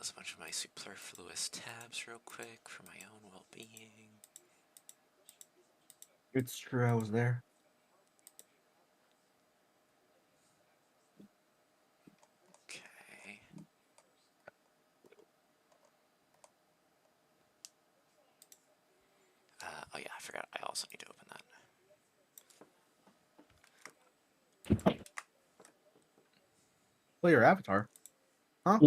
close a bunch of my superfluous tabs real quick for my own well-being. It's true, I was there. Okay. Oh yeah, I forgot. I also need to open that. Play your avatar. Huh?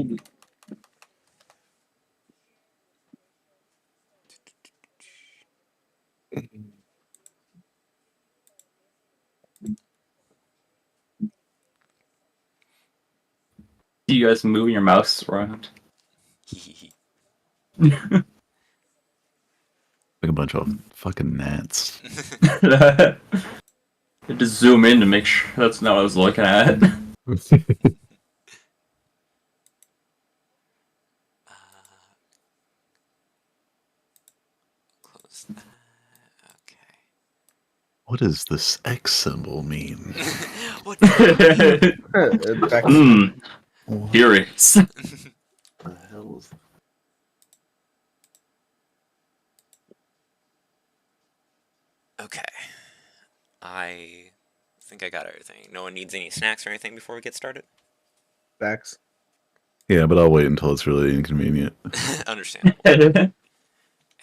Do you guys move your mouse around? Like a bunch of fucking gnats. Had to zoom in to make sure that's not what I was looking at. Close that. Okay. What does this X symbol mean? What? Furious. What the hell is that? Okay. I think I got everything. No one needs any snacks or anything before we get started? Facts. Yeah, but I'll wait until it's really inconvenient. Understandable. In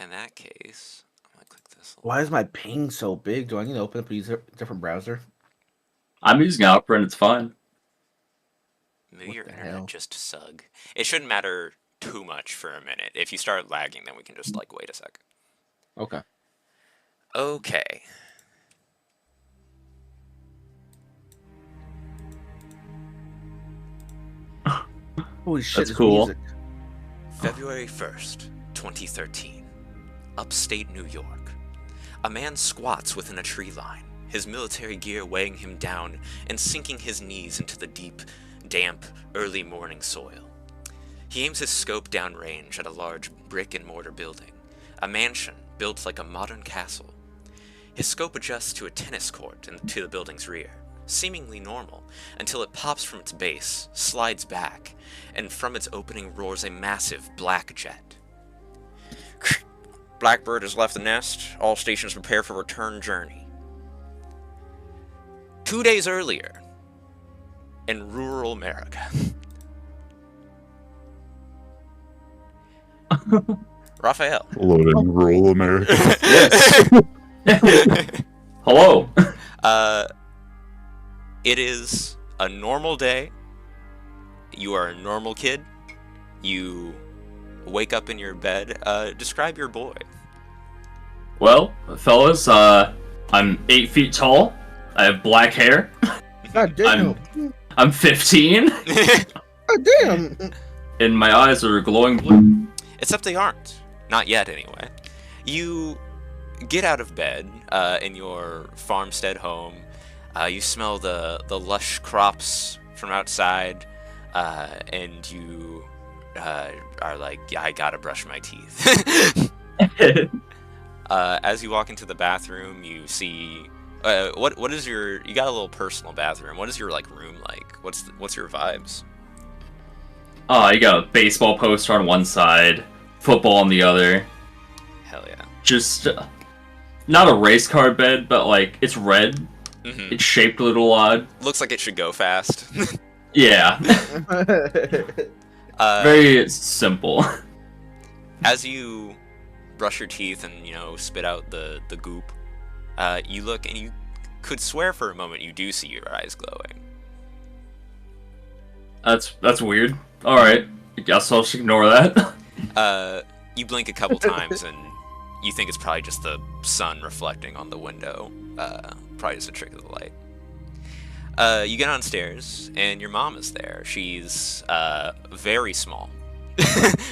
that case, I'm gonna click this. Why is my ping so big? Do I need to open up a different browser? I'm using Opera and it's fine. Maybe What your the internet hell? just sug. It shouldn't matter too much for a minute. If you start lagging, then we can just like wait a second. Okay. Okay. Holy shit, That's this cool. music. February 1st, 2013. Upstate New York. A man squats within a tree line, his military gear weighing him down and sinking his knees into the deep, damp, early morning soil. He aims his scope downrange at a large brick-and-mortar building, a mansion built like a modern castle. His scope adjusts to a tennis court to the building's rear, seemingly normal, until it pops from its base, slides back, and from its opening roars a massive black jet. Blackbird has left the nest. All stations prepare for return journey. 2 days earlier, in rural America. Raphael. Loading rural America. Yes. Hello. It is a normal day. You are a normal kid. You wake up in your bed. Describe your boy. Well, fellas, I'm 8 feet tall. I have black hair. God damn. I'm 15, God damn. and my eyes are glowing blue. Except they aren't. Not yet, anyway. You get out of bed in your farmstead home. You smell the lush crops from outside, and you are like, yeah, I gotta brush my teeth. As you walk into the bathroom, you see what is your? You got a little personal bathroom. What is your like room like? What's your vibes? You got a baseball poster on one side, football on the other. Hell yeah. Just not a race car bed, but like it's red. Mm-hmm. It's shaped a little odd. Looks like it should go fast. Yeah. Very simple. As you brush your teeth and spit out the goop, you look and you could swear for a moment you do see your eyes glowing. That's weird. All right, I guess I'll just ignore that. You blink a couple times and you think it's probably just the sun reflecting on the window. Probably just a trick of the light. You get on stairs and your mom is there. She's very small.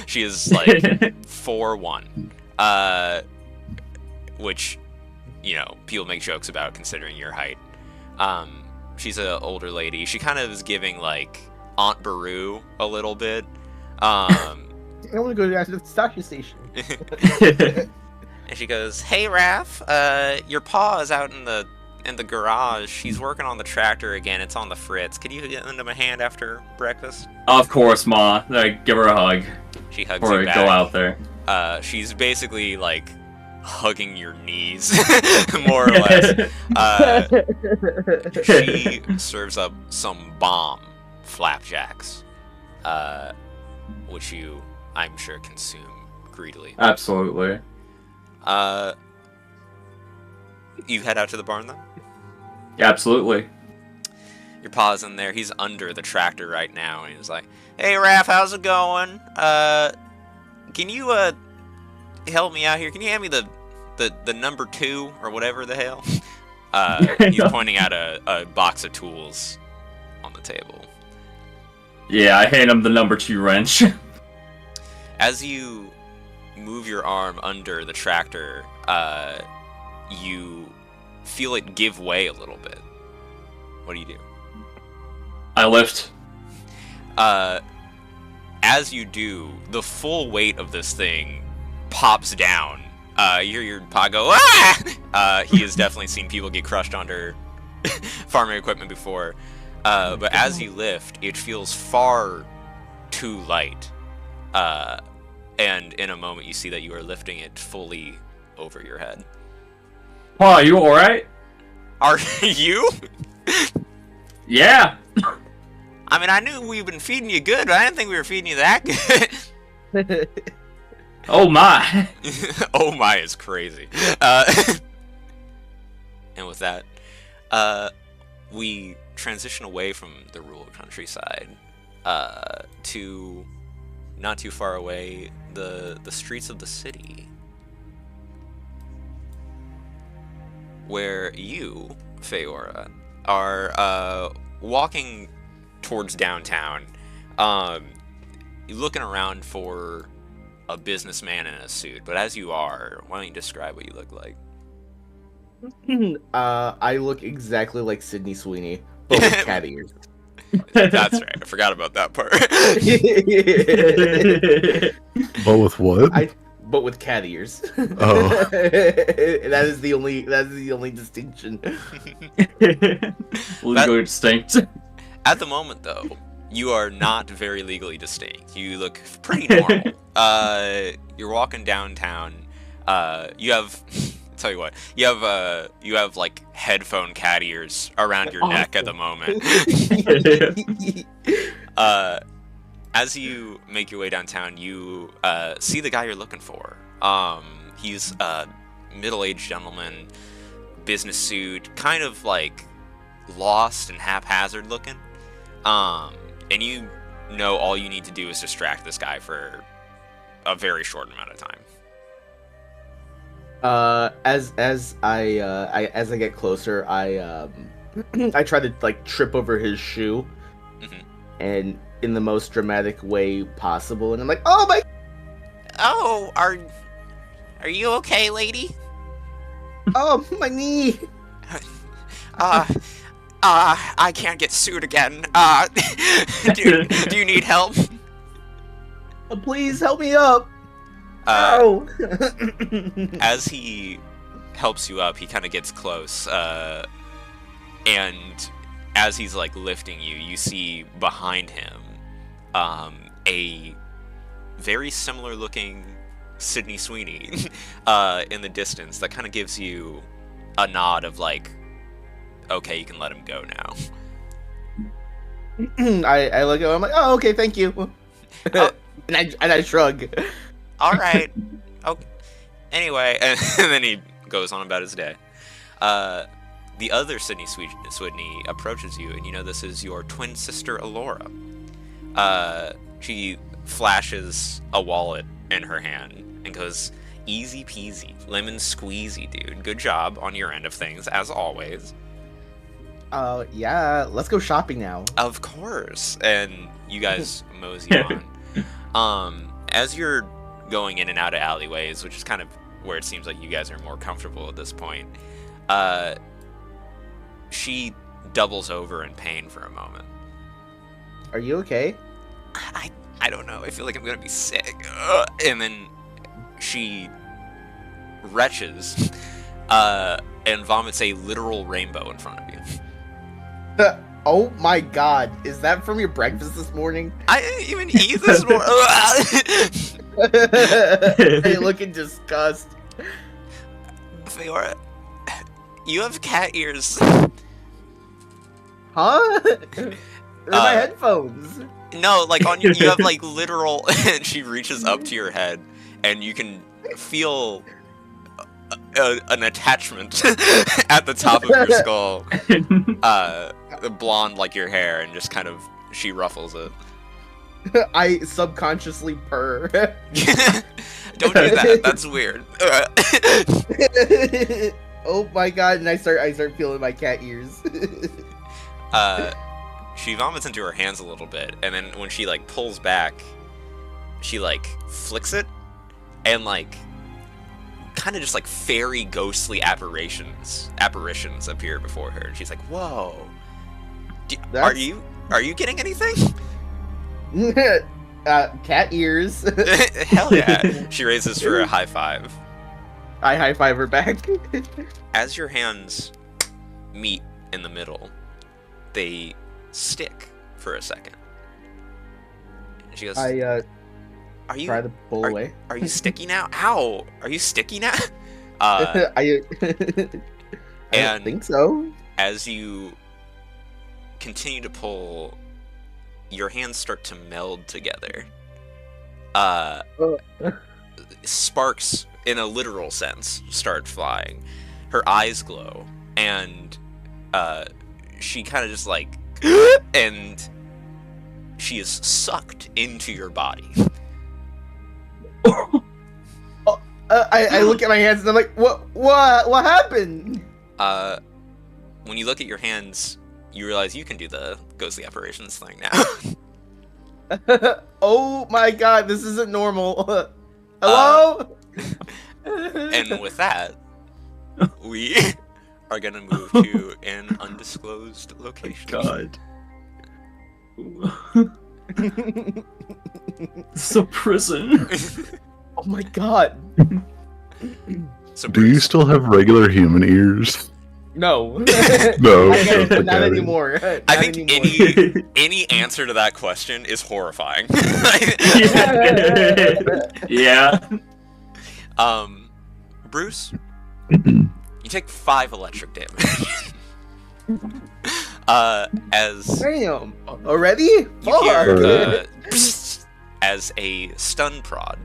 She is like 4'1", which people make jokes about considering your height. She's an older lady. She kind of is giving like Aunt Beru a little bit. I want to go to the station station. And she goes, "Hey, Raph, your pa is out in the garage. He's working on the tractor again. It's on the fritz. Could you lend him a hand after breakfast?" Of course, Ma. I give her a hug. She hugs Before you I back. go out there. She's basically like hugging your knees, more or less. She serves up some bomb flapjacks, which you, I'm sure, consume greedily. Absolutely. You head out to the barn then? Absolutely. Your pa's in there. He's under the tractor right now, and he's like, "Hey, Raph, how's it going? Can you help me out here? Can you hand me the number 2 or whatever the hell?" He's pointing at a box of tools on the table. Yeah, I hand him the number 2 wrench. As you move your arm under the tractor, you feel it give way a little bit. What do you do? I lift. As you do, the full weight of this thing pops down. You hear your pa go, "Ah!" He has definitely seen people get crushed under farming equipment before. But as you lift, it feels far too light. And in a moment, you see that you are lifting it fully over your head. Pa, are you alright? Are you? Yeah. I mean, I knew we've been feeding you good, but I didn't think we were feeding you that good. Oh my. Oh my is crazy. And with that, we transition away from the rural countryside to not too far away, the streets of the city, where you, Feora, are walking towards downtown, looking around for a businessman in a suit. But as you are, why don't you describe what you look like? I look exactly like Sydney Sweeney, but with cat ears. That's right. I forgot about that part. But with what? But with cat ears. Oh. that is the only distinction. Legally distinct. At the moment, though, you are not very legally distinct. You look pretty normal. You're walking downtown. You have, tell you what, you have like headphone cat ears around your neck at the moment. As you make your way downtown, you see the guy you're looking for. He's a middle-aged gentleman, business suit, kind of like lost and haphazard looking. And you know all you need to do is distract this guy for a very short amount of time. As I get closer, I try to like trip over his shoe, and in the most dramatic way possible, and I'm like, "Oh my! Oh, are you okay, lady? Oh, my knee! I can't get sued again. Do you need help? Please help me up!" Oh. As he helps you up, he kind of gets close, and as he's like lifting you, you see behind him a very similar looking Sydney Sweeney in the distance that kind of gives you a nod of like, okay, you can let him go now. I look at him, I'm like, "Oh, okay, thank you." And I shrug. All right. Okay. Anyway, and then he goes on about his day. The other Sydney Swidney approaches you, and you know this is your twin sister, Alora. She flashes a wallet in her hand and goes, "Easy peasy, lemon squeezy, dude. Good job on your end of things, as always." Yeah, let's go shopping now. Of course. And you guys mosey on. As you're going in and out of alleyways, which is kind of where it seems like you guys are more comfortable at this point, she doubles over in pain for a moment. Are you okay? I don't know. I feel like I'm gonna be sick. And then she retches and vomits a literal rainbow in front of you. Oh my god, is that from your breakfast this morning? I didn't even eat this morning. Hey, look in disgust. Fiora, you have cat ears. Huh? They're my headphones. No, like on you have like literal. And she reaches up to your head, and you can feel an attachment at the top of your skull. Blonde like your hair, and just kind of she ruffles it. I subconsciously purr. Don't do that. That's weird. Oh my god! And I start feeling my cat ears. She vomits into her hands a little bit, and then when she like pulls back, she like flicks it, and like kind of just like fairy ghostly apparitions appear before her, and she's like, "Whoa, are you getting anything?" Cat ears. Hell yeah! She raises for a high five. I high five her back. As your hands meet in the middle, they stick for a second. And she goes, I "Are you try to pull away. Are you sticky now? Ow! Are you sticky now?" I And don't think so. as you continue to pull, your hands start to meld together. Sparks, in a literal sense, start flying. Her eyes glow, and she kind of just like, and she is sucked into your body. I look at my hands and I'm like, what happened? When you look at your hands, you realize you can do the ghostly apparitions thing now. Oh my god, this isn't normal. Hello? And with that, we are gonna move to an undisclosed location. God. It's a prison. Oh my god. So Do you Bruce, still have regular human ears? No. No, I guess just not kidding. anymore. I Not think anymore. any answer to that question is horrifying. Yeah. Bruce, you take 5 electric damage. As Damn. Already? you hear Fuck. as a stun prod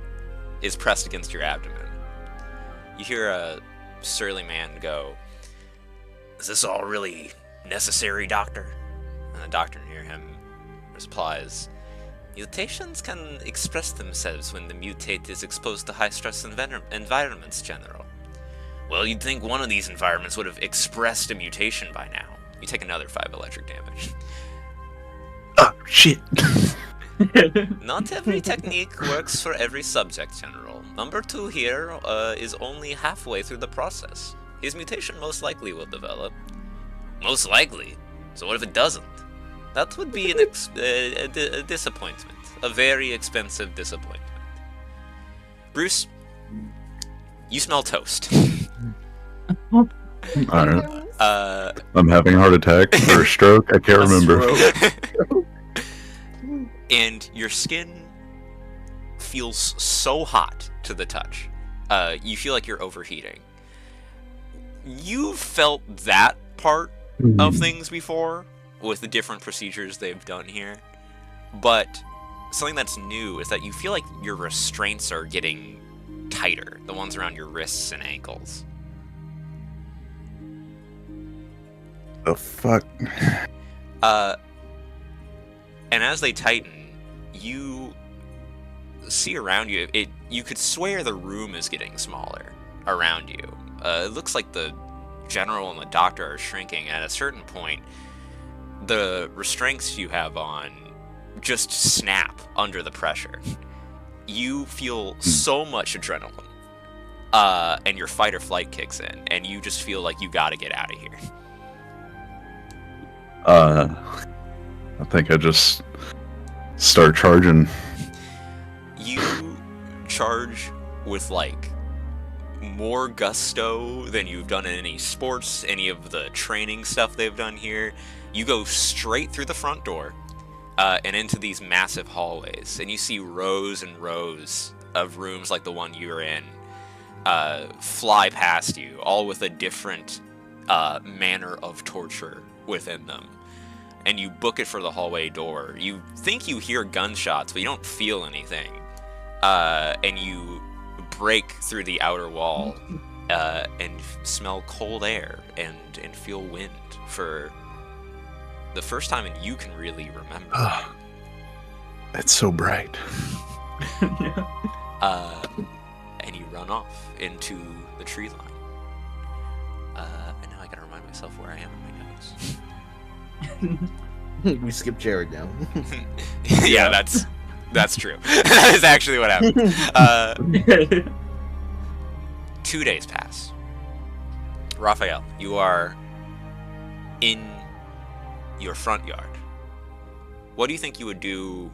is pressed against your abdomen, you hear a surly man go, "Is this all really necessary, Doctor?" And the doctor near him replies, "Mutations can express themselves when the mutate is exposed to high-stress environments, General. Well, you'd think one of these environments would have expressed a mutation by now." You take another 5 electric damage. Oh, shit. Not every technique works for every subject, General. Number 2 here is only halfway through the process. His mutation most likely will develop. Most likely? So what if it doesn't? That would be a disappointment. A very expensive disappointment. Bruce, you smell toast. Alright. I'm having a heart attack or a stroke. I can't remember. And your skin feels so hot to the touch. You feel like you're overheating. You've felt that part of things before with the different procedures they've done here, but something that's new is that you feel like your restraints are getting tighter, the ones around your wrists and ankles. The fuck? And as they tighten, you see around you, you could swear the room is getting smaller around you. It looks like the general and the doctor are shrinking, and at a certain point, the restraints you have on just snap under the pressure. You feel so much adrenaline, and your fight or flight kicks in, and you just feel like you gotta get out of here. I think I just start charging. You charge with like more gusto than you've done in any sports, any of the training stuff they've done here. You go straight through the front door and into these massive hallways, and you see rows and rows of rooms like the one you're in fly past you, all with a different manner of torture within them. And you book it for the hallway door. You think you hear gunshots, but you don't feel anything. And you break through the outer wall and smell cold air and feel wind for the first time and you can really remember. Oh, that's so bright. And you run off into the tree line. And now I gotta remind myself where I am in my notes. We skipped Jared now. Yeah, that's true. That is actually what happened. 2 days pass. Raphael, you are in your front yard. What do you think you would do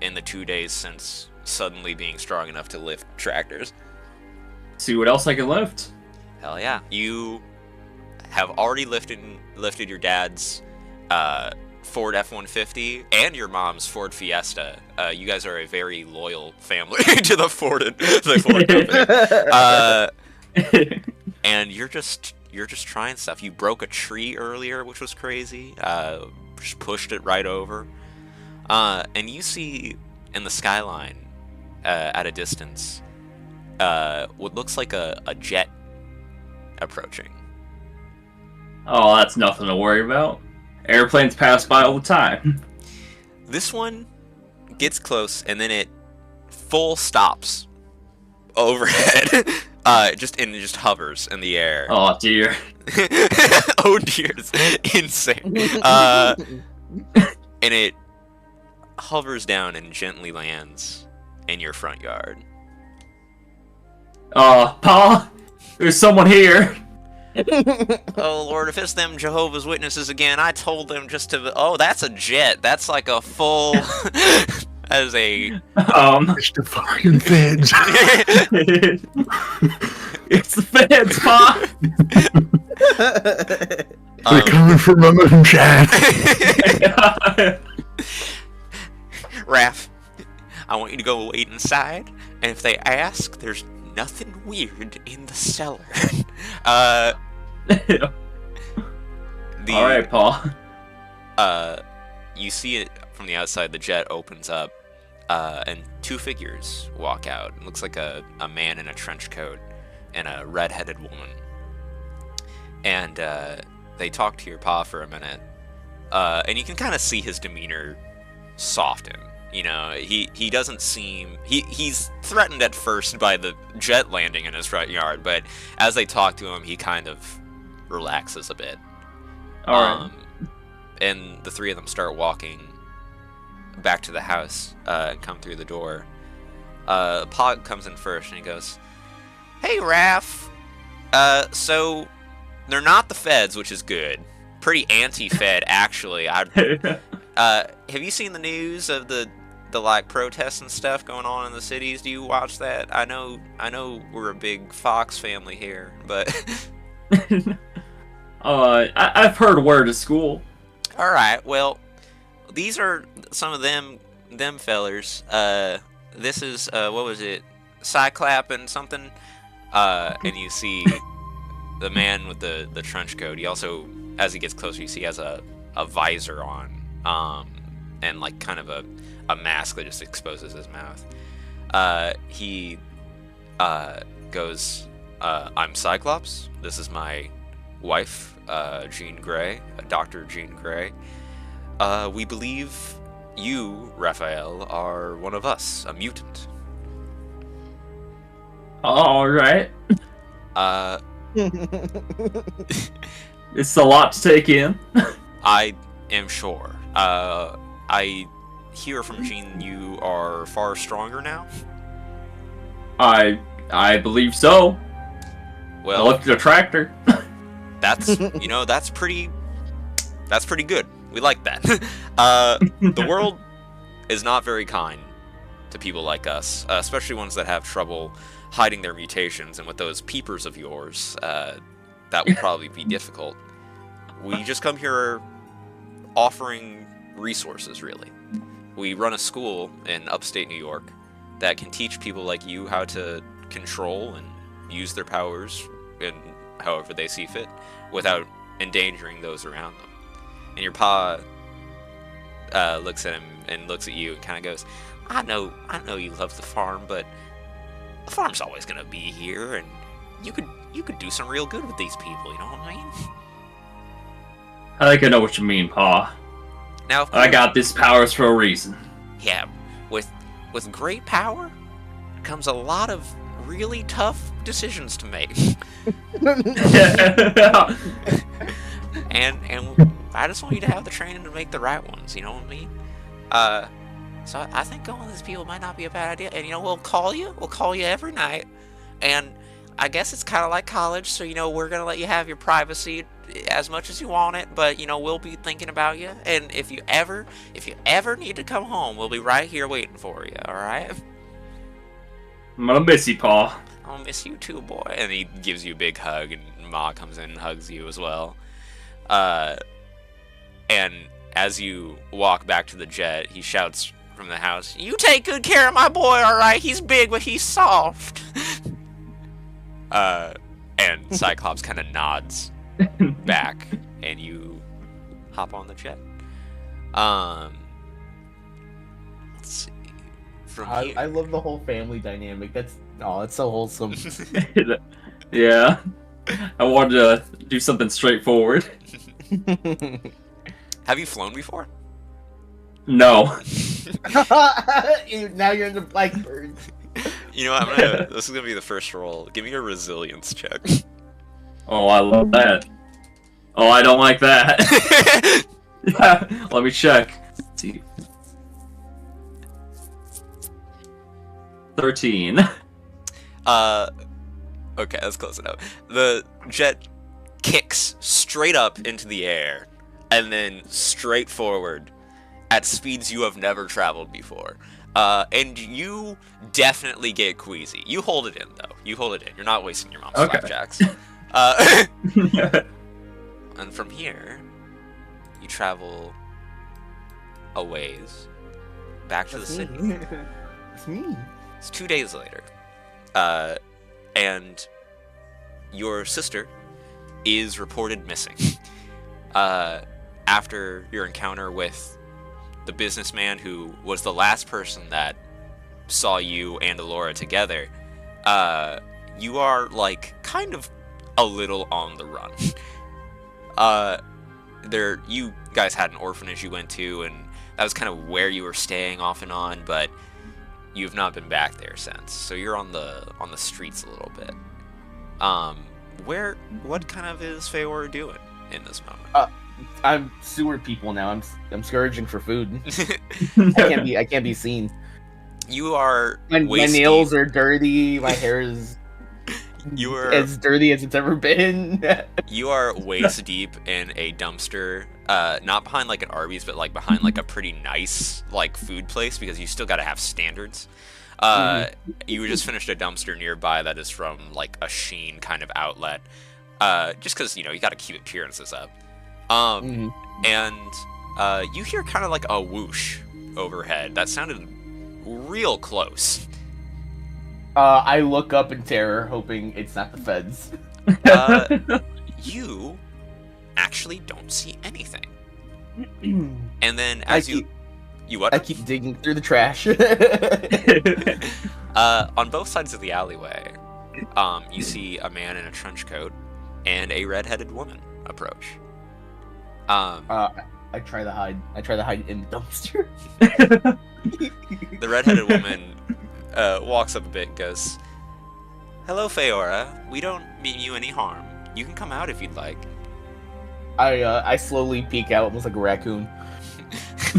in the 2 days since suddenly being strong enough to lift tractors? See what else I can lift. Hell yeah. You have already lifted your dad's Ford F-150 and your mom's Ford Fiesta. You guys are a very loyal family to the Ford company. And you're just trying stuff. You broke a tree earlier, which was crazy. Just pushed it right over. And you see in the skyline, at a distance, what looks like a jet approaching. Oh, that's nothing to worry about. Airplanes pass by all the time. This one gets close, and then it full stops overhead. Just hovers in the air. Oh dear. Oh dear, it's insane. And it hovers down and gently lands in your front yard. Pa, there's someone here. Oh Lord, if it's them Jehovah's Witnesses again, I told them just to. Oh, that's a jet. That's like a full. As a. It's the fucking feds. It's the feds, Pa. They're coming from the moonshine. Raph, I want you to go wait inside, and if they ask, there's nothing weird in the cellar. Alright, Paul. You see it from the outside, the jet opens up, and two figures walk out. It looks like a man in a trench coat and a red-headed woman. And they talk to your pa for a minute, and you can kind of see his demeanor soften. You know, he doesn't seem... He's threatened at first by the jet landing in his front yard, but as they talk to him, he kind of relaxes a bit. Alright. And the three of them start walking back to the house and come through the door. Pa comes in first, and he goes, "Hey, Raph. So, they're not the feds, which is good. Pretty anti-fed, actually. Have you seen the news of the like protests and stuff going on in the cities? Do you watch that? I know we're a big Fox family here, but I've heard word of school. all right. Well, these are some of them fellers. This is what was it? Cyclap and something. And you see the man with the trench coat. He also, as he gets closer, you see he has a visor on. And like kind of a mask that just exposes his mouth. He goes, "I'm Cyclops. This is my wife, Jean Grey, Dr. Jean Grey. We believe you, Raphael, are one of us, a mutant." All right. It's a lot to take in. I am sure. I hear from Jean you are far stronger now. I believe so. Well, I looked at a tractor. that's that's pretty good. We like that. The world is not very kind to people like us, especially ones that have trouble hiding their mutations, and with those peepers of yours, that would probably be difficult. We just come here offering resources, really. We run a school in upstate New York that can teach people like you how to control and use their powers in however they see fit, without endangering those around them. And your pa looks at him and looks at you and kind of goes, I know you love the farm, but the farm's always gonna be here, and you could do some real good with these people, you know what I mean? I think I know what you mean, Pa. Now, I got these powers for a reason. Yeah, with great power comes a lot of really tough decisions to make. and I just want you to have the training to make the right ones, you know what I mean? So I think going with these people might not be a bad idea. And, we'll call you every night. And I guess it's kind of like college, so, we're going to let you have your privacy as much as you want it, but, we'll be thinking about you. And if you ever need to come home, we'll be right here waiting for you, alright? I'm gonna miss you, Pa. I'll miss you too, boy. And he gives you a big hug, and Ma comes in and hugs you as well. And as you walk back to the jet, he shouts from the house, you take good care of my boy, alright? He's big, but he's soft. And Cyclops kind of nods back, and you hop on the jet. Let's see. I love the whole family dynamic. It's so wholesome. Yeah. I wanted to do something straightforward. Have you flown before? No. Now you're in the Blackbird. You know what? This is gonna be the first roll. Give me a resilience check. Oh, I love that. Oh, I don't like that. Let me check. Let's see. 13. Okay, that's close enough. The jet kicks straight up into the air and then straight forward at speeds you have never traveled before. And you definitely get queasy. You hold it in, though. You hold it in. You're not wasting your mom's flapjacks. And from here, you travel a ways back to the city. It's me. It's 2 days later. And your sister is reported missing. After your encounter with the businessman who was the last person that saw you and Alora together, you are, kind of a little on the run. You guys had an orphanage you went to, and that was kind of where you were staying off and on, but you've not been back there since. So you're on the streets a little bit. What kind of is Feora doing in this moment? I'm sewer people now. I'm scourging for food. I can't be seen. You are my nails are dirty. My hair is as dirty as it's ever been. You are waist deep in a dumpster, not behind an Arby's, but behind a pretty nice food place, because you still got to have standards. You just finished a dumpster nearby that is from a Sheen kind of outlet, just because you got to keep appearances up. And you hear kind of a whoosh overhead that sounded real close. I look up in terror, hoping it's not the feds. You actually don't see anything. And then as you what? I keep digging through the trash. On both sides of the alleyway, you see a man in a trench coat and a red-headed woman approach. I try to hide. In the dumpster. The red-headed woman walks up a bit and goes, "Hello, Feora. We don't mean you any harm. You can come out if you'd like." I slowly peek out, almost like a raccoon.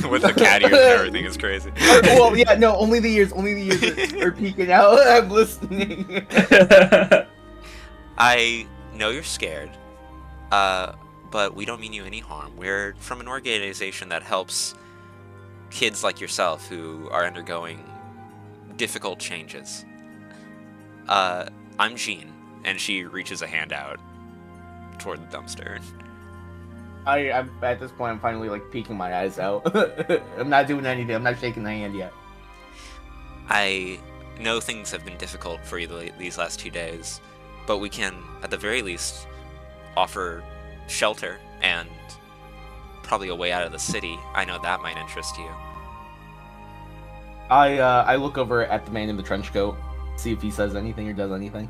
With the cat ears and everything is crazy. Well, yeah, no, only the ears are peeking out. I'm listening. I know you're scared, but we don't mean you any harm. We're from an organization that helps kids like yourself who are undergoing difficult changes. I'm Jean, and she reaches a hand out toward the dumpster. I'm at this point. I'm finally like peeking my eyes out. I'm not doing anything. I'm not shaking the hand yet. I know things have been difficult for you these last 2 days, but we can, at the very least, offer shelter and probably a way out of the city. I know that might interest you. I look over at the man in the trench coat, see if he says anything or does anything.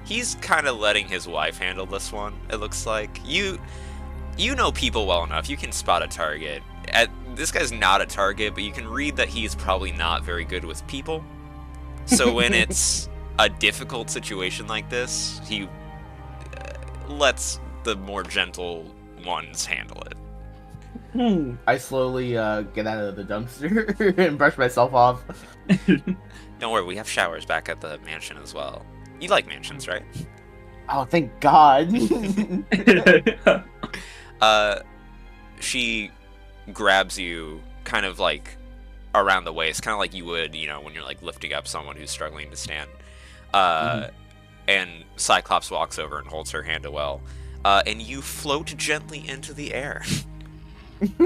He's kind of letting his wife handle this one, it looks like. You know people well enough. You can spot a target. This guy's not a target, but you can read that he's probably not very good with people. So when it's a difficult situation like this, he lets the more gentle ones handle it. I slowly get out of the dumpster and brush myself off. Don't worry, we have showers back at the mansion as well. You like mansions, right? Oh, thank God. She grabs you kind of like around the waist, kind of like you would, when you're like lifting up someone who's struggling to stand. And Cyclops walks over and holds her hand well. And you float gently into the air.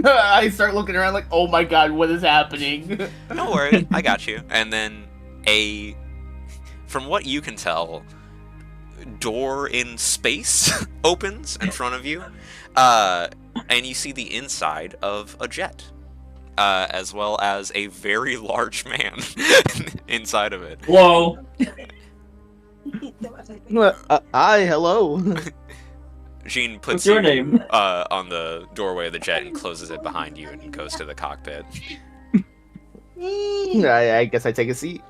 I start looking around like, oh my God, what is happening? Don't worry, I got you. And then from what you can tell, door in space opens in front of you. And you see the inside of a jet, as well as a very large man inside of it. Whoa! Hi, hello. Jean puts What's your name? On the doorway of the jet and closes it behind you and goes to the cockpit. I guess I take a seat.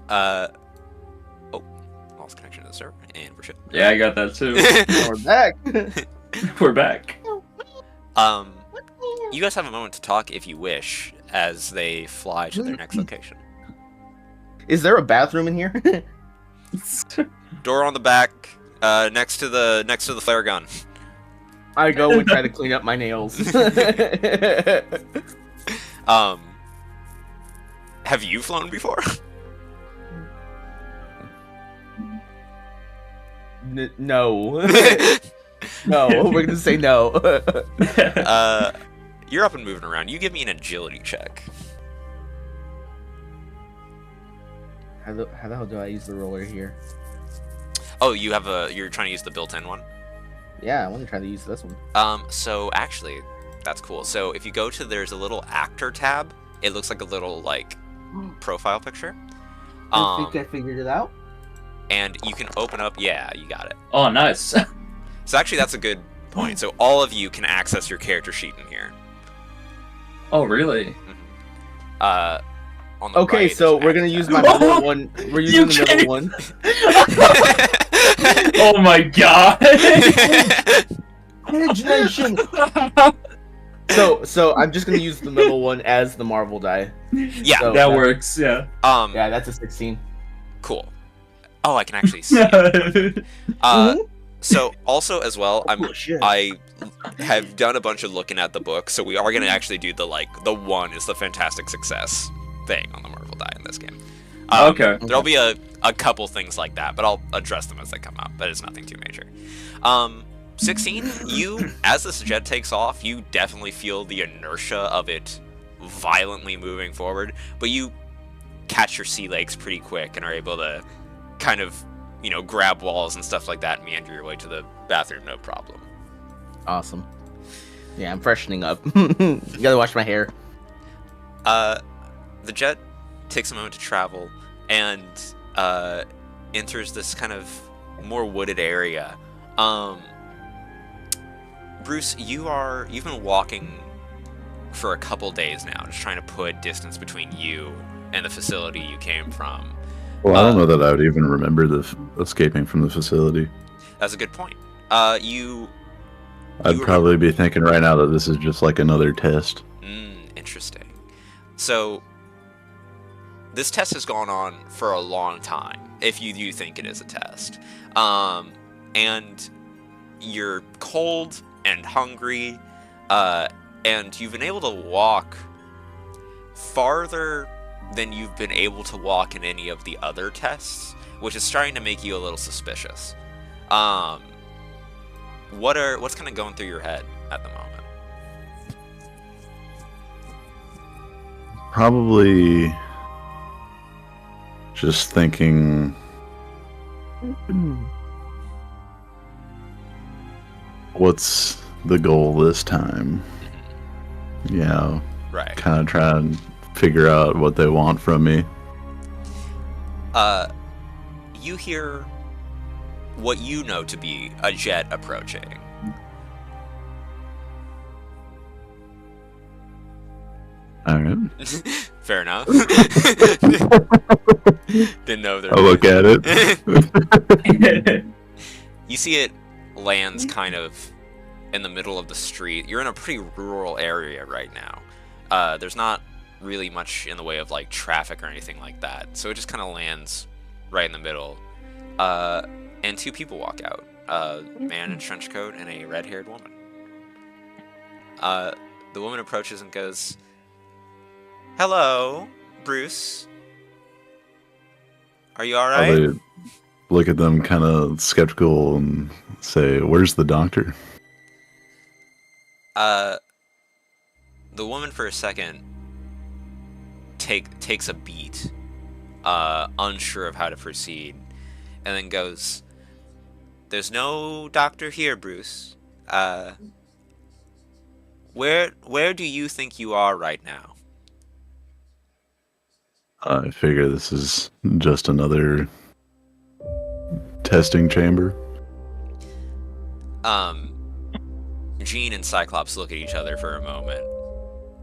Lost connection to the server, and we're shit. Yeah, I got that too. We're back. We're back. You guys have a moment to talk if you wish, as they fly to their next location. Is there a bathroom in here? Door on the back, next to the flare gun. I go and try to clean up my nails. Have you flown before? No. No, we're gonna say no. You're up and moving around. You give me an agility check. How the hell do I use the roller here? Oh, you're trying to use the built-in one? Yeah, I want to try to use this one. So actually, that's cool. So if you go to, there's a little actor tab. It looks like a little, like, profile picture. I think I figured it out. And you can open up, yeah, you got it. Oh, nice. So actually, that's a good point. So all of you can access your character sheet in here. Oh, really? On the Okay, right, so there's we're an gonna actor use tab. my middle one. We're using the middle one. Oh my God. Imagination. So I'm just gonna use the middle one as the Marvel die. Yeah, So- That works, yeah. Yeah, that's a 16. Cool. Oh, I can actually see. So also as well, Oh, shit. I have done a bunch of looking at the book, so we are gonna actually do the one is the fantastic success thing on the Marvel die in this game. Okay. There'll be a couple things like that, but I'll address them as they come up. But it's nothing too major. 16, you, as this jet takes off, you definitely feel the inertia of it violently moving forward, but you catch your sea legs pretty quick and are able to kind of, grab walls and stuff like that and meander your way to the bathroom, no problem. Awesome. Yeah, I'm freshening up. You gotta wash my hair. The jet takes a moment to travel and enters this kind of more wooded area. Bruce, you've been walking for a couple days now, just trying to put distance between you and the facility you came from. Well, I don't know that I would even remember escaping from the facility. That's a good point. You I'd probably be thinking right now that this is just like another test. Interesting. So, this test has gone on for a long time, if you do think it is a test. And you're cold and hungry, and you've been able to walk farther than you've been able to walk in any of the other tests, which is starting to make you a little suspicious. What's kind of going through your head at the moment? Probably just thinking what's the goal this time? Yeah. Right. Kind of try and figure out what they want from me. You hear what you know to be a jet approaching. Alright. Fair enough. Didn't know there I'll look at it. You see it lands kind of in the middle of the street. You're in a pretty rural area right now. There's not really much in the way of like traffic or anything like that, so it just kind of lands right in the middle. And two people walk out, a man in a trench coat and a red-haired woman. The woman approaches and goes, "Hello, Bruce. Are you alright?" I look at them kind of skeptical and say, "Where's the doctor?" The woman for a second takes a beat, unsure of how to proceed, and then goes, "There's no doctor here, Bruce. Where do you think you are right now?" I figure this is just another testing chamber. Jean and Cyclops look at each other for a moment,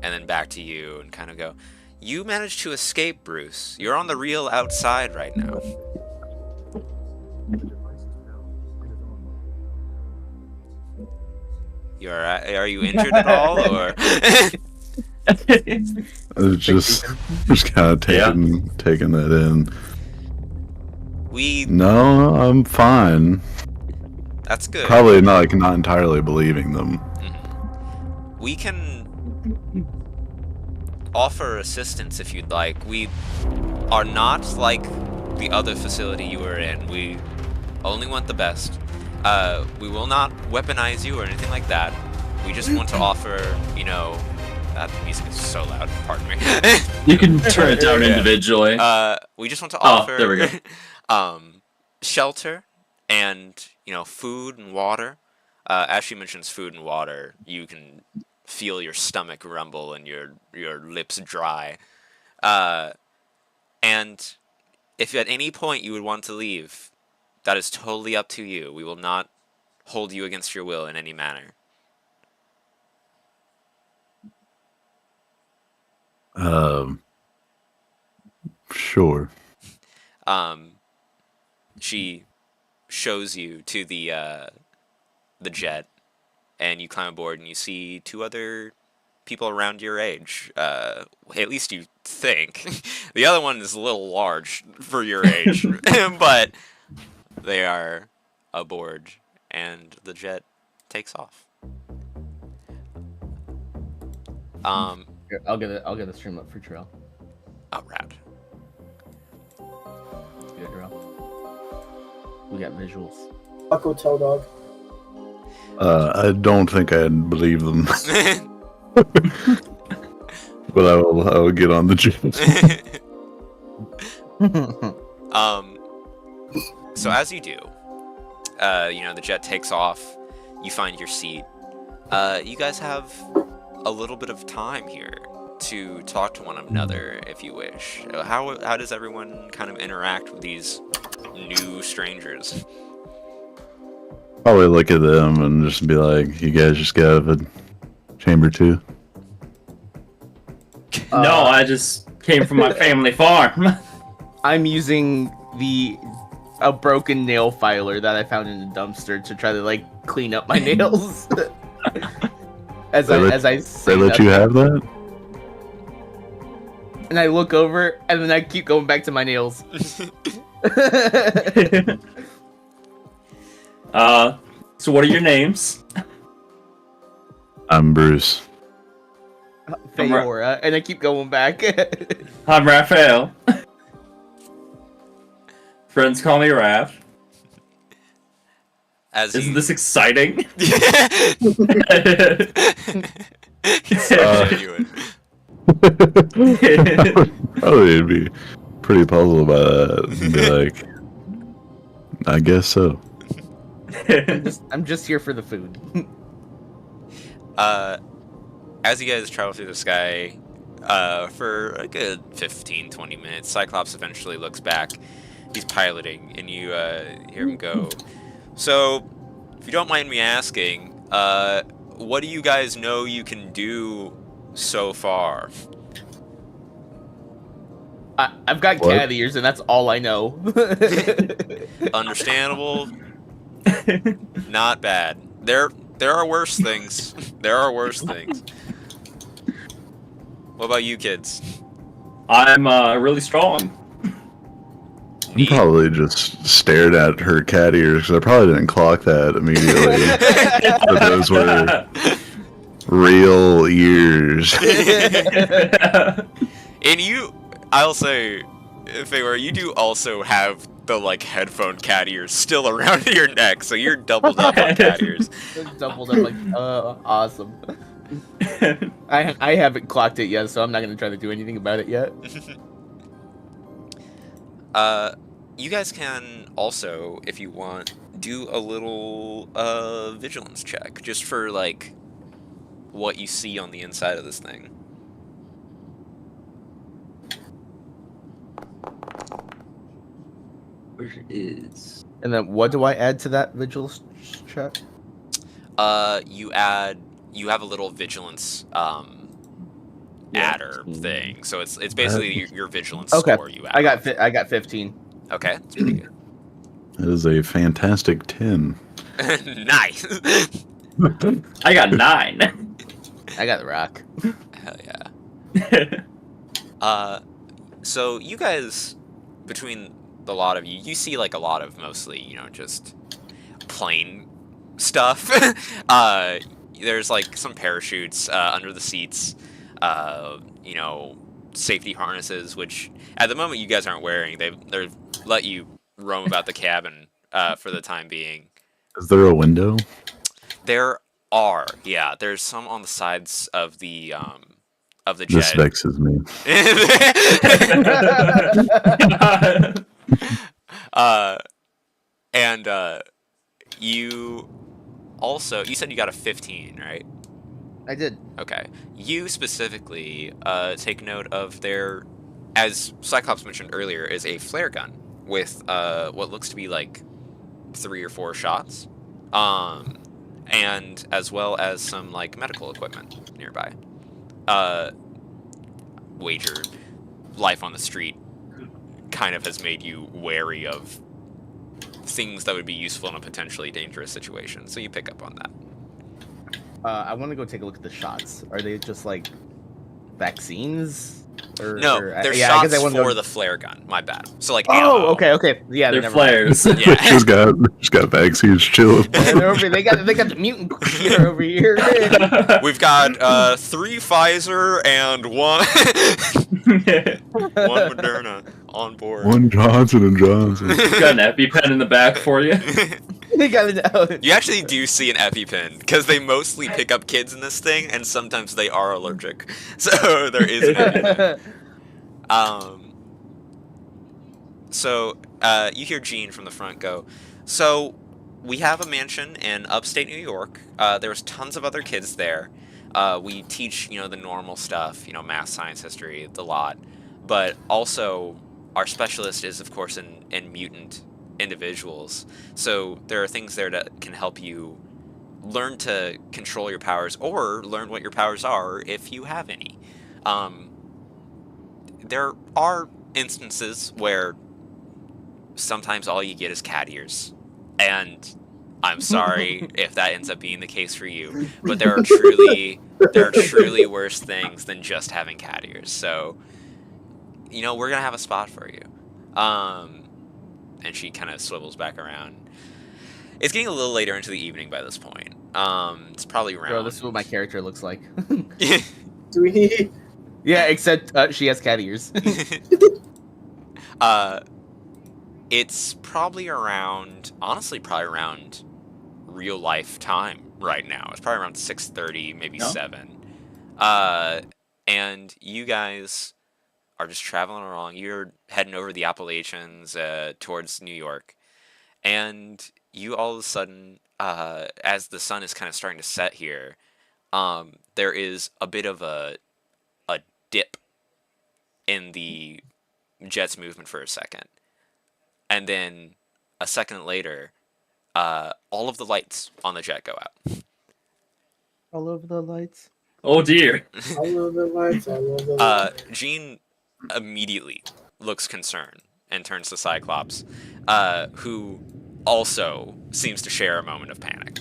and then back to you and kind of go, "You managed to escape, Bruce. You're on the real outside right now." Are you injured at all, or? Just kind of taking that in. No, I'm fine. That's good. Probably not entirely believing them. Mm-hmm. We can offer assistance if you'd like. We are not like the other facility you were in. We only want the best. We will not weaponize you or anything like that. We just want to offer, that music is so loud, pardon me. You can turn it down individually. We just want to offer there we go. Shelter and, food and water. As she mentions food and water, you can feel your stomach rumble and your lips dry. And if at any point you would want to leave, that is totally up to you. We will not hold you against your will in any manner. Sure. She shows you to the jet, and you climb aboard, and you see two other people around your age. At least you think. The other one is a little large for your age, but they are aboard, and the jet takes off. Here, I'll get a stream up for Trail. Oh, rad. Good, Trail. We got visuals. Buck Hotel Dog. I don't think I'd believe them. But I will get on the jet. So as you do, the jet takes off, you find your seat. You guys have a little bit of time here to talk to one another if you wish. How does everyone kind of interact with these new strangers? Probably look at them and just be like, "You guys just got out of a chamber too?" No, I just came from my family farm. I'm using a broken nail filer that I found in the dumpster to try to clean up my nails. They let you have that? And I look over, and then I keep going back to my nails. So what are your names? I'm Bruce. Feora, and I keep going back. I'm Raphael. Friends call me Raph. Isn't this exciting? Genuine. Probably would be pretty puzzled by that. And be like, I guess so. I'm just here for the food. As you guys travel through the sky, for a good 15-20 minutes, Cyclops eventually looks back. He's piloting, and you hear him go, "So, if you don't mind me asking, what do you guys know you can do so far?" I've got cat ears, and that's all I know. Understandable. Not bad. There are worse things. There are worse things. What about you kids? I'm really strong. You probably just stared at her cat ears because I probably didn't clock that immediately. But those were real ears. And I'll say, Feyware, you do also have the like headphone cat ears still around your neck, so you're doubled up on cat ears. Doubled up, like, awesome. I haven't clocked it yet, so I'm not gonna try to do anything about it yet. You guys can also, if you want, do a little vigilance check, just for like what you see on the inside of this thing. Where is? And then what do I add to that vigilance check? You have a little vigilance adder thing, so it's basically your vigilance score. You add. I got 15. Okay, that's pretty good. That is a fantastic 10. Nice. I got 9. I got the rock. Hell yeah. So you guys, between the lot of you, you see like a lot of mostly, just plain stuff. There's like some parachutes under the seats, safety harnesses, which at the moment you guys aren't wearing. They've let you roam about the cabin for the time being. Is there a window? There are, yeah. There's some on the sides of the jet. This vexes me. You also, you said you got a 15, right? I did. Okay. You specifically take note of their, as Cyclops mentioned earlier, is a flare gun with what looks to be like 3 or 4 shots, and as well as some like medical equipment nearby. Wager, life on the street kind of has made you wary of things that would be useful in a potentially dangerous situation, so you pick up on that. I want to go take a look at the shots. Are they just like vaccines? No, they're shots for the flare gun. My bad. So like, ammo. Okay. Yeah, they're flares. Yeah. She's got vaccines chilling. They got the mutant here over here. We've got 3 Pfizer and 1 Moderna on board. 1 Johnson & Johnson. Got an EpiPen in the back for you. They got it out. You actually do see an EpiPen, because they mostly pick up kids in this thing, and sometimes they are allergic. So there is an EpiPen. So you hear Gene from the front go, "So we have a mansion in upstate New York. There's tons of other kids there. We teach, the normal stuff, math, science, history, the lot. But also, our specialist is, of course, in mutant individuals. So there are things there that can help you learn to control your powers, or learn what your powers are if you have any. There are instances where sometimes all you get is cat ears, and I'm sorry if that ends up being the case for you, but there are truly worse things than just having cat ears. So, we're gonna have a spot for you." And she kind of swivels back around. It's getting a little later into the evening by this point. It's probably around. Bro, this is what my character looks like. Do we? Yeah, except she has cat ears. It's probably around, honestly, probably around real life time right now. It's probably around 6:30, maybe No? 7. And you guys are just traveling along. You're heading over the Appalachians towards New York, and you all of a sudden, as the sun is kind of starting to set here, there is a bit of a dip in the jet's movement for a second, and then a second later, all of the lights on the jet go out. All over the lights. Oh dear. I love the lights. I love the lights. Jean immediately looks concerned and turns to Cyclops, who also seems to share a moment of panic.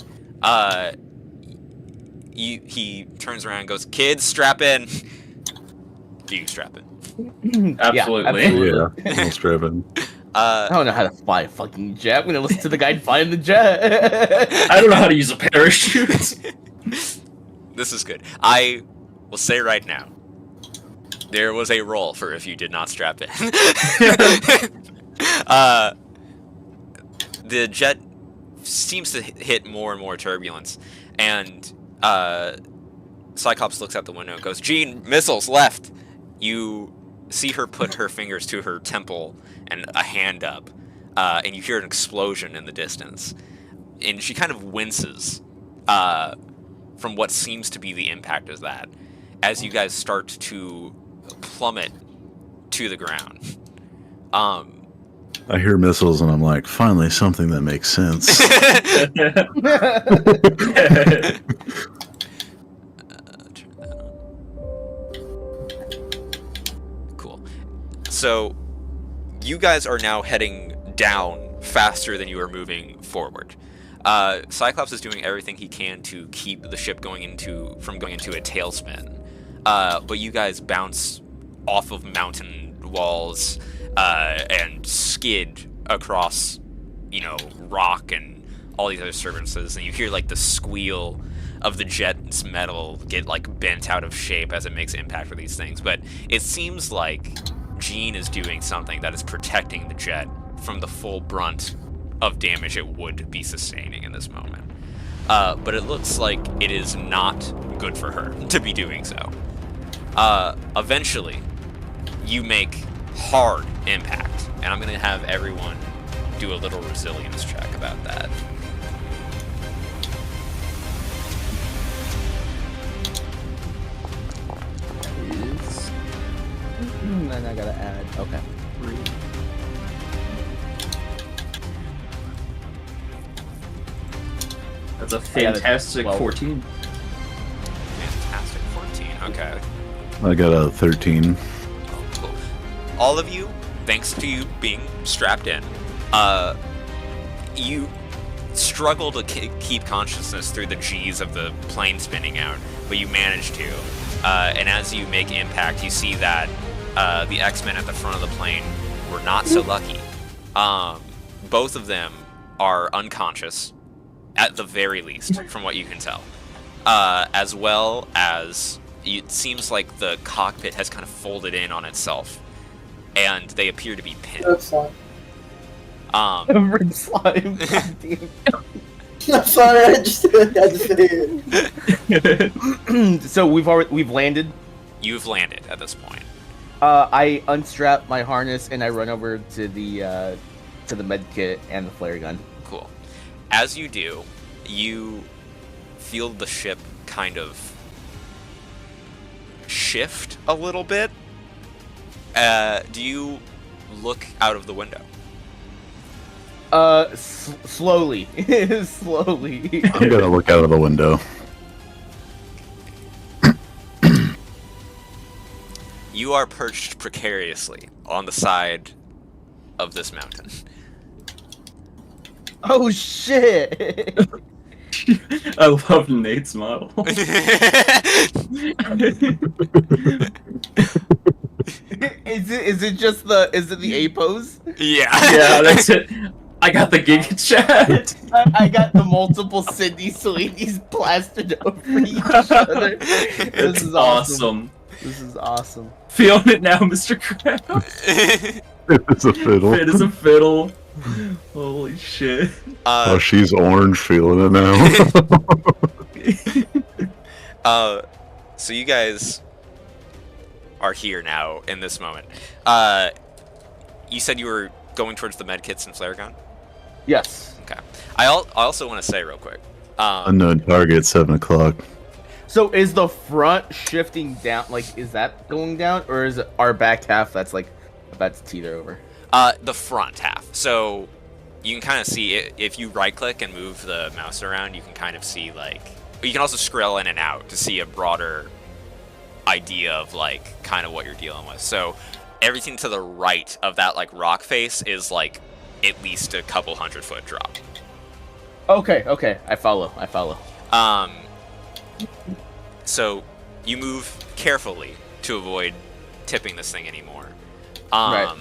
He turns around and goes, "Kids, strap in." Do you strap in? Absolutely. Yeah, almost driven. I don't know how to fly a fucking jet. I'm gonna listen to the guy flying the jet. I don't know how to use a parachute. This is good. I will say right now, there was a roll for if you did not strap in. The jet seems to hit more and more turbulence, and Cyclops looks out the window and goes, "Jean, missiles left." You see her put her fingers to her temple and a hand up, and you hear an explosion in the distance. And she kind of winces from what seems to be the impact of that as you guys start to plummet to the ground. I hear missiles and I'm like, finally something that makes sense. Turn that on. Cool. So, you guys are now heading down faster than you are moving forward. Cyclops is doing everything he can to keep the ship from going into a tailspin. But you guys bounce off of mountain walls and skid across, rock and all these other surfaces, and you hear like the squeal of the jet's metal get like bent out of shape as it makes impact for these things. But it seems like Jean is doing something that is protecting the jet from the full brunt of damage it would be sustaining in this moment. But it looks like it is not good for her to be doing so. Eventually, you make hard impact, and I'm going to have everyone do a little resilience check about that. And I gotta add. Okay. That's a fantastic 14. Fantastic. 14. Okay. I got a 13. Oh, cool. All of you, thanks to you being strapped in, you struggle to keep consciousness through the G's of the plane spinning out, but you manage to. And as you make impact, you see that the XMen at the front of the plane were not so lucky. Both of them are unconscious, at the very least, from what you can tell. As well as it seems like the cockpit has kind of folded in on itself, and they appear to be pinned. That's fine. Red slime. Goddamn. I'm sorry, I just had to say it. So we've landed. You've landed at this point. I unstrap my harness and I run over to the med kit and the flare gun. Cool. As you do, you feel the ship kind of shift a little bit. Do you look out of the window? Slowly. Slowly. I'm gonna look out of the window. You are perched precariously on the side of this mountain. Oh shit! I love Nate's model. Is it the A pose? Yeah. Yeah, that's it. I got the Giga Chat. I got the multiple Sydney Sweeney's plastered over each other. This is awesome. This is awesome. Feeling it now, Mr. Krabs. It's a fiddle. It is a fiddle. Holy shit. Oh, she's orange, feeling it now. So you guys are here now in this moment. You said you were going towards the medkits and flare gun? Yes. Okay. I also want to say real quick. Unknown target, 7 o'clock. So is the front shifting down? Like, is that going down, or is it our back half that's like about to teeter over? The front half. So you can kind of see it if you right click and move the mouse around. You can kind of see like you can also scroll in and out to see a broader idea of like kind of what you're dealing with. So everything to the right of that like rock face is like at least a couple 100-foot drop. Okay, I follow. So you move carefully to avoid tipping this thing anymore. Right.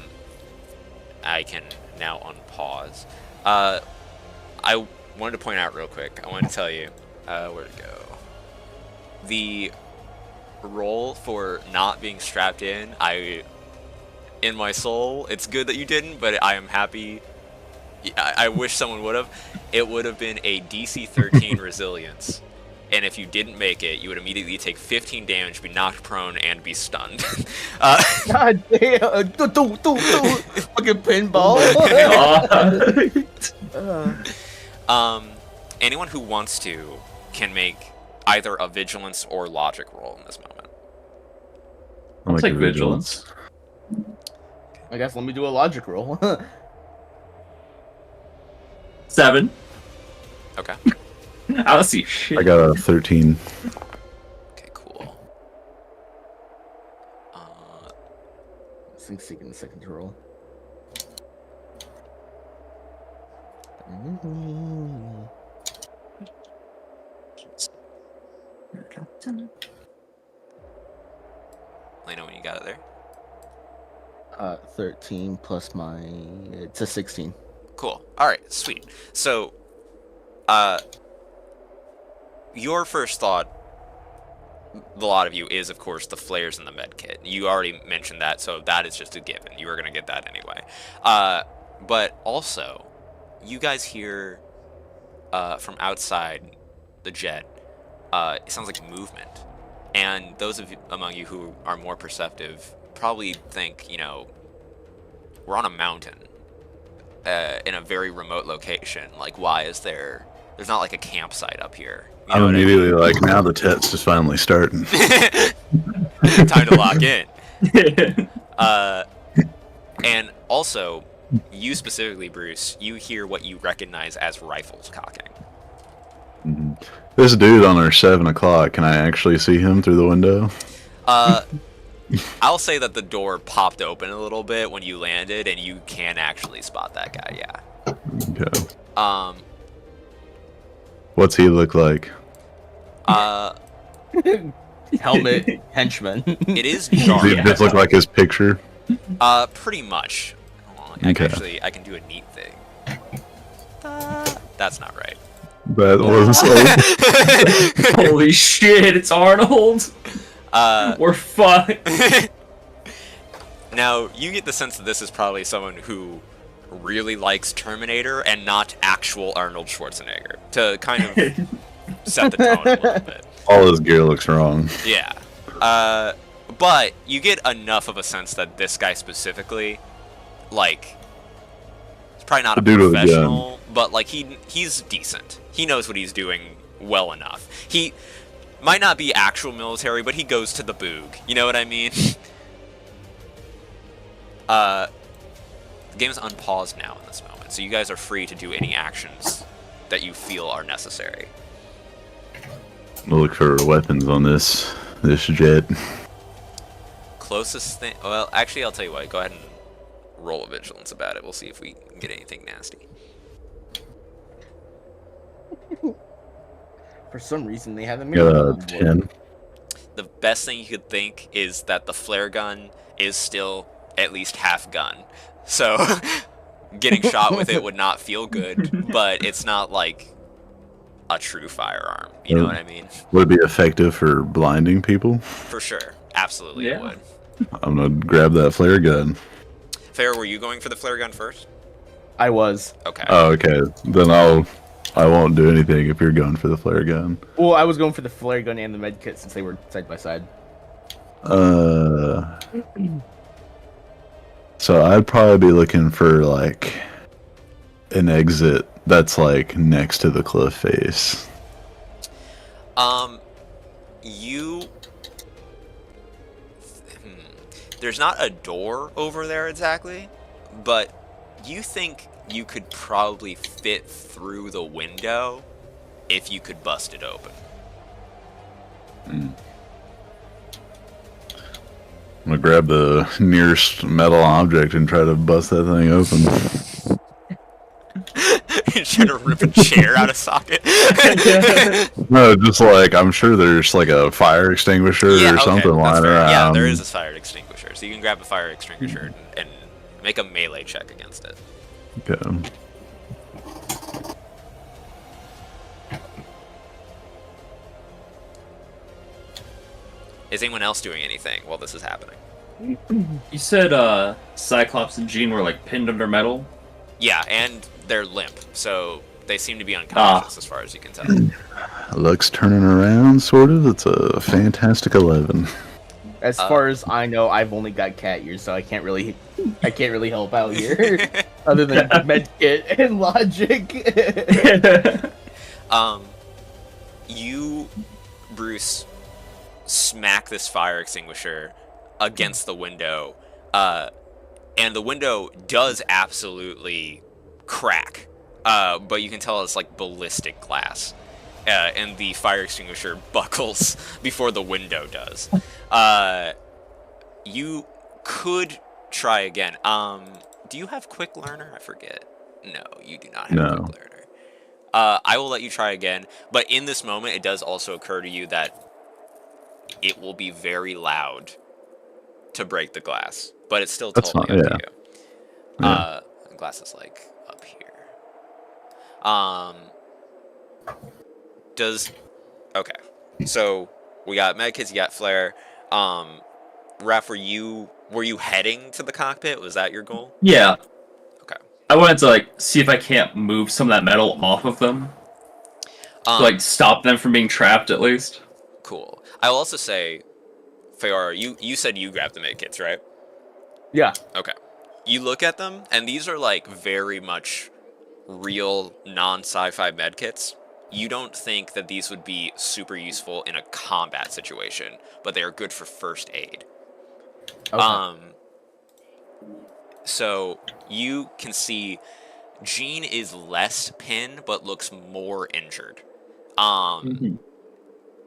I can now unpause. I wanted to point out real quick. I wanted to tell you where to go. The roll for not being strapped in, in my soul, it's good that you didn't, but I am happy. I wish someone would have. It would have been a DC 13 resilience, and if you didn't make it, you would immediately take 15 damage, be knocked prone, and be stunned. God damn! Fucking pinball. Anyone who wants to can make either a vigilance or logic roll in this moment. I'll take vigilance. I guess let me do a logic roll. 7. Okay. I don't see shit. I got a 13. Okay, cool. Seeking the second roll. Let me know when you got it there. 13 plus my... It's a 16. Cool. Alright, sweet. So, your first thought, the lot of you, is, of course, the flares in the med kit. You already mentioned that, so that is just a given. You were going to get that anyway. But also, you guys hear from outside the jet, it sounds like movement. And those of you, among you who are more perceptive probably think, you know, we're on a mountain in a very remote location. Like, why is there's not like a campsite up here? You know I'm immediately like, now the test is finally starting. Time to lock in. And also, you specifically, Bruce, you hear what you recognize as rifles cocking. Mhm. This dude on our 7 o'clock, can I actually see him through the window? I'll say that the door popped open a little bit when you landed, and you can actually spot that guy, yeah. Okay. What's he look like? Helmet, henchman. It is Does dark. he just look like his picture? Pretty much. Hold on, Okay. I can do a neat thing. That's not right. That was Holy shit, it's Arnold. We're fucked. Now, you get the sense that this is probably someone who really likes Terminator and not actual Arnold Schwarzenegger, to kind of set the tone a little bit. all his gear looks wrong. Yeah. But you get enough of a sense that this guy specifically, like, he's probably not a The dude with the gun. professional, but, like, he's decent. He knows what he's doing well enough. He might not be actual military, but he goes to the boog. You know what I mean? The game is unpaused now in this moment, so you guys are free to do any actions that you feel are necessary. We'll look for weapons on this jet. Closest thing... Well, actually, I'll tell you what. Go ahead and roll a vigilance about it. We'll see if we can get anything nasty. For some reason, they haven't made Got a on board. 10. The best thing you could think is that the flare gun is still at least half gun. So, getting shot with it would not feel good, but it's not like a true firearm. You know what I mean? Would it be effective for blinding people? For sure. Absolutely it would. I'm gonna grab that flare gun. Fair, were you going for the flare gun first? I was. Okay. Oh, okay. Then I won't do anything if you're going for the flare gun. Well, I was going for the flare gun and the med kit since they were side by side. So I'd probably be looking for like an exit that's like next to the cliff face. There's not a door over there exactly, but you think you could probably fit through the window if you could bust it open. I'm gonna grab the nearest metal object and try to bust that thing open. You're trying to rip a chair out of socket. No, just like I'm sure there's like a fire extinguisher or something lying around. Yeah, there is a fire extinguisher, so you can grab a fire extinguisher and make a melee check against it. Okay. Is anyone else doing anything while this is happening? You said Cyclops and Jean were like pinned under metal? Yeah, and they're limp, so they seem to be unconscious as far as you can tell. Luck's turning around, sort of. It's a fantastic 11. As far as I know, I've only got cat ears, so I can't really help out here, other than med kit and logic. You, Bruce, smack this fire extinguisher against the window, and the window does absolutely crack, but you can tell it's like ballistic glass, and the fire extinguisher buckles before the window does. You could try again. Do you have quick learner? I forget. No, you do not have quick learner. I will let you try again, but in this moment, it does also occur to you that it will be very loud to break the glass, but it's still totally up to you. The glass is like up here. Okay. So we got medkits, you got flare. Raph, were you heading to the cockpit? Was that your goal? Yeah. Okay. I wanted to like see if I can't move some of that metal off of them. To like stop them from being trapped at least. Cool. I will also say, Feora, you said you grabbed the medkits, right? Yeah. Okay. You look at them, and these are like very much real non-sci-fi medkits. You don't think that these would be super useful in a combat situation, but they are good for first aid. Okay. So you can see Jean is less pinned, but looks more injured.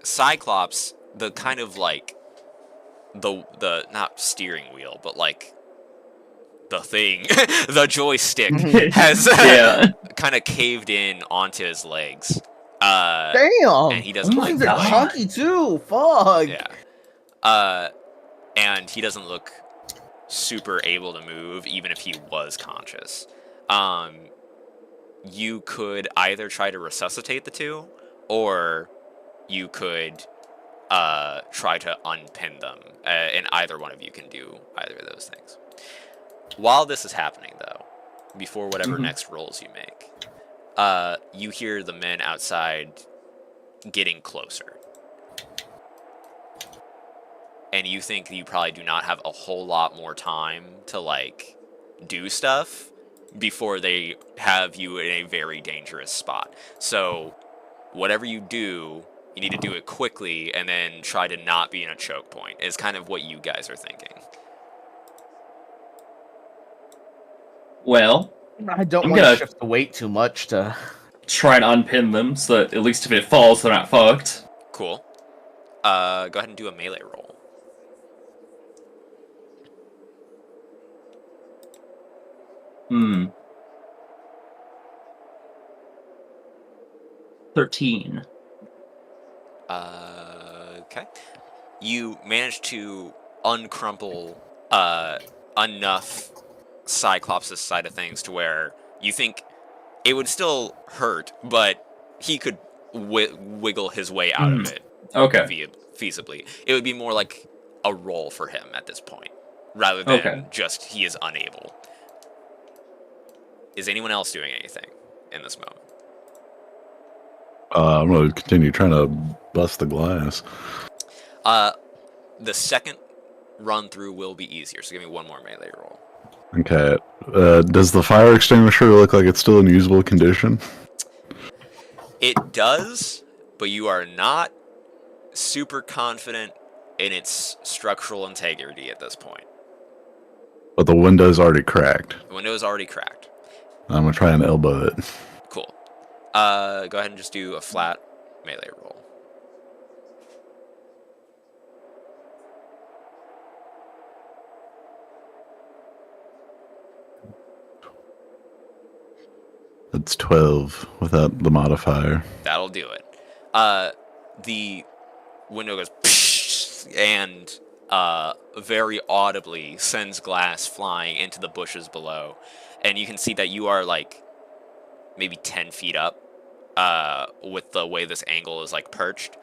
Cyclops, the kind of like the not steering wheel, but like the thing, the joystick has kind of caved in onto his legs. Damn! And he doesn't These are chunky too. Fuck. Yeah. And he doesn't look super able to move, even if he was conscious. You could either try to resuscitate the two, or you could try to unpin them, and either one of you can do either of those things. While this is happening, though, before whatever next rolls you make, you hear the men outside getting closer. And you think you probably do not have a whole lot more time to, like, do stuff before they have you in a very dangerous spot. So, whatever you do, you need to do it quickly and then try to not be in a choke point, is kind of what you guys are thinking. Well, I don't want to shift the weight too much to try and unpin them so that at least if it falls, they're not fucked. Cool. Go ahead and do a melee roll. Hmm. 13. Okay. You managed to uncrumple enough Cyclops' side of things to where you think it would still hurt, but he could wiggle his way out of it. Okay. Feasibly. It would be more like a roll for him at this point, rather than just he is unable. Is anyone else doing anything in this moment? I'm going to continue trying to bust the glass. The second run through will be easier, so give me one more melee roll. Okay. Does the fire extinguisher look like it's still in usable condition? It does, but you are not super confident in its structural integrity at this point. But the window's already cracked. The window is already cracked. I'm going to try and elbow it. Cool. Go ahead and just do a flat melee roll. It's 12 without the modifier. That'll do it. The window goes and very audibly sends glass flying into the bushes below. And you can see that you are like maybe 10 feet up with the way this angle is like perched.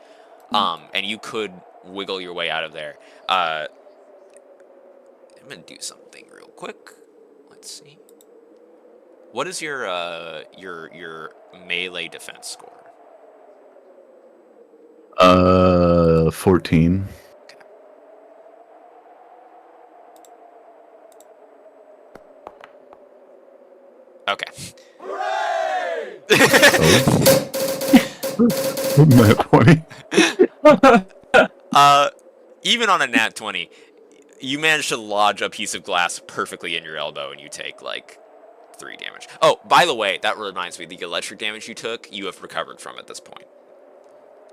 And you could wiggle your way out of there. I'm going to do something real quick. Let's see. What is your melee defense score? 14. Okay. Hooray! Nat 20. Even on a nat 20, you manage to lodge a piece of glass perfectly in your elbow, and you take like 3 damage. Oh, by the way, that reminds me, the electric damage you took, you have recovered from at this point.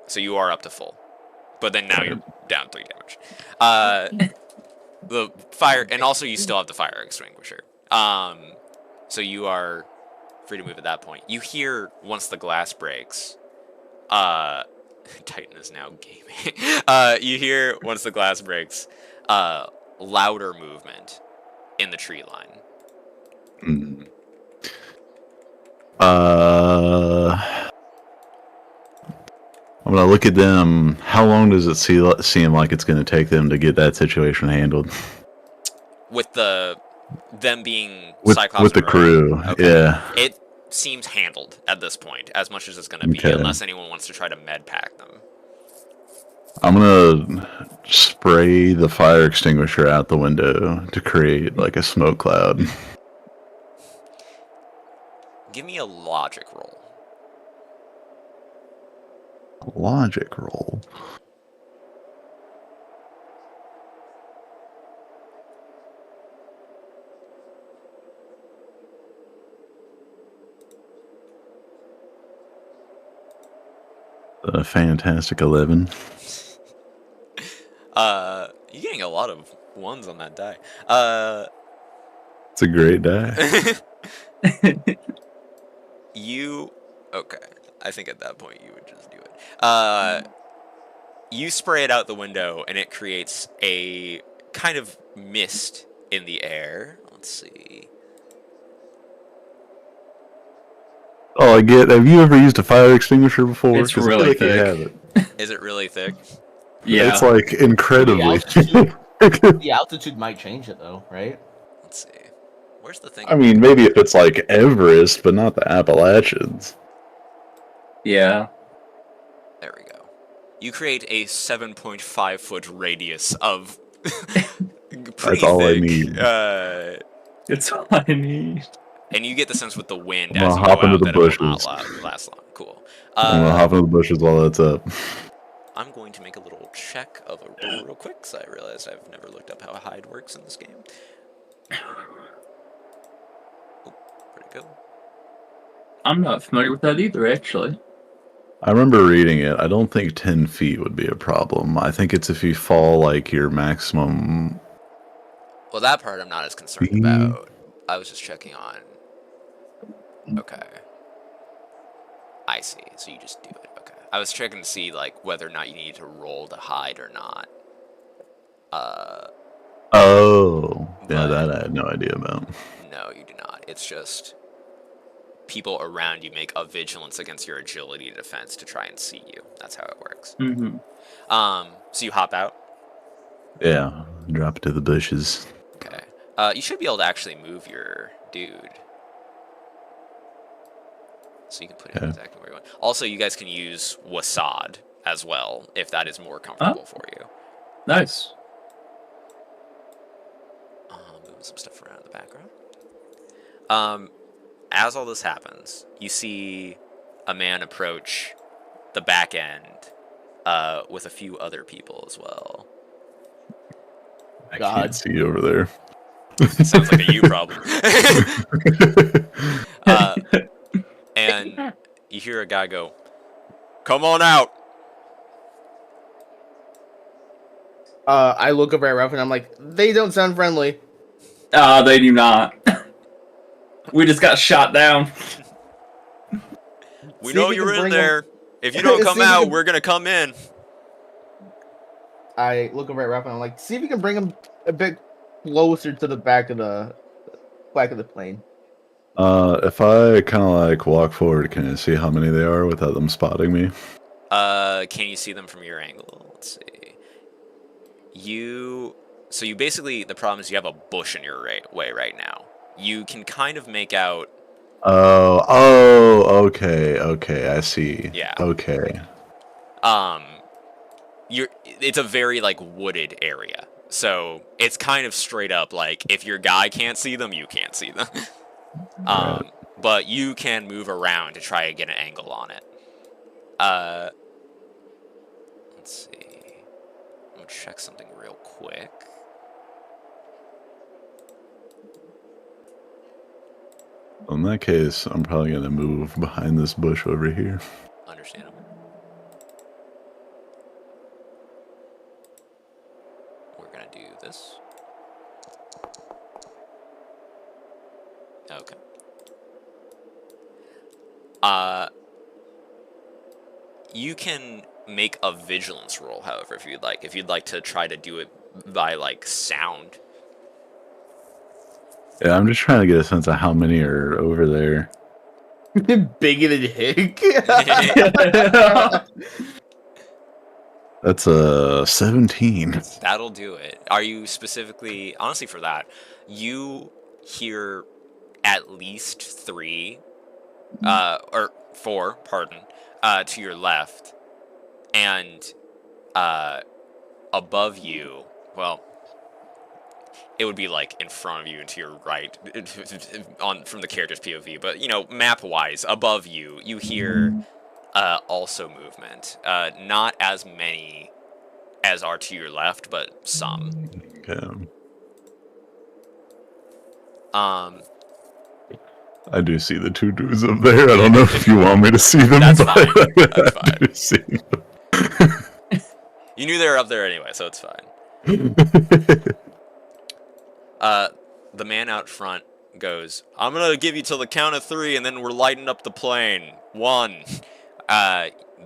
So you are up to full. But then now you're down 3 damage. The fire, and also you still have the fire extinguisher. So you are free to move at that point. You hear, once the glass breaks, Titan is now gaming. You hear, once the glass breaks, louder movement in the tree line. Mm. I'm gonna look at them. How long does it seem like it's gonna take them to get that situation handled? With them being with Cyclops the crew, okay. Yeah. It seems handled at this point, as much as it's gonna be, unless anyone wants to try to med pack them. I'm gonna spray the fire extinguisher out the window to create like a smoke cloud. Give me a logic roll. Logic roll. A fantastic 11. You're getting a lot of ones on that die. It's a great die. Okay. I think at that point you would just do it. You spray it out the window, and it creates a kind of mist in the air. Let's see. Oh, I get. Have you ever used a fire extinguisher before? It's really thick. You have it. Is it really thick? Yeah. It's like incredibly. The altitude might change it though, right? Let's see. Where's the thing? I mean, maybe if it's like Everest, but not the Appalachians. Yeah. There we go. You create a 7.5-foot radius of That's all I need. It's all I need. And you get the sense with the wind I'm as gonna you hop go into out the that it will bushes. not last long. Cool. I'm gonna hop into the bushes while it's up. I'm going to make a little check of a roll real quick, because I realized I've never looked up how hide works in this game. Oh, where'd it go? I'm not familiar with that either, actually. I remember reading it. I don't think 10 feet would be a problem. I think it's if you fall like your maximum. Well, that part I'm not as concerned about. I was just checking on. Okay. I see. So you just do it. Okay. I was checking to see like whether or not you need to roll to hide or not. Oh, yeah, that I had no idea about. It's just people around you make a vigilance against your agility defense to try and see you. That's how it works. Mm-hmm. So you hop out. Yeah, drop it to the bushes. Okay. You should be able to actually move your dude. So you can put it exactly where you want. Also, you guys can use Wasad as well, if that is more comfortable for you. Nice. Moving some stuff around in the background. As all this happens, you see a man approach the back end with a few other people as well. I God. can't see over there. Sounds like a you problem. And you hear a guy go, "Come on out." I look over at Ralph and I'm like, they don't sound friendly. They do not. We just got shot down. We See know if you you're can in bring there. If you don't come See if you out, can- we're gonna come in. I look over at Ralph and I'm like, see if you can bring him a bit closer to the back of the plane. If I kind of like walk forward, can I see how many they are without them spotting me? Can you see them from your angle? Let's see. So you basically, the problem is you have a bush in your way right now. You can kind of make out. Okay, I see. Yeah. Okay. It's a very like wooded area. So it's kind of straight up like if your guy can't see them, you can't see them. Right. But you can move around to try and get an angle on it. Let's see. I'm gonna check something real quick. In that case, I'm probably gonna move behind this bush over here. Understandable. We're gonna do this. Okay. You can make a vigilance roll, however, if you'd like. If you'd like to try to do it by, like, sound. Yeah, I'm just trying to get a sense of how many are over there. Bigoted hick. That's a 17. That'll do it. Are you specifically... Honestly, for that, you hear at least 3, or 4, pardon, to your left, and above you, well, it would be like in front of you and to your right, from the character's POV, but, you know, map-wise, above you, you hear also movement. Not as many as are to your left, but some. Okay. I do see the 2 dudes up there. I don't know if you want me to see them. That's but fine. That's I do see them. You knew they were up there anyway, so it's fine. The man out front goes, "I'm gonna give you till the count of 3, and then we're lighting up the plane. 1.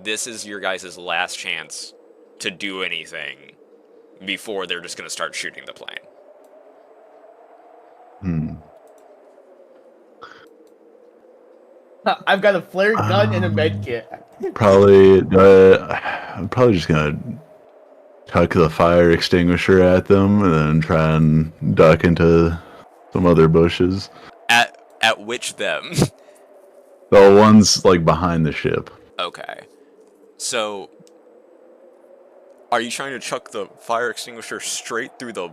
This is your guys' last chance to do anything before they're just gonna start shooting the plane." I've got a flare gun and a med kit. I'm probably just gonna tuck the fire extinguisher at them and then try and duck into some other bushes. At which them? The ones like behind the ship. Okay. So, are you trying to chuck the fire extinguisher straight through the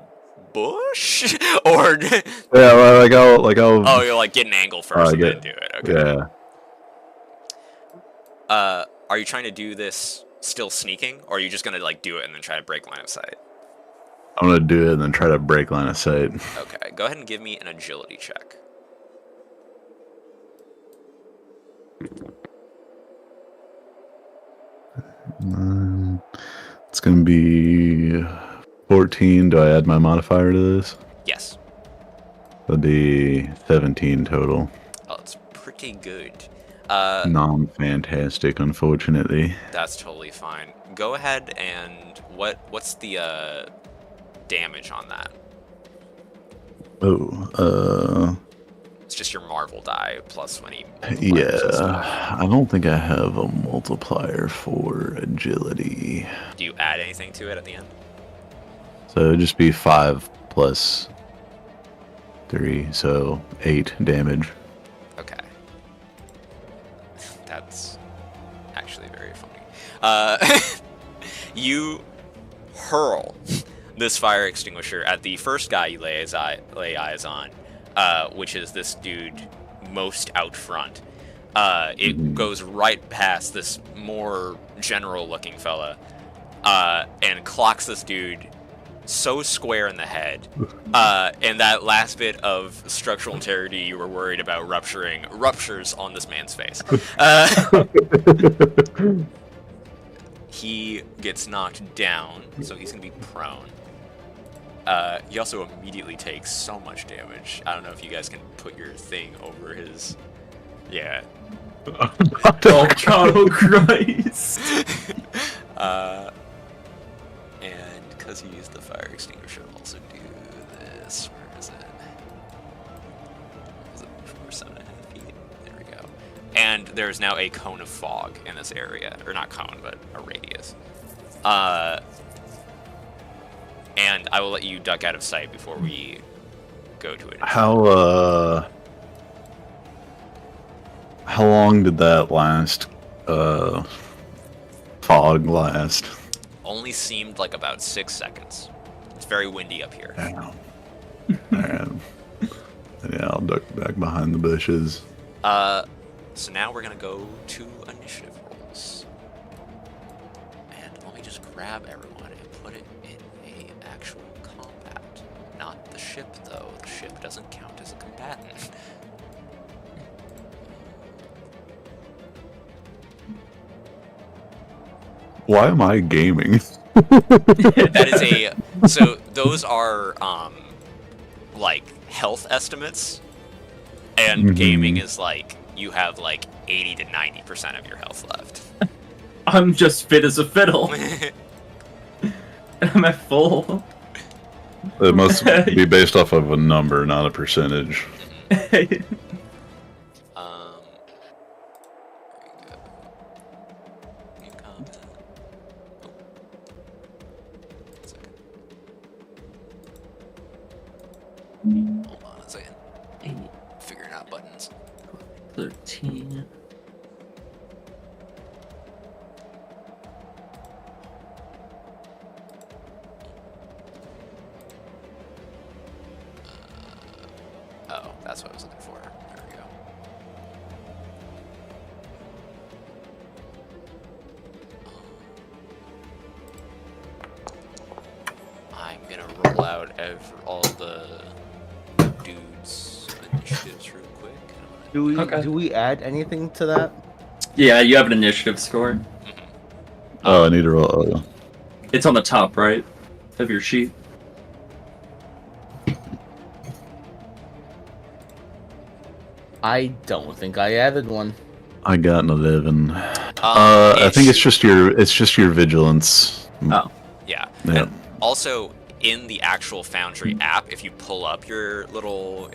bush, or? Yeah, I'll. Oh, you'll like get an angle first and then do it. Okay. Yeah. Are you trying to do this still sneaking, or are you just gonna like do it and then try to break line of sight? I'm gonna do it and then try to break line of sight. Okay, go ahead and give me an agility check. It's gonna be 14. Do I add my modifier to this? Yes. That'd be 17 total. Oh, it's pretty good. Non-fantastic, unfortunately. That's totally fine. Go ahead and what's the damage on that? Oh, It's just your Marvel die plus any. Yeah, I don't think I have a multiplier for agility. Do you add anything to it at the end? So it'd just be 5 plus 3, so 8 damage. Okay. That's actually very funny. You hurl this fire extinguisher at the first guy you lay eyes on, which is this dude most out front. It goes right past this more general-looking fella, and clocks this dude so square in the head, and that last bit of structural integrity you were worried about ruptures on this man's face. He gets knocked down, so he's gonna be prone. He also immediately takes so much damage. I don't know if you guys can put your thing over his... Yeah. Oh, God, Christ! And because he used the fire extinguisher, I'll also do this. Where is it? Is it 7.5 feet? There we go. And there's now a cone of fog in this area. Or not cone, but a radius. And I will let you duck out of sight before we go to it. How long did that last fog last? Only seemed like about 6 seconds. It's very windy up here. Damn. Alright. Yeah, I'll duck back behind the bushes. So now we're gonna go to initiative rolls. And let me just grab everyone and put it in a actual combat. Not the ship, though. The ship doesn't count as a combatant. Why am I gaming? That is a... So those are, like, health estimates. And gaming is like, you have like 80 to 90% of your health left. I'm just fit as a fiddle. And I'm at full. It must be based off of a number, not a percentage. There we go. New combat. Oh. 1 second. Hold on a second. Figuring out buttons. 13. Oh, that's what I was looking for. There we go. I'm gonna roll out all the dudes' initiatives real quick. Do we add anything to that? Yeah, you have an initiative score. Oh, I need to roll. Oh, It's on the top right of your sheet. I don't think I added one. I got an 11. I think it's just your vigilance. Oh. Yeah. Yeah. And also, in the actual Foundry app, if you pull up Feora,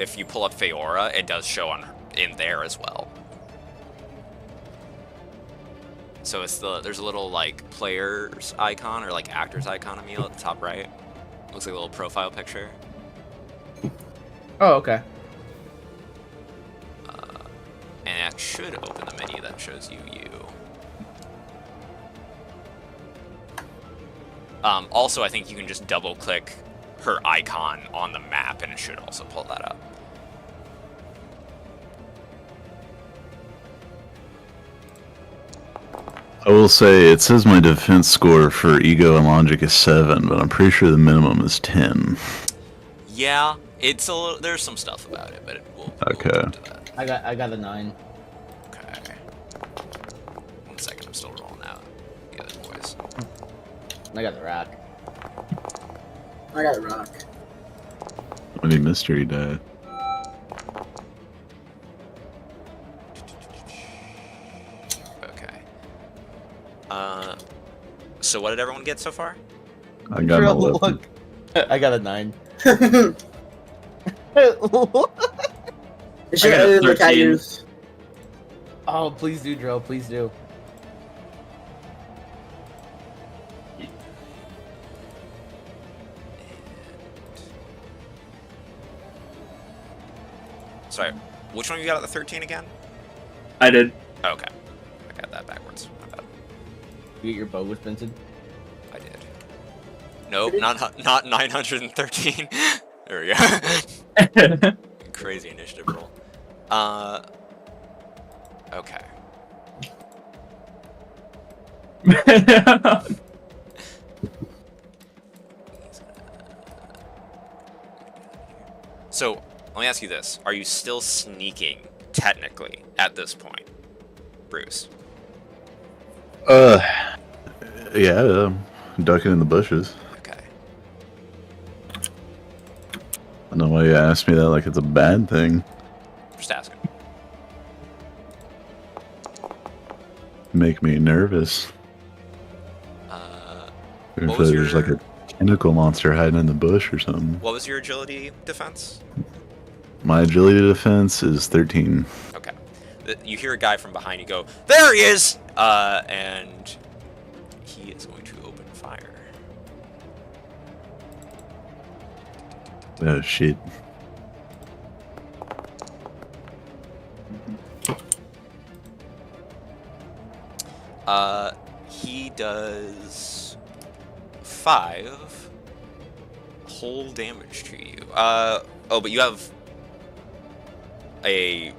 it does show in there as well. So there's a little like player's icon or like actor's icon of me at the top right. Looks like a little profile picture. Oh, okay. And it should open the menu that shows you. Also, I think you can just double-click her icon on the map, and it should also pull that up. I will say, it says my defense score for ego and logic is 7, but I'm pretty sure the minimum is 10. Yeah, it's a little, there's some stuff about it, but we'll Okay. get into that. I got a 9. Okay. 1 second, I'm still rolling out the other boys. I got the rock. I got a rock. I need mystery die. Okay. So what did everyone get so far? I got an 11. Look, I got a 9. It should I got a have been the 13. Coyotes. Oh, please do, Drill. Please do. Sorry, which one you got at the 13 again? I did. Oh, okay, I got that backwards. My bad. You get your bow with Vincent? I did. Nope, not 913. There we go. Crazy initiative roll. Okay. So, let me ask you this. Are you still sneaking, technically, at this point, Bruce? Yeah, ducking in the bushes. Okay. I don't know why you asked me that like it's a bad thing. Just asking. Make me nervous. What If was there's like your- a tentacle monster hiding in the bush or something. What was your agility defense? My agility defense is 13. Okay. You hear a guy from behind you go, "There he is!" And he is going to open fire. Oh shit. He does 5 whole damage to you. Oh, but you have a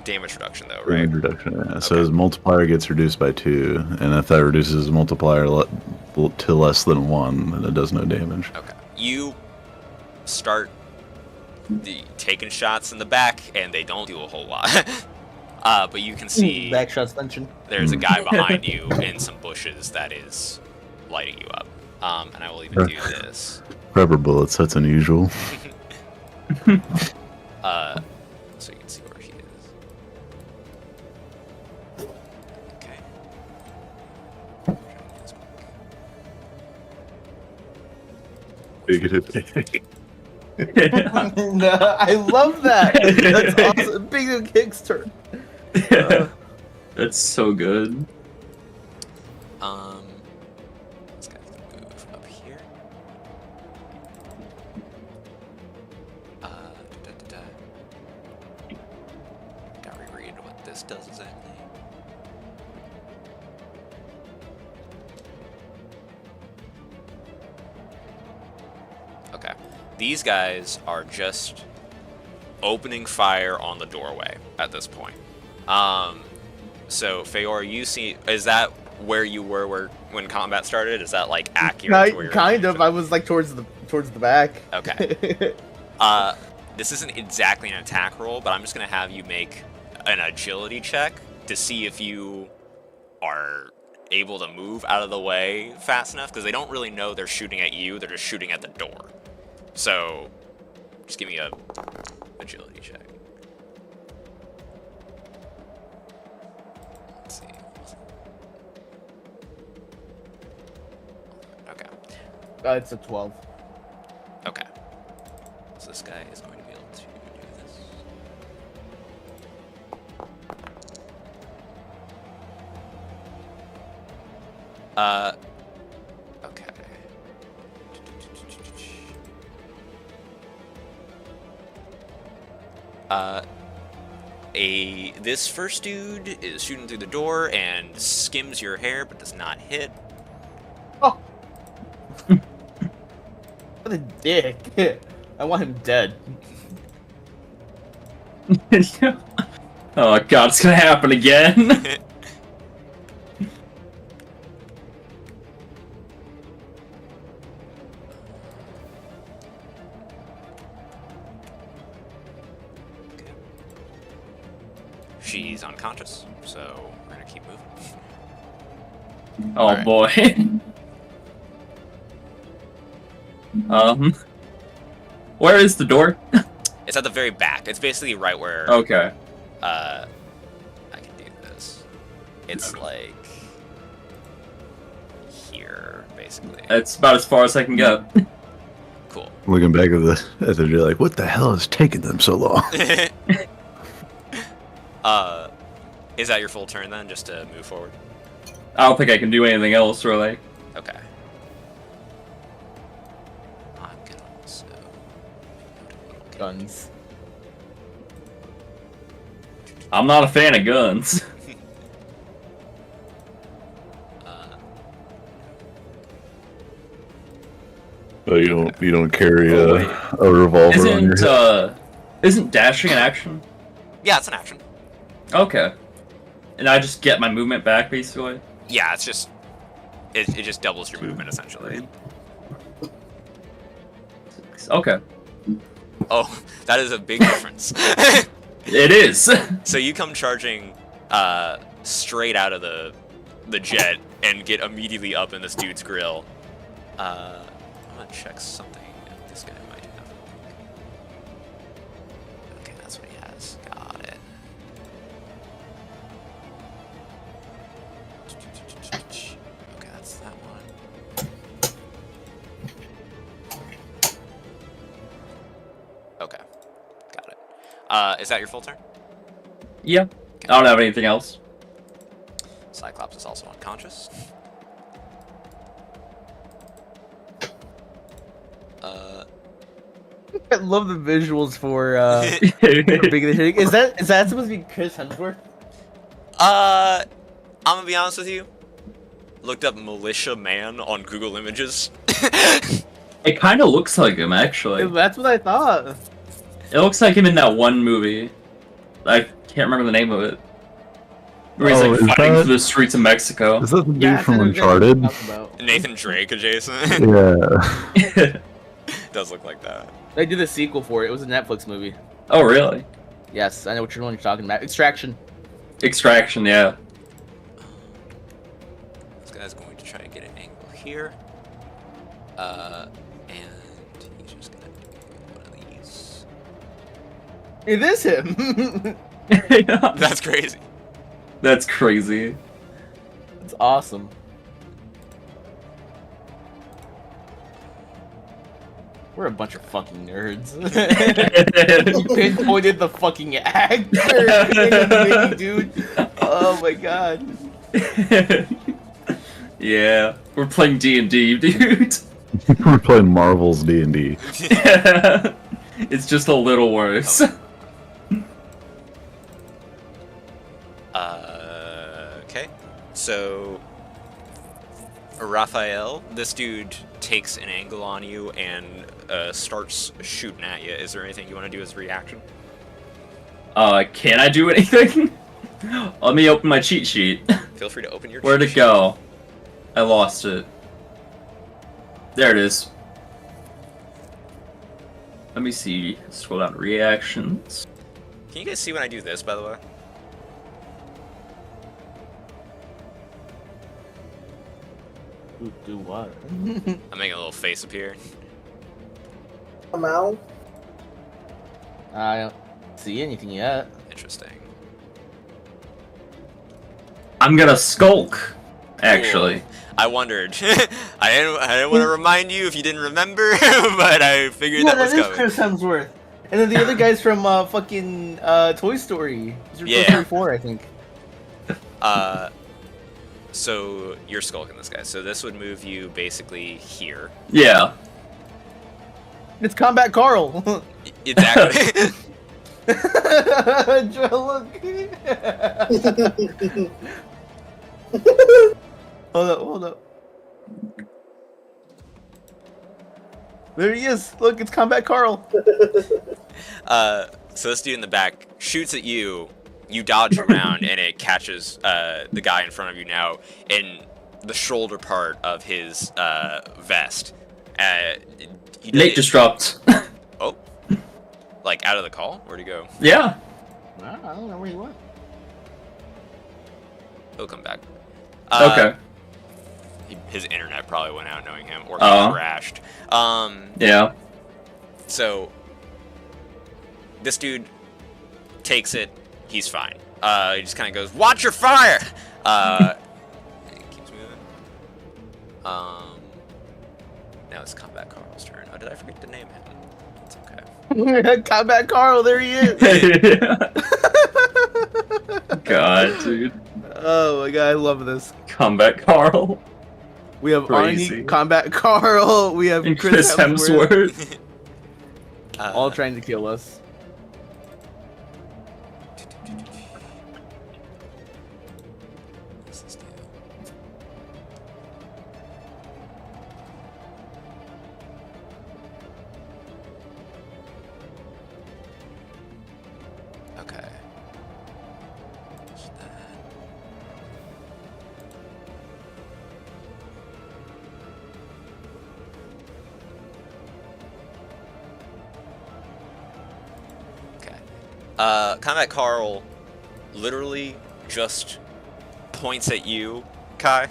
damage reduction though, right? Damage reduction, yeah. So Okay. his multiplier gets reduced by 2, and if that reduces his multiplier to less than 1, then it does no damage. Okay. You start taking shots in the back, and they don't do a whole lot. But you can see Backshot suspension. there's a guy behind you in some bushes that is lighting you up. And I will even do this. Rubber bullets, that's unusual. So you can see where he is. Okay. No, I love that. That's awesome. Big Kickstart. That's so good. This guy's gonna move up here. Gotta reread what this does exactly. Okay. These guys are just opening fire on the doorway at this point. So Feor, you see, is that where you were when combat started? Is that like accurate to where you're Kind of. I was like towards the back. Okay. This isn't exactly an attack roll, but I'm just gonna have you make an agility check to see if you are able to move out of the way fast enough, because they don't really know they're shooting at you, they're just shooting at the door. So, just give me a agility check. Let's see. Okay. It's a 12. Okay. So this guy is going to be able to do this. Okay. This first dude is shooting through the door and skims your hair but does not hit. Oh. What a dick. I want him dead. Oh god, it's gonna happen again. She's unconscious, so we're gonna keep moving. Oh Alright. boy. Where is the door? It's at the very back. It's basically right where Okay. I can do this. It's like here, basically. That's about as far as I can go. Cool. Looking back at the you're like, what the hell is taking them so long? Is that your full turn then, just to move forward? I don't think I can do anything else, really. Okay. I'm gonna also... Guns. I'm not a fan of guns. Oh, you don't carry Oh, a revolver on your hip. Isn't dashing an action? Yeah, it's an action. Okay. And I just get my movement back, basically? Yeah, it's just... It just doubles your movement, essentially. Okay. Oh, that is a big difference. It is! So you come charging straight out of the jet and get immediately up in this dude's grill. I'm gonna check something this guy might have. Okay, that's what he has. Got it. Okay, that's that one. Okay, got it. Is that your full turn? Yeah. I don't have anything else. Cyclops is also unconscious. I love the visuals for Big the Shake. Is that supposed to be Chris Hemsworth? I'm gonna be honest with you. Looked up Militia Man on Google Images. It kind of looks like him, actually. That's what I thought. It looks like him in that one movie. I can't remember the name of it. Where he's Oh, like is fighting that- through the streets of Mexico. Is that the dude Yeah, from that's exactly Uncharted? what I'm talking about. Nathan Drake adjacent. Yeah. Does look like that. They did a sequel for it. It was a Netflix movie. Oh, really? Yes, I know which one you're talking about. Extraction. Extraction, yeah. This guy's going to try to get an angle here. And he's just gonna do one of these. It is him. Yeah. That's crazy. That's crazy. It's awesome. We're a bunch of fucking nerds. You pinpointed the fucking actor, dude. Oh my god. Yeah, we're playing D&D, dude. We're playing Marvel's D&D. It's just a little worse. Okay. So, Raphael, this dude takes an angle on you and starts shooting at you. Is there anything you want to do as a reaction? Can I do anything? Let me open my cheat sheet. Feel free to open your. Where'd cheat it sheet. go? I lost it. There it is. Let me see. Scroll down to reactions. Can you guys see when I do this, by the way? Do what? I'm making a little face appear. I'm out. I don't see anything yet. Interesting. I'm gonna skulk, actually. Cool. I wondered. I didn't want to remind you if you didn't remember, but I figured Yeah, that was that is coming. Chris Hemsworth. And then the other guy's from fucking Toy Story. He's from Yeah. Toy Story 4, I think. So you're skulking this guy. So this would move you basically here. Yeah. It's Combat Carl. Exactly. Joe, look. Hold up. There he is. Look, it's Combat Carl. So this dude in the back shoots at you. You dodge around, and it catches the guy in front of you now in the shoulder part of his vest. Nate just dropped. Oh, like out of the call? Where'd he go? Yeah. I don't know where he went. He'll come back. Okay. His internet probably went out, knowing him, or he Oh. crashed. Yeah. So this dude takes it. He's fine. He just kind of goes, "Watch your fire!" He keeps moving. Now it's Combat Carl's turn. Oh, did I forget to name him? It's okay. Combat Carl, there he is. Yeah. god, dude. Oh my god, I love this. Combat Carl. We have Crazy. Arnie, Combat Carl, we have And Chris Hemsworth, Hemsworth. all trying to kill us. Okay. What's that? Okay. Combat Carl literally just points at you, Kai.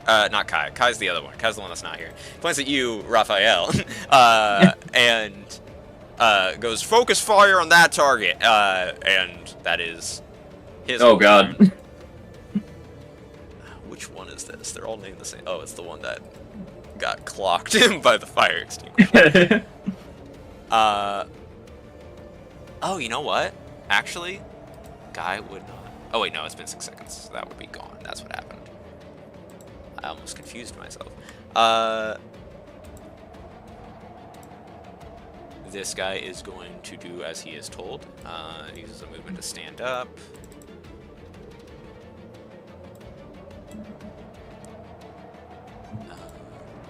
Not Kai. Kai's the other one. Kai's the one that's not here. Points at you, Raphael, and goes, focus fire on that target, and that is his. Oh god. Which one is this? They're all named the same. Oh, it's the one that got clocked by the fire extinguisher. Oh, you know what? Actually, Guy would not. Oh wait, no, it's been 6 seconds. That would be gone. That's what happened. I almost confused myself. This guy is going to do as he is told. He uses a movement to stand up.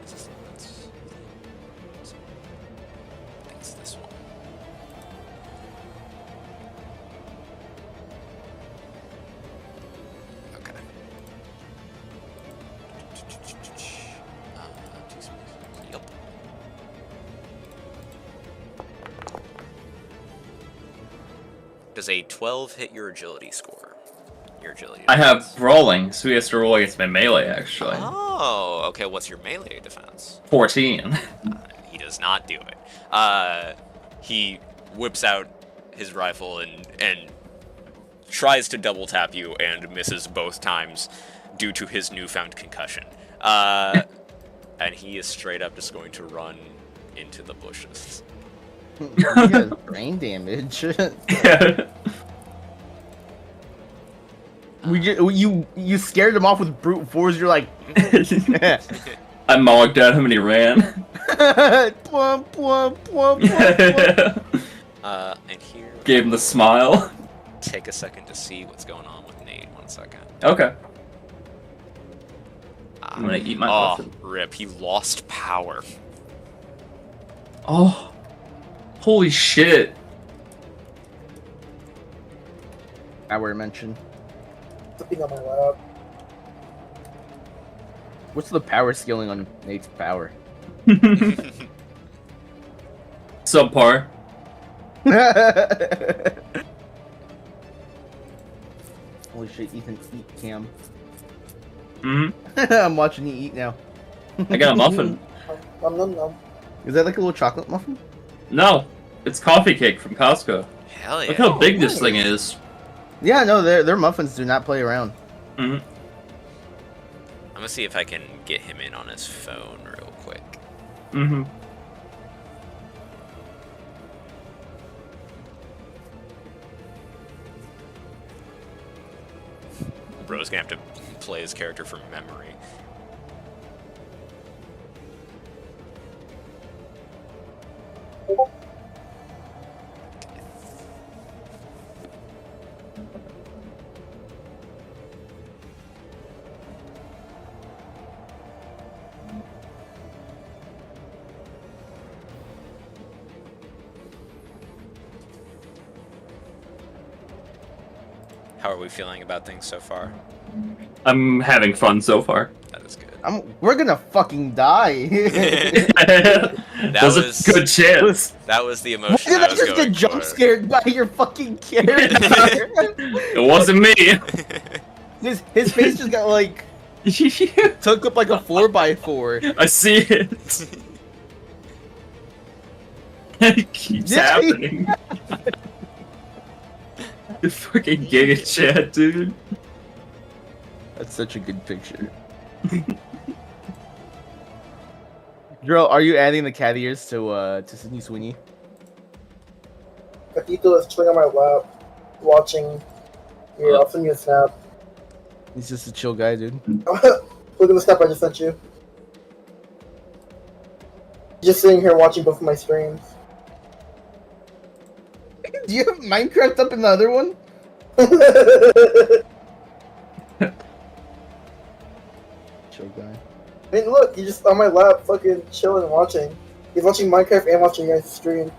Is this the one that's- I think it's this one. Okay. Yep. Does a 12 hit your agility score? Your agility. I have defense? brawling, so he has to roll against my melee, actually. Oh, okay. What's your melee defense? 14. He does not do it. He whips out his rifle and tries to double tap you and misses both times due to his newfound concussion. And he is straight up just going to run into the bushes. He has brain damage. You scared him off with brute force. You're like, I mogged at him and he ran. plump, plump, plump, plump. And here, Gave him the smile. take a second to see what's going on with Nate. 1 second. Okay. I'm gonna eat my Oh, muffin. rip. He lost power. Oh. Holy shit. Power mention. Slipping on my lap. What's the power scaling on Nate's power? Subpar. Holy shit, Ethan, eat Cam. Hmm. I'm watching you eat now. I got a muffin. Nom nom nom. Is that like a little chocolate muffin? No. It's coffee cake from Costco. Hell yeah. Look how big this nice. thing is. Yeah, no, their muffins do not play around. Hmm. I'm gonna see if I can get him in on his phone real quick. Hmm. Bro's gonna have to play his character from memory. How are we feeling about things so far? I'm having fun so far. That is good. We're gonna fucking die. That was was- a good chance. That was the Why emotion did I I was just going get jump for. scared by your fucking character? It wasn't me. his face just got like took up like a 4x4. I see it. It keeps Yeah. happening. You fucking giga chat, dude. That's such a good picture. Drill, are you adding the cat ears to Sydney Sweeney? Katito is chilling on my lap, watching Here, I'll send you a snap. He's just a chill guy, dude. Look at the snap I just sent you. Just sitting here watching both of my streams. Do you have Minecraft up in the other one? Chill guy. I mean, look, he's just on my lap, fucking chilling and watching. He's watching Minecraft and watching you guys stream.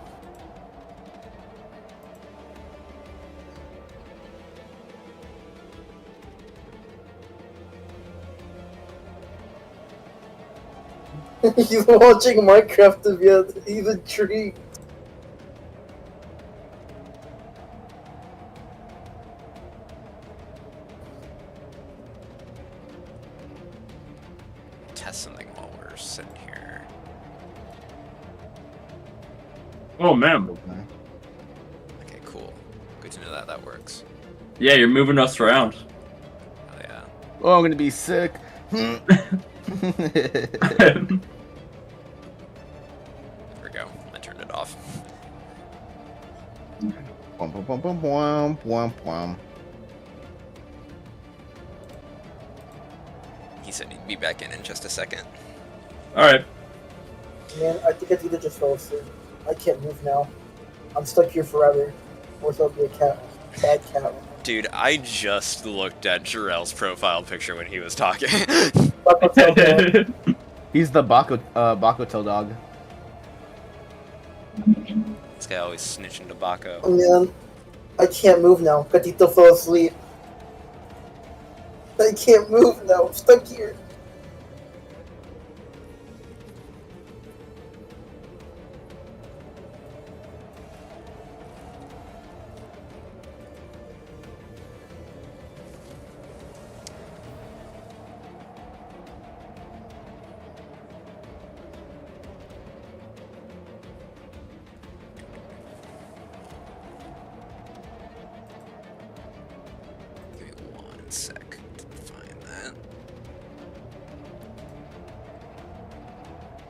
He's watching Minecraft to be he's intrigued. Test something while we're sitting here. Oh man. Okay, cool. Good to know that that works. Yeah, you're moving us around. Oh yeah. Oh, I'm gonna be sick. There we go. I turned it off. Bum, bum, bum, bum, bum, bum, bum. He said he'd be back in just a second. Alright. Man, I think I think I just fell asleep. I can't move now. I'm stuck here forever. Or so I'll be a cat. Bad cat. Dude, I just looked at Jarrell's profile picture when he was talking. He's the Bakuto dog. This guy always snitching to Baco. Oh man, I can't move now. Gatito fell asleep. I can't move now. I'm stuck here. Give me 1 sec to find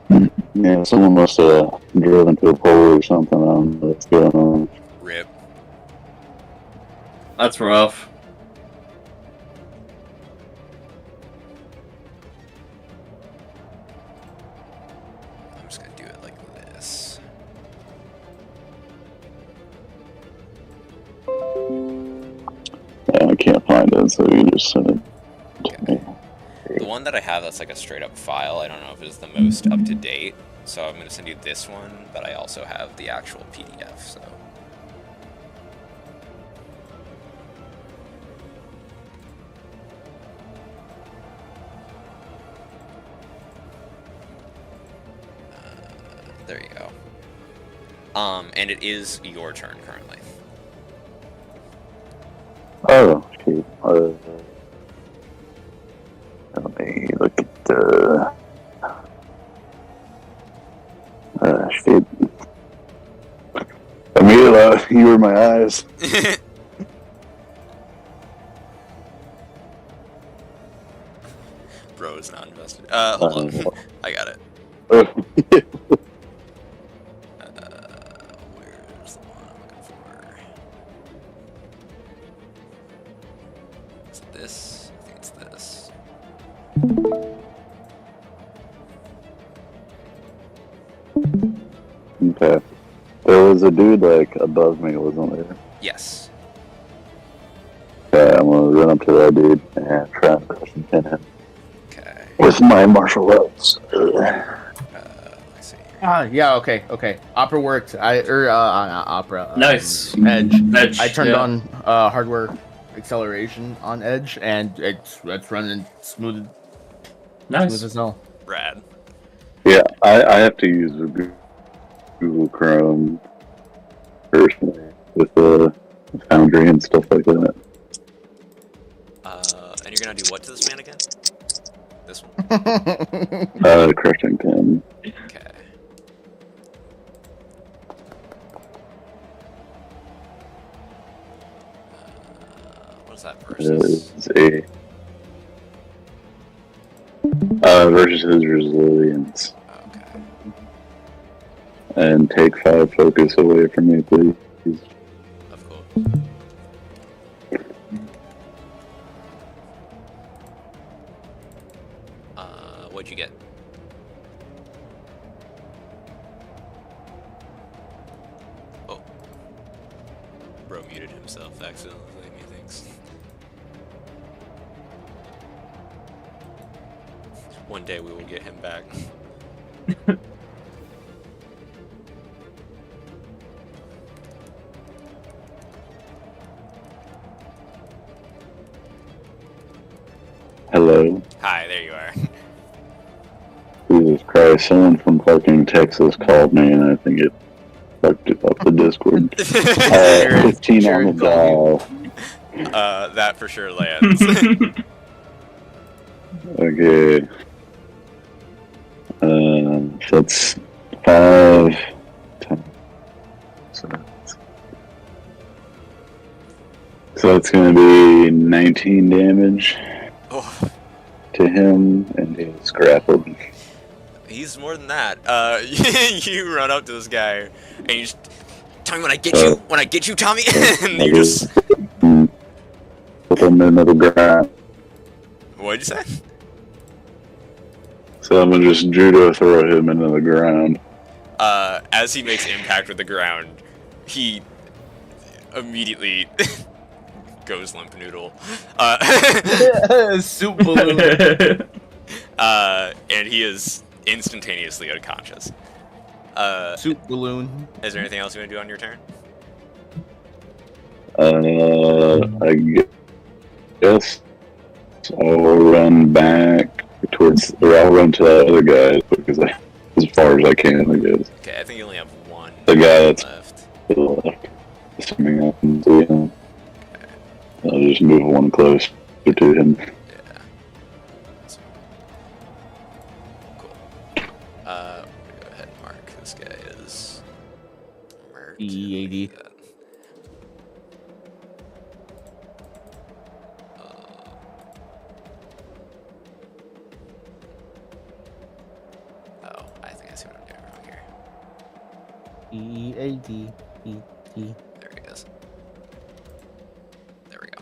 that. Yeah, someone must have driven to a pole or something. I don't know what's going on. Rip. That's rough. I'm just gonna do it like this. Yeah, I can't find it, so you just send it to me. The one that I have that's like a straight up file, I don't know if it's the most up to date. So I'm gonna send you this one, but I also have the actual PDF, so. There you go. And it is your turn currently. Oh, shoot. Let me look at the... shit. Amila, you were my eyes. Bro is not invested. Hold on. I got it. Where's the one I'm looking for? Is it this? I think it's this. Okay. There was a dude, like, above me, wasn't there? Yes. Yeah, I'm gonna run up to that dude and try and crush and pin him. Okay. With my martial arts. Let's see here. Yeah, okay. Opera worked. Opera. Nice. Edge. Edge, I turned yeah. on hardware acceleration on Edge, and it's running smooth Nice. as hell. Rad. Yeah, I have to use Google Chrome personally with the Foundry and stuff like that. And you're gonna do what to this man again? This one? Crushing pin. Okay. What is that versus? Is versus his resilience. Okay. And take 5 focus away from me, please. Of course. What'd you get? Oh. Bro muted himself accidentally, methinks. One day we will get him back. Hello. Hi, there you are. Jesus Christ, someone from fucking Texas called me and I think it fucked it up the Discord. 15 on the dial. That for sure lands. Okay. So it's 5, 10. So it's gonna be 19 damage Oh, to him, and he's grappled. he's more than that. You run up to this guy, and you just, Tommy, when I get you, Tommy, and you just, Put him into the ground. what'd you say? So I'm gonna just judo throw him into the ground. As he makes impact with the ground, he immediately goes limp noodle. Soup balloon. And he is instantaneously unconscious. Soup balloon. Is there anything else you want to do on your turn? I guess I'll run back towards, or I'll run to the other guy because as far as I can, I guess. Okay, I think you only have one The guy that's left. to the left, assuming I can see him. I'll just move one closer to him. Yeah. Cool. We're gonna go ahead and mark this guy as marked. EAD. Oh, I think I see what I'm doing wrong here. EAD. ET. There he goes. There we go.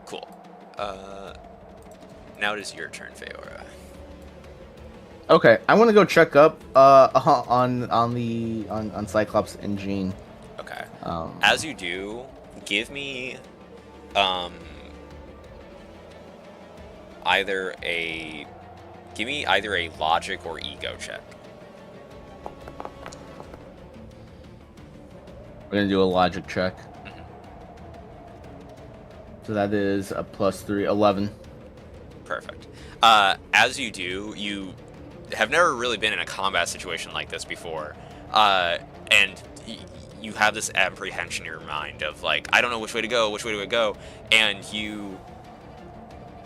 Cool. Now it is your turn, Feora. Okay, I want to go check up on Cyclops and Jean. Okay. As you do, give me either a logic or ego check. We're gonna do a logic check. Mhm. So that is a +3, 11. Perfect. As you do, you have never really been in a combat situation like this before, and you have this apprehension in your mind of like, I don't know which way to go, and you,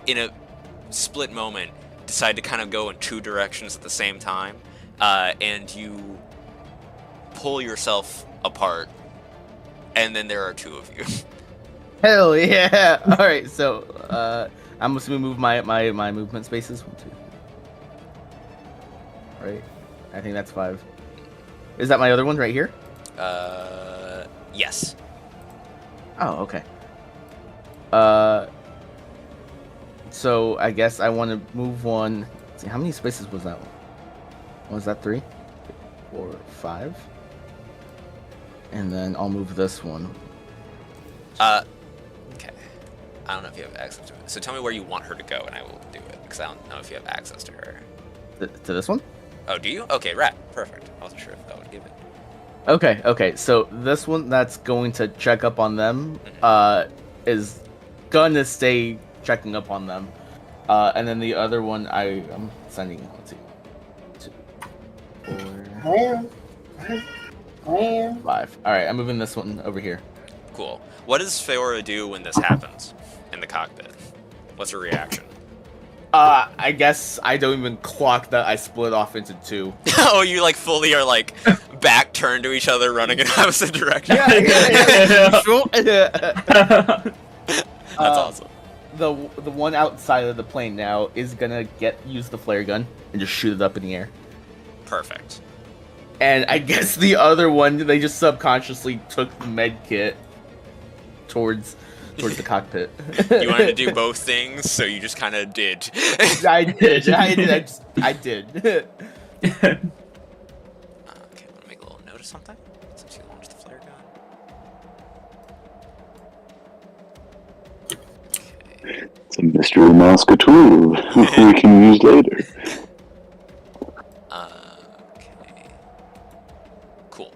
in a split moment, decide to kind of go in two directions at the same time, and you pull yourself apart, and then there are two of you. Hell yeah! All right, so I'm just gonna move my movement spaces. 1, 2. Right, I think that's 5. Is that my other one right here? Yes. Oh, okay. So I guess I want to move one. Let's see, how many spaces was that one? Was that 3, 4, 5? And then I'll move this one. Okay. I don't know if you have access to it. So tell me where you want her to go, and I will do it, because I don't know if you have access to her. To this one? Oh, do you? Okay, right. Perfect. I wasn't sure if that would give it. Okay. So this one that's going to check up on them is gonna stay checking up on them. And then the other one I'm sending, let's see. 2, 4, 5. Alright, I'm moving this one over here. Cool. What does Feora do when this happens in the cockpit? What's her reaction? I guess I don't even clock that I split off into 2. Oh, you like fully are like back turned to each other, running in opposite directions. That's Awesome. The one outside of the plane now is gonna use the flare gun and just shoot it up in the air. Perfect. And I guess the other one, they just subconsciously took the med kit towards towards the cockpit. You wanted to do both things, so you just kind of did. I did. I did. Okay, I'm gonna make a little note of something since you launched the flare gun. Okay. It's a mystery mask tool we can use later. Okay. Cool.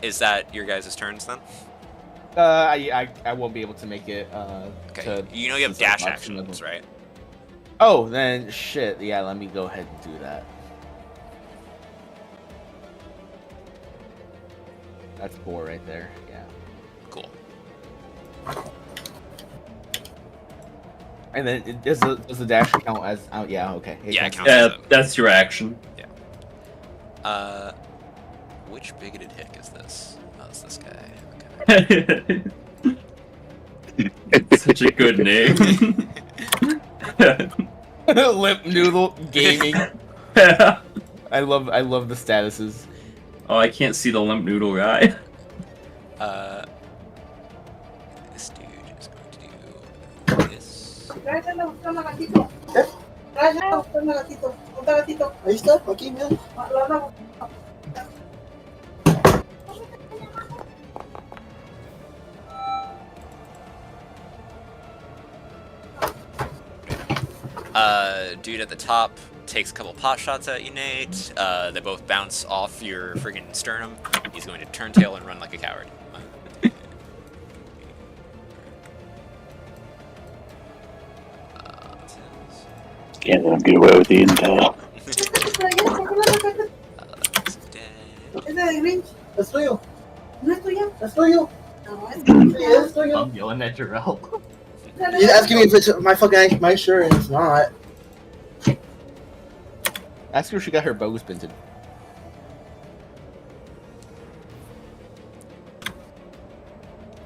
Is that your guys' turns then? I won't be able to make it. Okay. You know you have dash actions, right? Oh, then shit. Yeah, let me go ahead and do that. That's 4 right there. Yeah. Cool. And then does the dash count as? Oh, yeah. Okay. Yeah, it counts. counts. Yeah, that's your action. Which bigoted hick is this? Oh, it's this guy. Okay. Such a good name. Limp Noodle Gaming. I love the statuses. Oh, I can't see the limp noodle guy. This dude is going to do this. Ahí está, aquí, mira. Dude at the top takes a couple pot shots at you, Nate. They both bounce off your friggin' sternum. He's going to turn tail and run like a coward. Can't let him get away with the intel. Es tuyo. No es tuyo. Es tuyo. Sí, es tuyo. I'm yelling at Jarrell. He's asking me if it's my shirt, and it's not. Ask her if she got her bows pinted.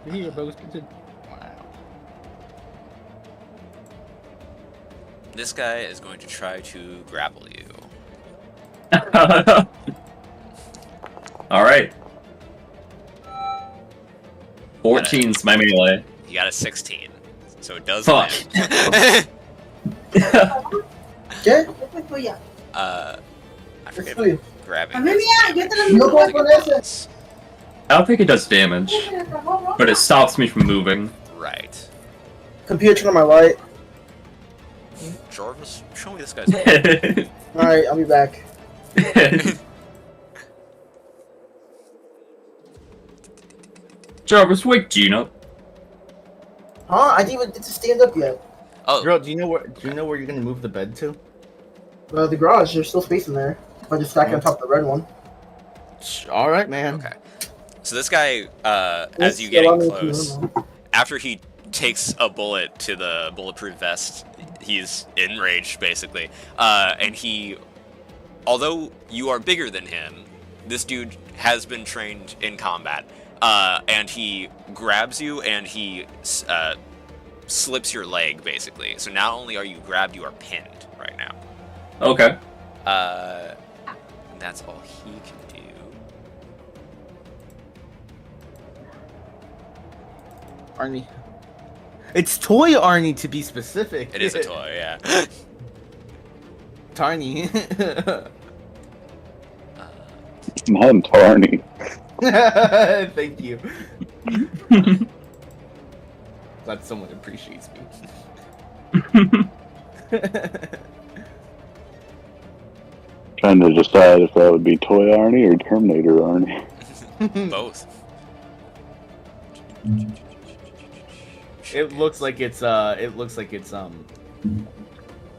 Did you get your bows pinted? Wow. This guy is going to try to grapple you. Alright. 14's my melee. You got a 16, so it does Fuck. land. ¿Qué? I Es forget tuyo. grabbing. No puedo con ese. I don't think it does damage, but it stops me from moving. Right. Computer, turn on my light. Jarvis, show me this guy's. Alright, I'll be back. Jarvis, wake Gina. Huh? I didn't even get to stand up yet. Oh, Girl, do you know where you're gonna move the bed to? The garage, there's still space in there. If I just stack it on top of the red one. All right, man. okay. So this guy, as Yes, you getting allow me to close, know. after he takes a bullet to the bulletproof vest, he's enraged basically, and he, although you are bigger than him, this dude has been trained in combat, and he grabs you and he slips your leg basically. So not only are you grabbed, you are pinned right now. Okay. That's all he can do. Arnie. It's toy Arnie to be specific. It is a toy, yeah. Tiny. I'm Tarny. Thank you. Glad someone appreciates me. Trying to decide if that would be Toy Arnie or Terminator Arnie. Both. It looks like it's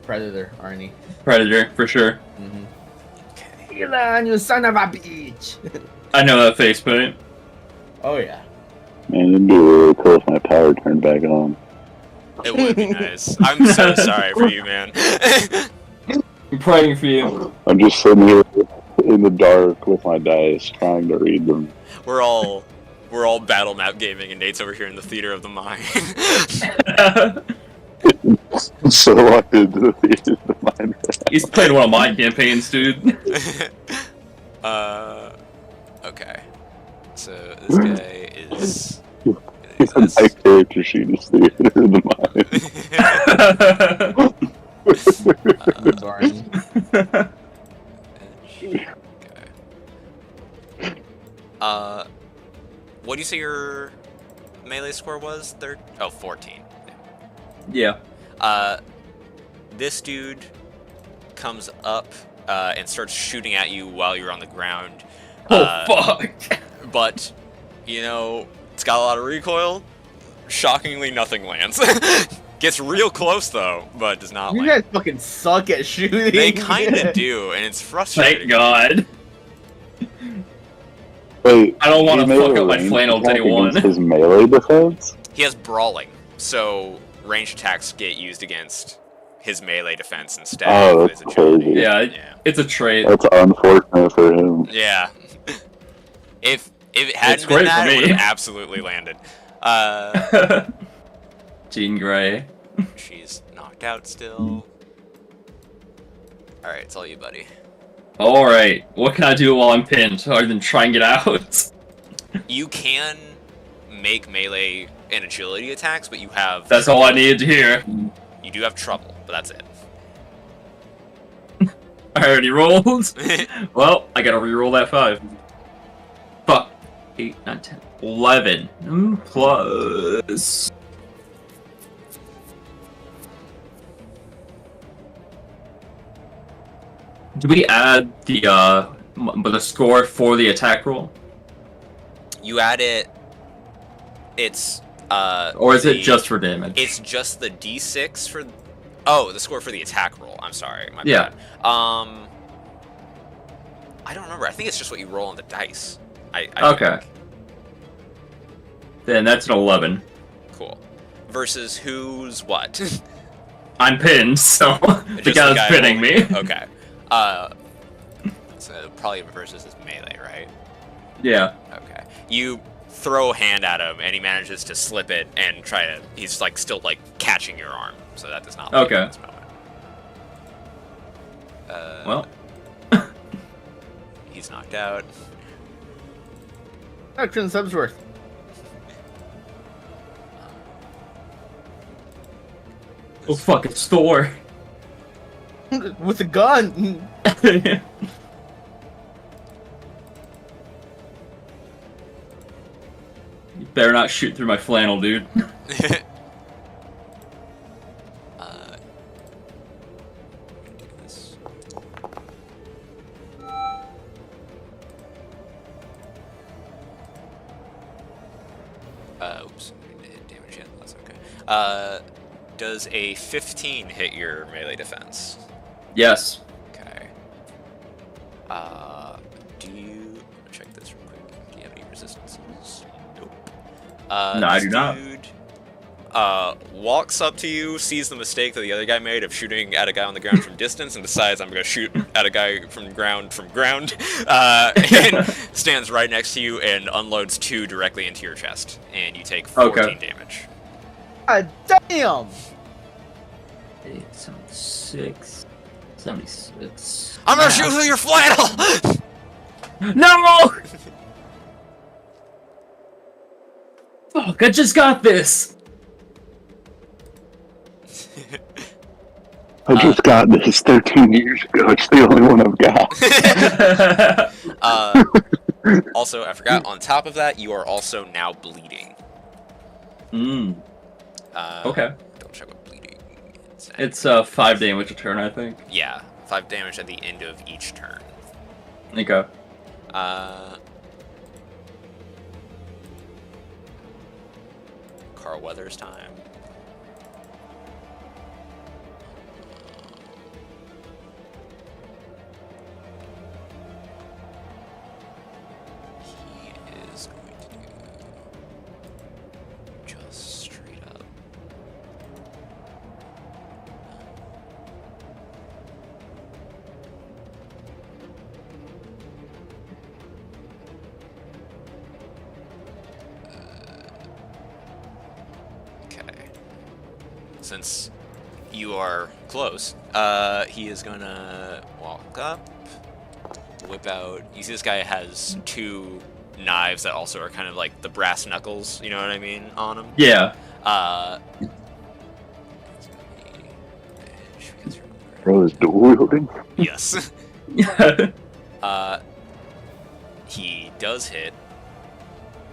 Predator Arnie. Predator, for sure. Mm-hmm. Okay. Elon, you son of a bitch. I know that face paint. Oh yeah. Man, it'd be really cool if my power turned back on. It would be nice. I'm so sorry for you, man. I'm praying for you. I'm just sitting here in the dark with my dice, trying to read them. We're all battle map gaming, and Nate's over here in the theater of the mind. So locked into the theater of the mind. He's playing one of my campaigns, dude. Okay. So This guy is. My character sheet is theater of the mind. What do you say your melee score was? 14. Yeah. This dude comes up and starts shooting at you while you're on the ground. Oh, fuck! But, you know, it's got a lot of recoil. Shockingly, nothing lands. Gets real close, though, but does not You land. guys fucking suck at shooting. They kinda do, and it's frustrating. Thank God. Wait, I don't want to he made fuck a up my ranged flannel to attack anyone. against his melee defense? He has brawling, so ranged attacks get used against his melee defense instead Oh, of his that's agility. crazy. Yeah, it's a trait. That's unfortunate for him. Yeah. If it hadn't great been that, for it me. would have absolutely landed. Jean Grey. She's knocked out still. Alright, it's all you, buddy. Alright, what can I do while I'm pinned, other than try and get out? You can make melee and agility attacks, but you have... That's all I needed to hear. You do have trouble, but that's it. I already rolled. Well, I gotta reroll that 5. Fuck. 8, 9, 10, 11. Plus... Do we add the score for the attack roll? You add it... It's... Or is it just for damage? It's just the d6 for... Oh, the score for the attack roll. I'm sorry, my Yeah. bad. I don't remember. I think it's just what you roll on the dice. I Okay. think. Then that's an 11. Cool. Versus who's what? I'm pinned, so the Just guy's guy pinning me. rolling. Okay. So probably versus his melee, right? Yeah. Okay. You throw a hand at him, and he manages to slip it and try to... He's, like, still, like, catching your arm. So that does not work Okay. at this moment. Well. He's knocked out. Action Subsworth. Oh, fuck, it's Thor. With a gun. You better not shoot through my flannel, dude. This. Oops. I didn't hit damage yet. That's okay. Does a 15 hit your melee defense? Yes. Okay. Do you... Check this real quick. Do you have any resistances? Nope. No, I do not. Dude, walks up to you, sees the mistake that the other guy made of shooting at a guy on the ground from distance, and decides I'm gonna shoot at a guy from ground, and stands right next to you and unloads 2 directly into your chest, and you take 14 damage. God damn. 8, 76, 76. I'm gonna shoot through your flannel! No! Fuck, I just got this! I just got this 13 years ago. It's the only one I've got. Also, I forgot, on top of that, you are also now bleeding. Okay. Double check what bleeding is. It's 5 damage a turn, I think. Yeah, 5 damage at the end of each turn. Okay. Carl Weathers time. He is going to do just straight up. Okay. Since you are close, he is gonna walk up, whip out. You see this guy has 2 knives that also are kind of like the brass knuckles, you know what I mean, on them. Yeah. Bro is dual wielding. Yes. He does hit,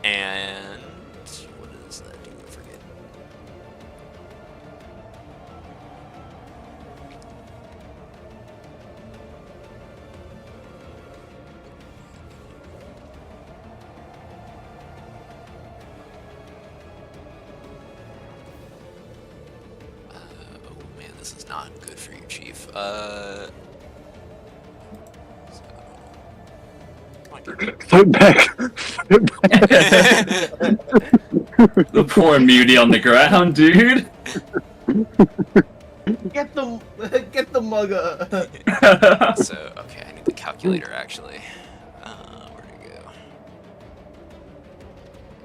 and what does that do? I forget. Oh man, this is not good for you, Chief. Fight back. The poor mutie on the ground, dude. Get the mugger. So, okay, I need the calculator actually. Where'd it go?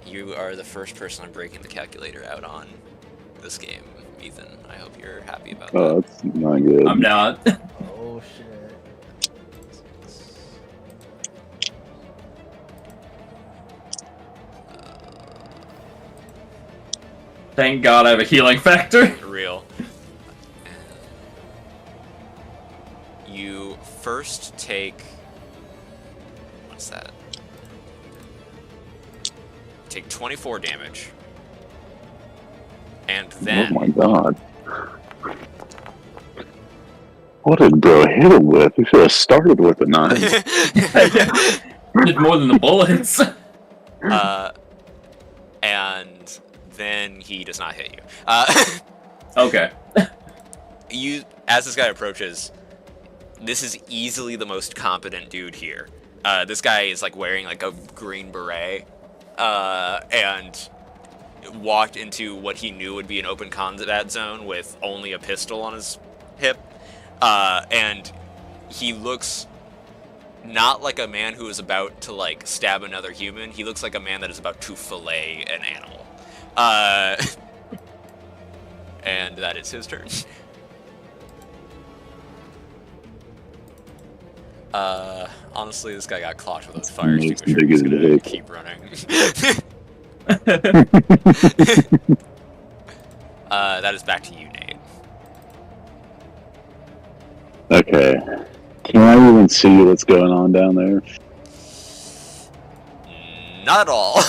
You are the first person I'm breaking the calculator out on this game, Ethan. I hope you're happy about that. Oh, that's not good. I'm not. Oh shit. Thank God I have a healing factor. Real. You first take... What's that? Take 24 damage. And then... Oh my god. What did bro hit him with? He should have started with a 9. Did more than the bullets. And then he does not hit you. Okay. As this guy approaches, this is easily the most competent dude here. This guy is like wearing like a green beret, and walked into what he knew would be an open combat zone with only a pistol on his hip, and he looks not like a man who is about to like stab another human. He looks like a man that is about to fillet an animal. And that is his turn. Honestly, this guy got clocked with a fire Makes extinguisher. He's gonna big. keep running. That is back to you, Nate. Okay. Can I even see what's going on down there? Not at all.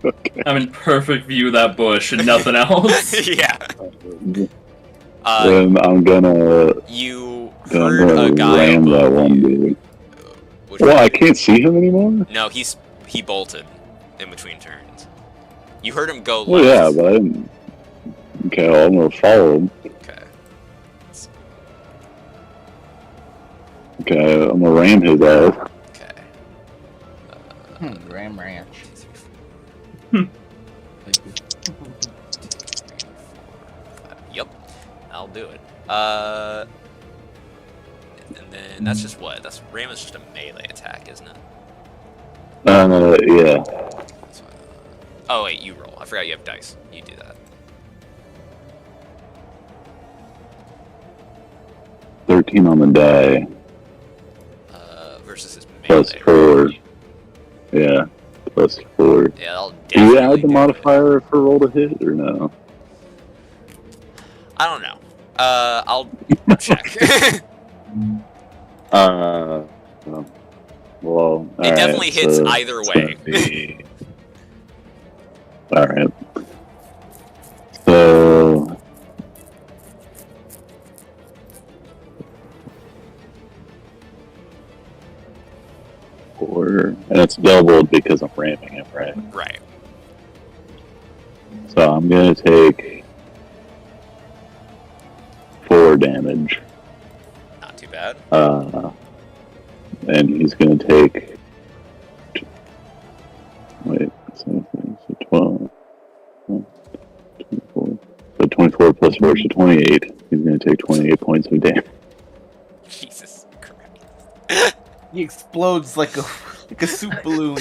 Okay. I'm in perfect view of that bush and nothing else. Yeah. Then I'm gonna You heard a gonna guy ram that above one you. dude. Which Well, one? I can't see him anymore? No, he bolted in between turns. You heard him go left. Well, yeah, but I didn't. Okay, well, I'm gonna follow him. Okay. Okay, I'm gonna ram his ass. Okay. Ram Ranch. Yep, I'll do it. And then that's just what? That's ram is just a melee attack, isn't it? Yeah. That's what, oh wait, you roll. I forgot you have dice. You do that. 13 on the die. Versus his melee. Plus 4. Yeah, plus 4. Yeah, I'll Do you definitely add the do it. modifier for roll to hit, or no? I don't know. I'll check. Well, It definitely hits either way. Alright. So... And it's doubled because I'm ramming him, right? Right. So I'm gonna take 4 damage. Not too bad. And he's gonna take. Wait, so 12. 24. So 24 plus 4 is 28. He's gonna take 28 points of damage. Jesus Christ. He explodes like a soup balloon.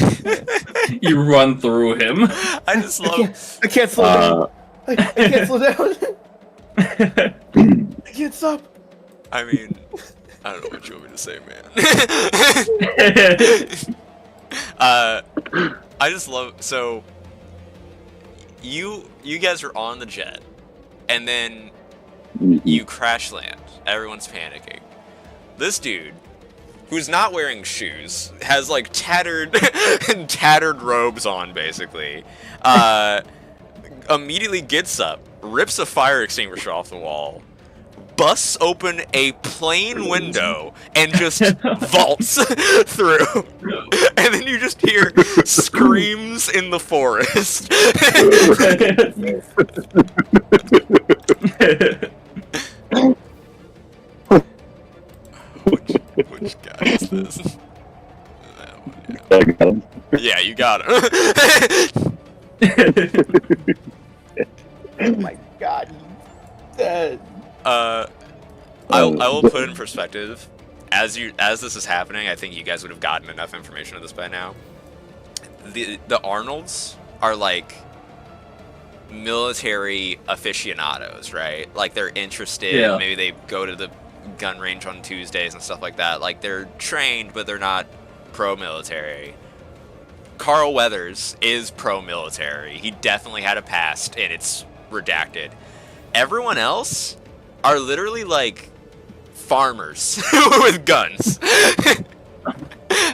You run through him. I just love. I can't slow down. I can't slow down. I can't stop. I mean, I don't know what you want me to say, man. I just love so you guys are on the jet, and then you crash land. Everyone's panicking. This dude, who's not wearing shoes, has like tattered robes on, basically. Immediately gets up, rips a fire extinguisher off the wall, busts open a plane window, and just vaults through. And then you just hear screams in the forest. Which guy is this? Yeah, you got him. Oh my god, he's dead. I will put in perspective. As this is happening, I think you guys would have gotten enough information on this by now. The Arnolds are like military aficionados, right? Like they're interested. Yeah. Maybe they go to the gun range on Tuesdays and stuff like that. Like they're trained, but they're not pro-military. Carl Weathers is pro-military. He definitely had a past, and it's redacted. Everyone else are literally like farmers with guns.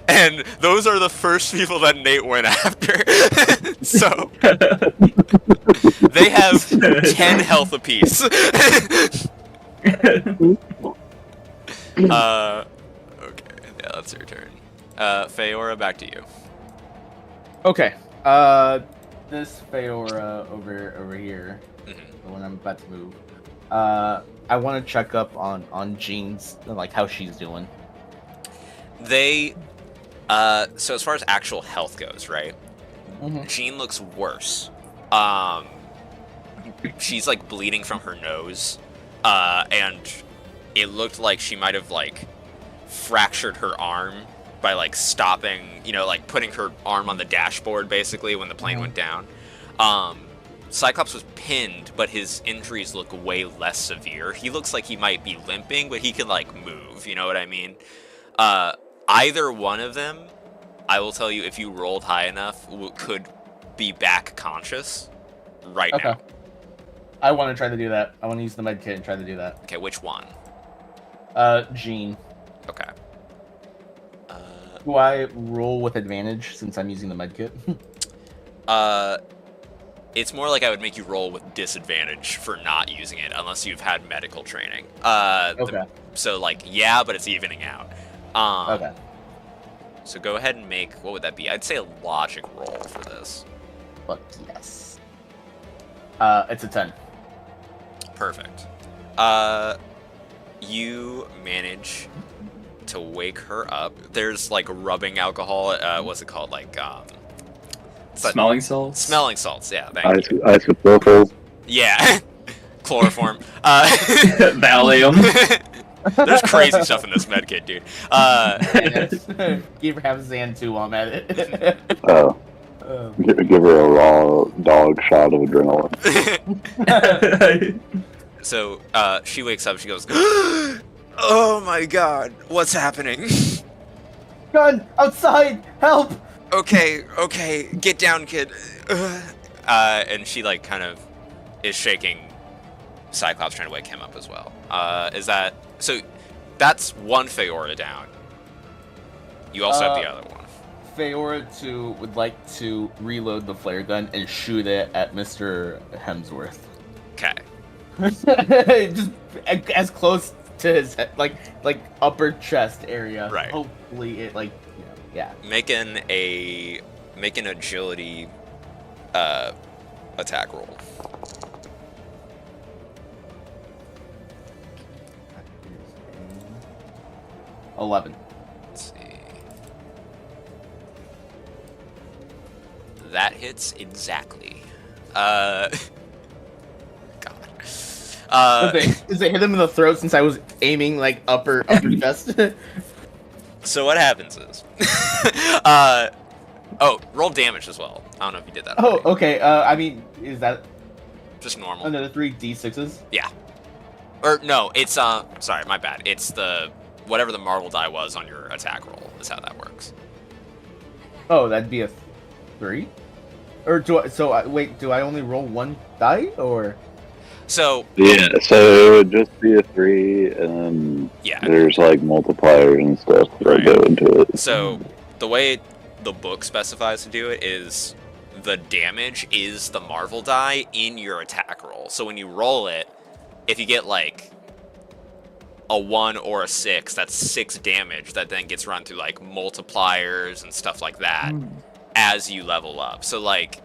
And those are the first people that Nate went after. So they have 10 health apiece. Okay, yeah, that's your turn. Feora, back to you. Okay. This Feora over here, the one I'm about to move. I want to check up on Jean's, like how she's doing. They, so as far as actual health goes, right? Mm-hmm. Jean looks worse. She's like bleeding from her nose, and it looked like she might have like fractured her arm by like stopping, like putting her arm on the dashboard basically when the plane went down. Cyclops was pinned, but his injuries look way less severe. He looks like he might be limping, but he can like move, you know what I mean? Either one of them, I will tell you, if you rolled high enough, could be back conscious right now. I want to try to do that. I want to use the med kit and try to do that. Okay, which one? Jean. Okay. Do I roll with advantage since I'm using the med kit? It's more like I would make you roll with disadvantage for not using it, unless you've had medical training. Okay. So, like, yeah, but it's evening out. Okay. So go ahead and make, what would that be? I'd say a logic roll for this. But yes. It's a 10. Perfect. You manage to wake her up. There's, like, rubbing alcohol. What's it called? Like, Smelling salts? Smelling salts, yeah, thank you. Isopropyl. Yeah. Chloroform. Valium. There's crazy stuff in this medkit, dude. Give her half Xan2 while I'm at it. Give her a raw dog shot of adrenaline. So, she wakes up, she goes, "Oh my god, what's happening?" Gun! Outside! Help! Okay, get down, kid. And she, like, kind of is shaking Cyclops, trying to wake him up as well. Is that... So, that's one Feora down. You also have the other one. Feora would like to reload the flare gun and shoot it at Mr. Hemsworth. Okay. Just as close to his head, like upper chest area. Right. Hopefully it, like, yeah. Make an agility attack roll. Here's 11. Let's see. That hits exactly. God. Does it hit him in the throat since I was aiming like upper chest? So what happens is, roll damage as well. I don't know if you did that. Oh, already. okay. I mean, is that Just normal. another 3d6s? Yeah. Or no, it's sorry, my bad. It's the whatever the marble die was on your attack roll is how that works. Oh, that'd be a 3? Or do I, so I, wait, do I only roll 1 die, or? So Yeah, so it would just be a 3, and yeah, there's like multipliers and stuff that Right. go into it. so the way the book specifies to do it is the damage is the Marvel die in your attack roll. So when you roll it, if you get like a 1 or a 6, that's 6 damage that then gets run through like multipliers and stuff like that as you level up. So like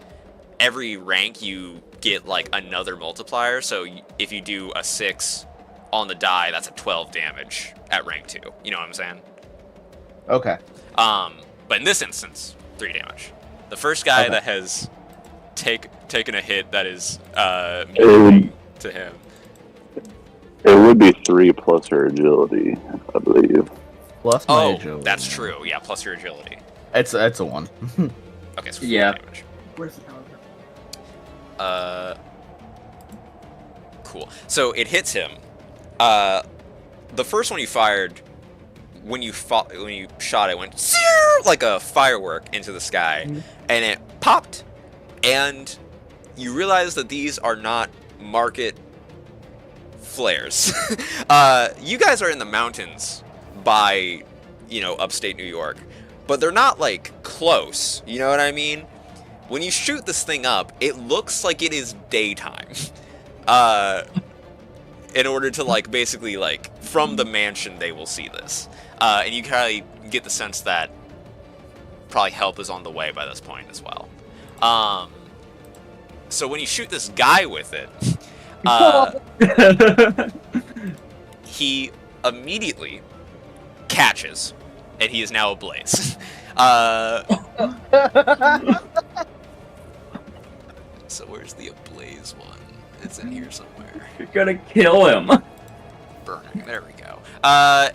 every rank you get like another multiplier. So if you do a 6 on the die, that's a 12 damage at rank 2. You know what I'm saying? Okay. But in this instance, 3 damage. The first guy Okay. that has taken a hit that is It meaning to him. would be 3 plus her agility, I believe. Plus my Oh, agility. that's true. Yeah, plus your agility. It's a 1. Okay, so 4 Yeah. damage. Where's the calendar? Cool. So it hits him. The first one you fired, when you shot it, went like a firework into the sky, and it popped. And you realize that these are not market flares. You guys are in the mountains by, upstate New York, but they're not like close. You know what I mean? When you shoot this thing up, it looks like it is daytime. In order to like basically like from the mansion they will see this, and you kind of get the sense that probably help is on the way by this point as well. So when you shoot this guy with it, he immediately catches, and he is now ablaze. So where's the ablaze one? It's in here somewhere. You're gonna kill him. Burning. There we go. And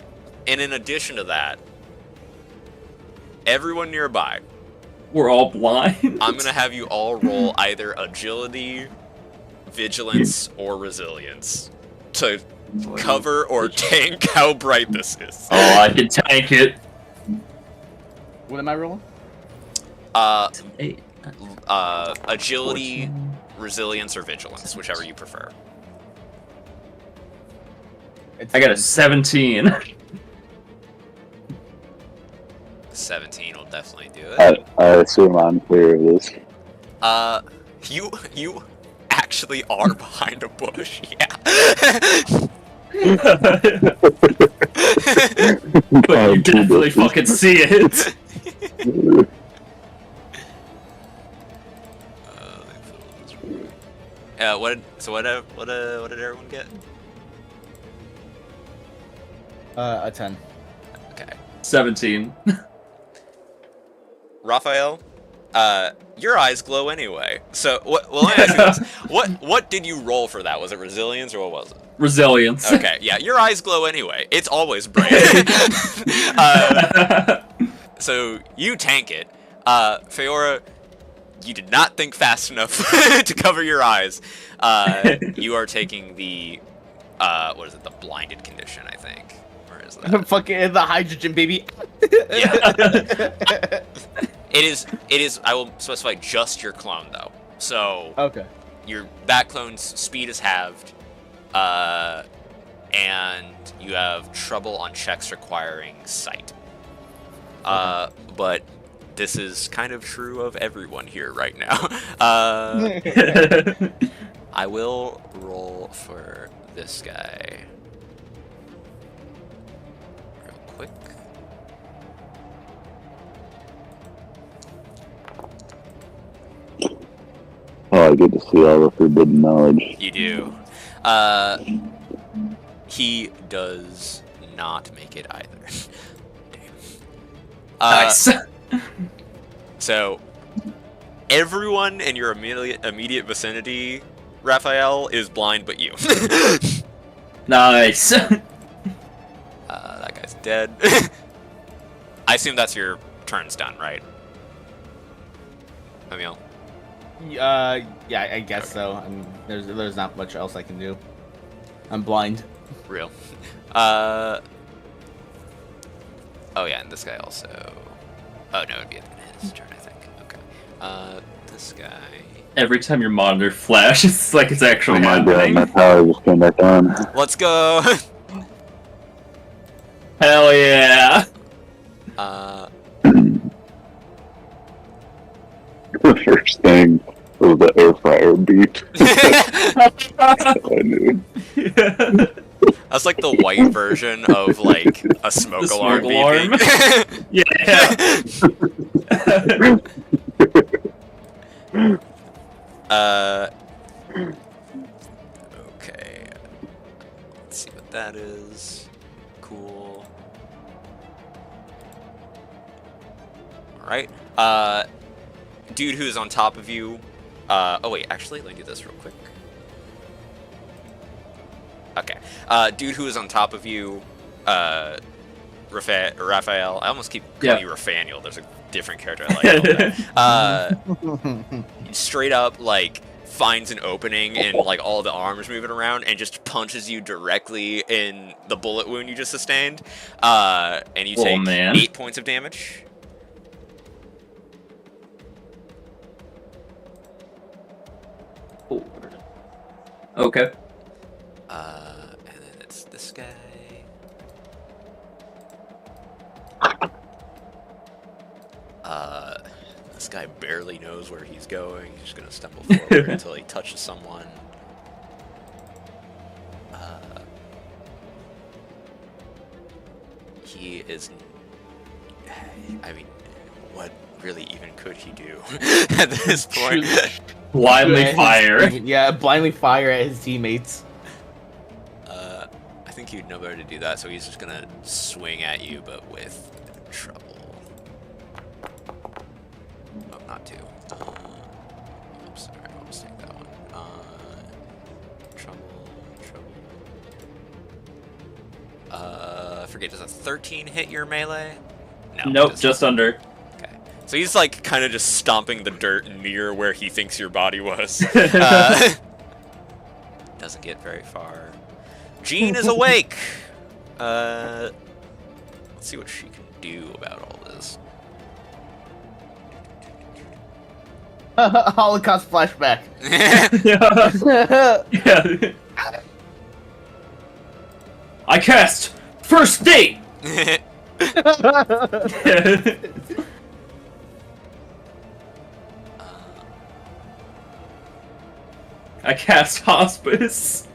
in addition to that, everyone nearby, We're all blind. I'm gonna have you all roll either agility, vigilance, or resilience to cover or tank how bright this is. Oh, I can tank it. What am I rolling? Eight. Agility, resilience, or vigilance, whichever you prefer. It's I got a 17. 17 will definitely do it. I assume I'm clear of this. You actually are behind a bush, yeah. But you definitely fucking see it. What did everyone get? a 10. Okay. 17. Raphael, your eyes glow anyway. So, well, let me ask you this. What did you roll for that? Was it resilience or what was it? Resilience. Okay, yeah, your eyes glow anyway. It's always bright. So, you tank it. Feora, you did not think fast enough to cover your eyes. You are taking the, what is it, the blinded condition, I think. Where is that? Fucking the hydrogen, baby. Yeah. It is, I will specify just your clone, though. So, Okay. that clone's speed is halved, and you have trouble on checks requiring sight. But this is kind of true of everyone here right now. I will roll for this guy real quick. Oh, I get to see all the forbidden knowledge. You do. He does not make it either. Damn. Nice. So, everyone in your immediate vicinity, Raphael, is blind but you. Nice. That guy's dead. I assume that's your turn's done, right? Emil? Yeah, I guess so. I mean, there's not much else I can do. I'm blind. Real. Oh yeah, and this guy also... Oh no, it'd be at the end. his turn, I think. Okay. This guy. Every time your monitor flashes, it's like it's actually happening. my power just came back on. Let's go! Hell yeah! The first thing was the air fryer beep. I knew. That's like the white version of, like, a smoke The alarm smoke alarm. beeping. Yeah. Okay. Let's see what that is. Cool. Alright. Dude who's on top of you. Oh wait, actually, let me do this real quick. Okay. Dude who is on top of you, Raphael. I almost keep calling you Rafael. There's a different character I like. Straight up, like, finds an opening in, like, all the arms moving around and just punches you directly in the bullet wound you just sustained. And you take 8 points of damage. Okay. And then it's this guy. This guy barely knows where he's going. He's just gonna stumble forward until he touches someone. He is... I mean, what really even could he do at this point? Blindly fire. Yeah, blindly fire at his teammates. I think he'd know better to do that, so he's just gonna swing at you, but with trouble. Oh, not two. Oops, sorry, I'll mistake that one. Trouble. I forget, does a 13 hit your melee? No. Nope, just under. Okay. So he's like kind of just stomping the dirt near where he thinks your body was. Doesn't get very far. Jean is awake! Let's see what she can do about all this. Holocaust flashback. Yeah. I cast First Date! I cast Hospice.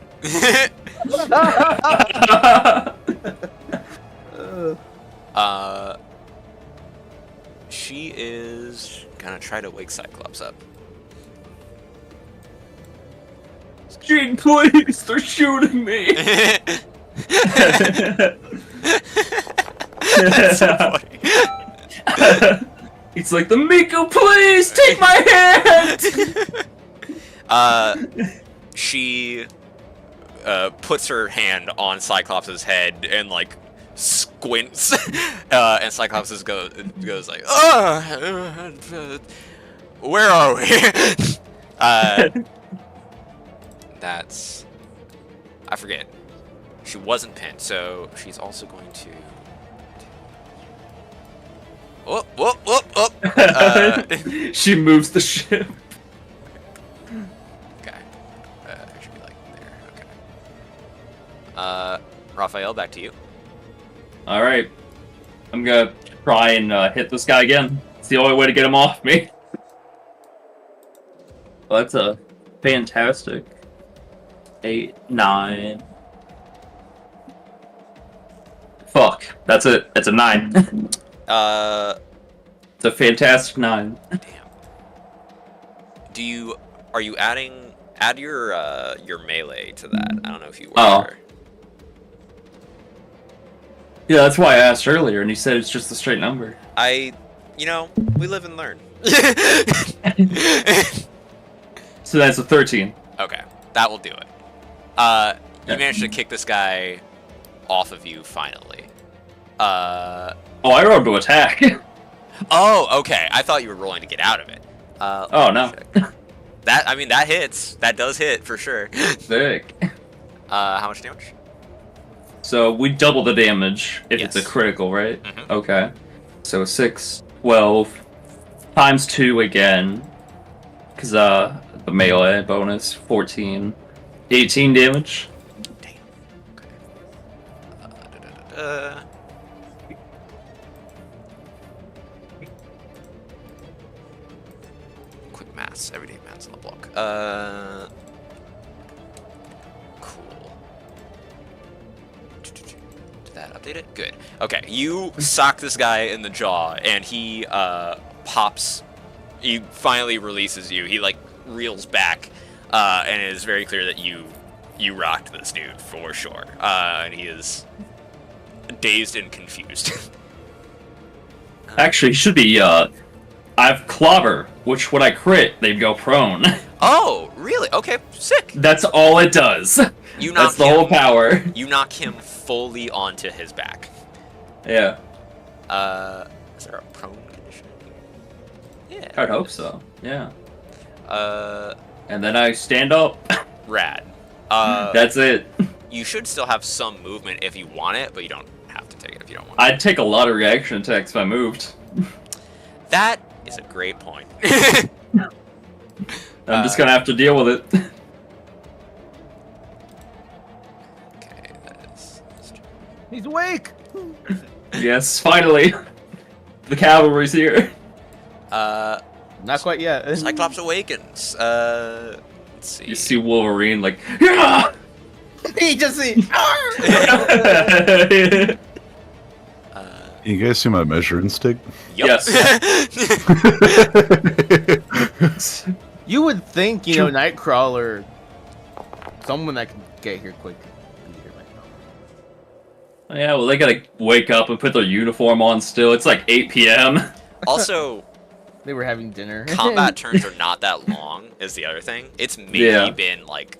She is gonna try to wake Cyclops up. Jean, please! They're shooting me! That's so funny. It's like, the Miko, please! Take my hand! She puts her hand on Cyclops' head and, like, squints, and Cyclops goes like, where are we? That's... I forget. She wasn't pinned, so she's also going to... Whoop, whoop, whoop, whoop! She moves the ship. Okay. I should be like there. Okay. Raphael, back to you. Alright. I'm gonna try and hit this guy again. It's the only way to get him off me. Well, that's a fantastic 8, 9. Fuck. That's it. It's a 9. It's a fantastic 9. Damn. Are you add your melee to that? I don't know if you were. Oh. Yeah, that's why I asked earlier, and you said it's just a straight number. We live and learn. So that's a 13. Okay, that will do it. You managed to kick this guy off of you finally. Oh, I rolled to attack. Oh, okay. I thought you were rolling to get out of it. Oh, no. That hits. That does hit for sure. Sick. How much damage? So we double the damage if it's a critical, right? Mm-hmm. Okay. So 6, 12, times 2 again. Because the melee bonus, 14. 18 damage. Damn. Okay. Quick maths, everyday maths on the block. Cool. Did that update it? Good. Okay, you sock this guy in the jaw, and he pops. He finally releases you. He like reels back, and it is very clear that you rocked this dude for sure. And he is dazed and confused. Actually, should be, I have Clobber, which when I crit, they'd go prone. Oh, really? Okay, sick. That's all it does. You knock That's the whole power. You knock him fully onto his back. Yeah. Is there a prone condition? Yeah. I'd hope so. Yeah. Uh, And then I stand up. rad. That's it. You should still have some movement if you want it, but you don't have to take it if you don't want it. I'd take a lot of reaction attacks if I moved. That is a great point. I'm just gonna have to deal with it. Okay, that's He's awake. Yes, finally. The cavalry's here. Not quite yet. Cyclops awakens. Let's see. You see Wolverine like, yeah! He just see. You guys see my measuring stick? Yup. Yes. You would think, you know, Nightcrawler, someone that can get here quick. Yeah, well, they gotta wake up and put their uniform on still. It's like 8 p.m. Also, They were having dinner. combat turns are not that long, is the other thing. It's maybe Yeah. been like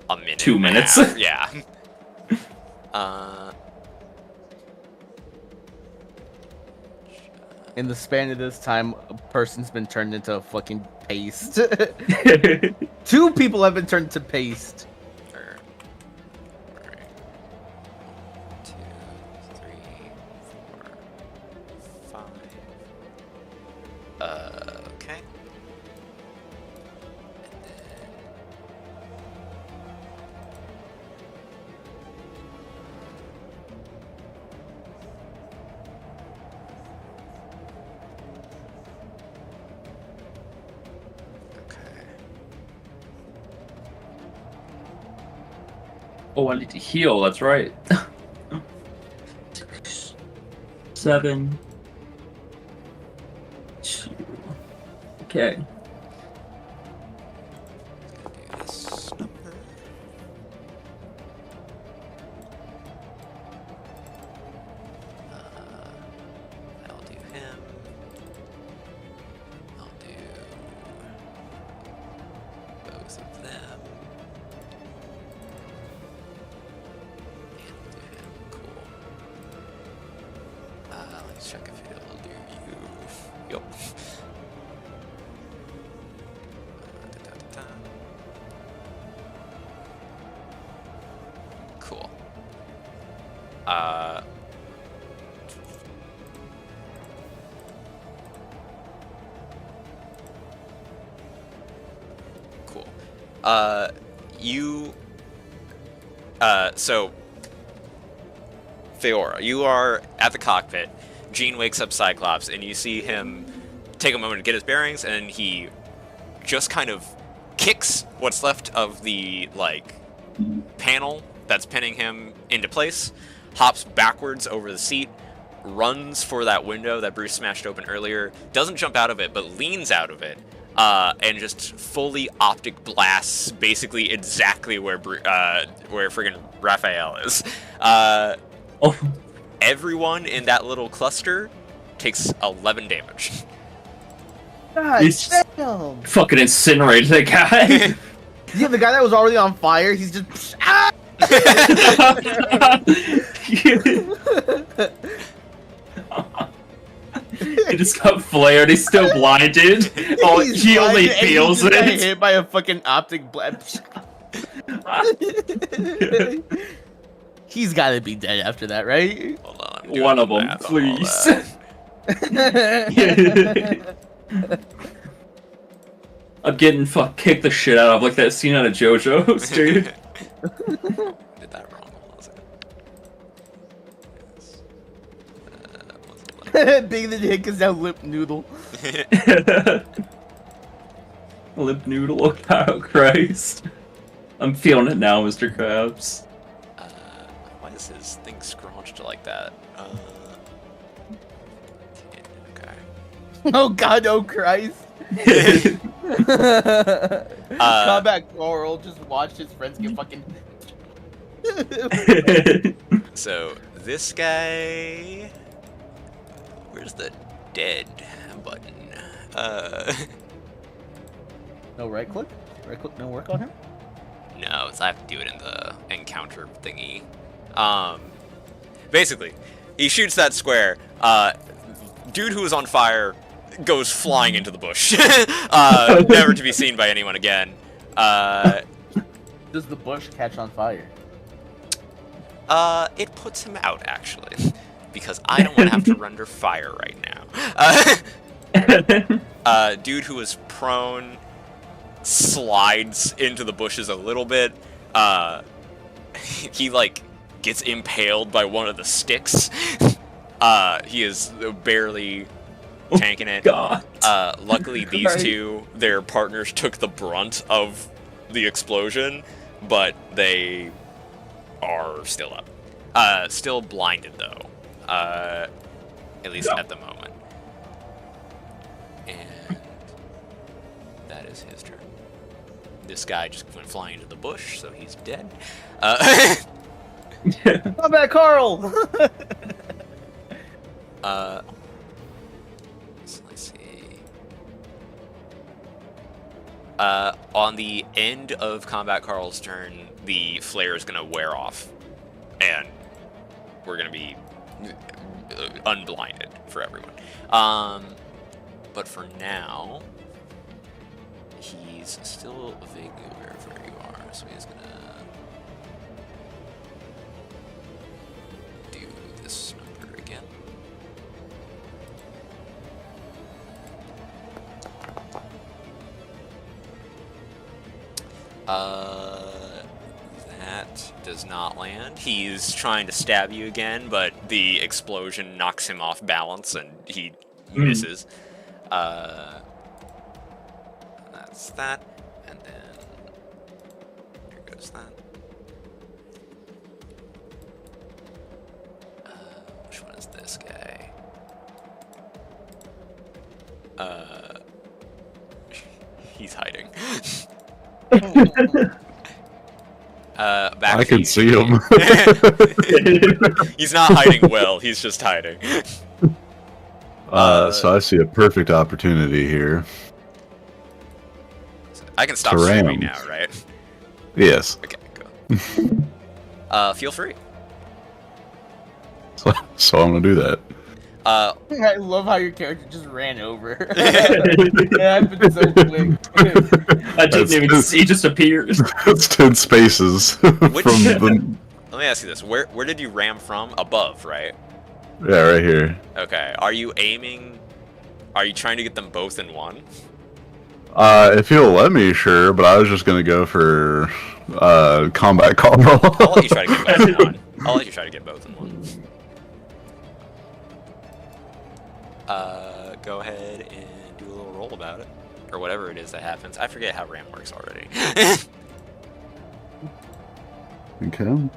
a minute. 2 and a minutes. half. Yeah. In the span of this time, a person's been turned into a fucking paste. 2 people have been turned into paste. Alright. 1, 2, 3, 4, 5. Okay. And then okay. Oh, I need to heal, that's right. 7. 2. Okay. Do this number. I'll do him. I'll do both of them. And we'll do him. Cool. Let's check if it'll do you. Yup. Da-da-da-da. Cool. Cool. So, Feora, you are at the cockpit. Jean wakes up Cyclops, and you see him take a moment to get his bearings, and he just kind of kicks what's left of the, like, panel that's pinning him into place, hops backwards over the seat, runs for that window that Bruce smashed open earlier, doesn't jump out of it, but leans out of it, and just fully optic blasts basically exactly where friggin' Raphael is. Oh, Everyone in that little cluster takes 11 damage. God It's- damn. fucking incinerated that guy. Yeah, the guy that was already on fire, he's just. Ah! He just got flared. He's still blinded. Oh, He's he only blinded and he feels just got it. hit by a fucking optic blast. He's gotta be dead after that, right? Hold on, I'm doing One the of them, math on all please. that. I'm getting kicked the shit out of, like that scene out of JoJo's, dude. Did that wrong. What was it? Yes. Big the dick is now lip noodle. Lip noodle, oh Christ. I'm feeling it now, Mr. Krabs. Why is his thing scrunched like that? Okay. Oh God, oh Christ. Combat Coral just watched his friends get fucking. So this guy, where's the dead button? No right click? Right click, no work on him? No, I have to do it in the encounter thingy. Basically, he shoots that square. Dude who was on fire goes flying into the bush. Never to be seen by anyone again. Does the bush catch on fire? It puts him out, actually. Because I don't want to have to render fire right now. Dude who was prone slides into the bushes a little bit. He, like, gets impaled by one of the sticks. He is barely tanking it. God. Luckily, these two, their partners took the brunt of the explosion, but they are still up. Still blinded, though. At least at the moment. And that is his turn. This guy just went flying into the bush, so he's dead. Combat Carl! So let's see. On the end of Combat Carl's turn, the flare is gonna wear off, and we're gonna be unblinded for everyone. But for now, he's still vaguely aware of where you are, so he's gonna do this number again. That does not land. He's trying to stab you again, but the explosion knocks him off balance and he misses. That's that, and then here goes that. Which one is this guy? He's hiding. Back I to can you, see him. He's not hiding well, he's just hiding. So I see a perfect opportunity here. I can stop to streaming ram. now, right? Yes. Okay, go. Feel free. So I'm gonna do that. I love how your character just ran over. It happened so quick. I didn't even see, he just appears. It's 10 spaces from the... Let me ask you this: Where did you ram from? Above, right? Yeah, right here. Okay. Are you aiming? Are you trying to get them both in one? If you'll let me, sure, but I was just gonna go for combat call roll. I'll let you try to get both in one. I'll let you try to get both in one. Go ahead and do a little roll about it, or whatever it is that happens. I forget how RAM works already. Okay.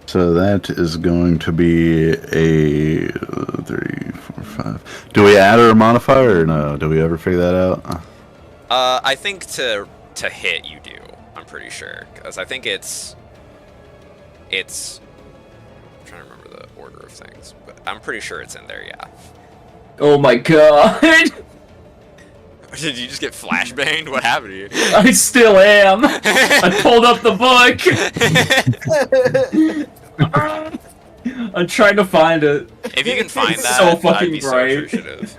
So that is going to be a 3, 4, 5. Do we add a modifier or no? Do we ever figure that out? I think to hit you do. I'm pretty sure, because I think it's. I'm trying to remember the order of things, but I'm pretty sure it's in there. Yeah. Oh my god! Did you just get flashbanged? What happened to you? I still am! I pulled up the book! I'm trying to find it. If you can find It's that, so I'd fucking be so bright. appreciative.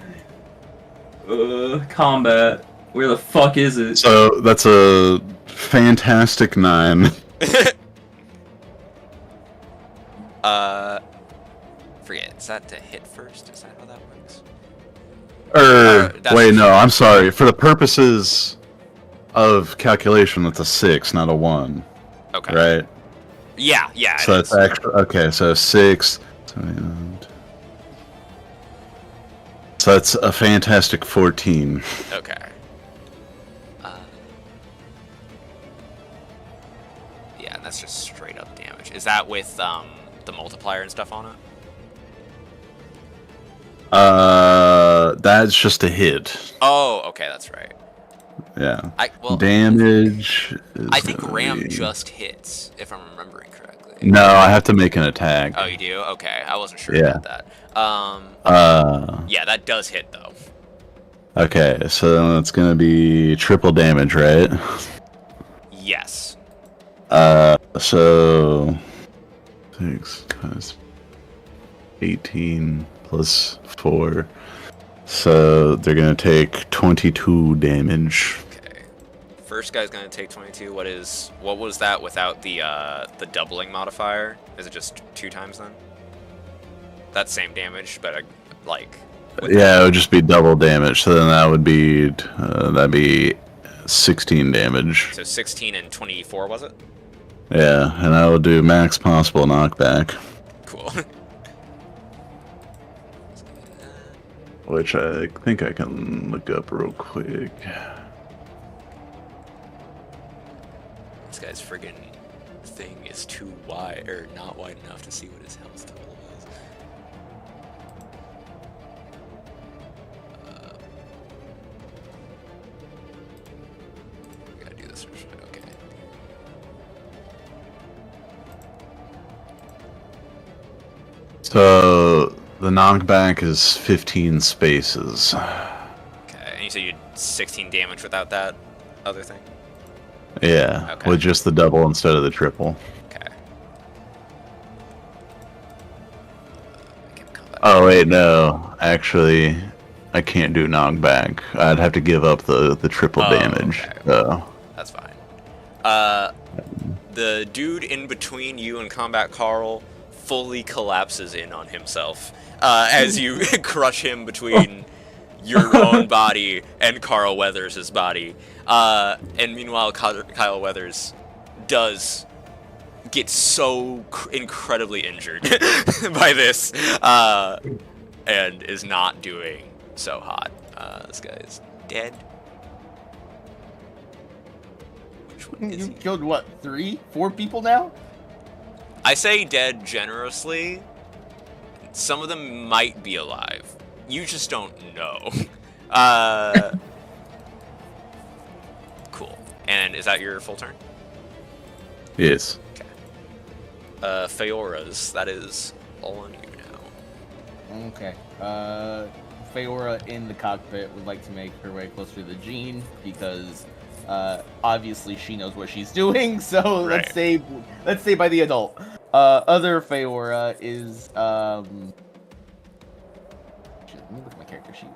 Combat. Where the fuck is it? So that's a fantastic 9. Forget. Is that to hit first? Is that how that works? Wait, no, I'm sorry. For the purposes of calculation, that's a 6, not a 1. Okay. Right? Yeah. So that's extra. Okay, so 6. So that's a fantastic 14. Okay. Yeah, and that's just straight up damage. Is that with the multiplier and stuff on it? That's just a hit. Oh, okay, that's right. Yeah. Well, damage. I think Ram just hits, if I'm remembering correctly. No, I have to make an attack. Oh, you do? Okay, I wasn't sure Yeah. about that. Yeah, that does hit though. Okay, so then it's gonna be triple damage, right? Yes. So 6 times 18 plus 4. So they're gonna take 22 damage. Okay. First guy's gonna take 22. What was that without the doubling modifier? Is it just 2 times then? That's same damage, but like. Yeah, it would just be double damage. So then that would be that'd be 16 damage. So 16 and 24 was it? Yeah, and I will do max possible knockback. Cool. Which I think I can look up real quick. This guy's friggin' thing is too wide, or not wide enough to see what his health total is. We gotta do this first, okay. So the knockback is 15 spaces. Okay, and you said you did 16 damage without that other thing? Yeah, Okay. with just the double instead of the triple. Okay. Oh wait, no. Actually, I can't do knockback. I'd have to give up the triple damage. Okay. So. That's fine. The dude in between you and Combat Carl fully collapses in on himself as you crush him between your own body and Carl Weathers' body. And meanwhile, Kyle Weathers does get so incredibly injured by this and is not doing so hot. This guy is dead. Which one is You he? killed what? 3, 4 people now? I say dead generously. Some of them might be alive. You just don't know. Cool. And is that your full turn? Yes. Feora's. That is all on you now. Okay. Feora in the cockpit would like to make her way closer to the Gene because obviously she knows what she's doing. So let's say by the adult. Other Feora is shit, let me look at my character sheet.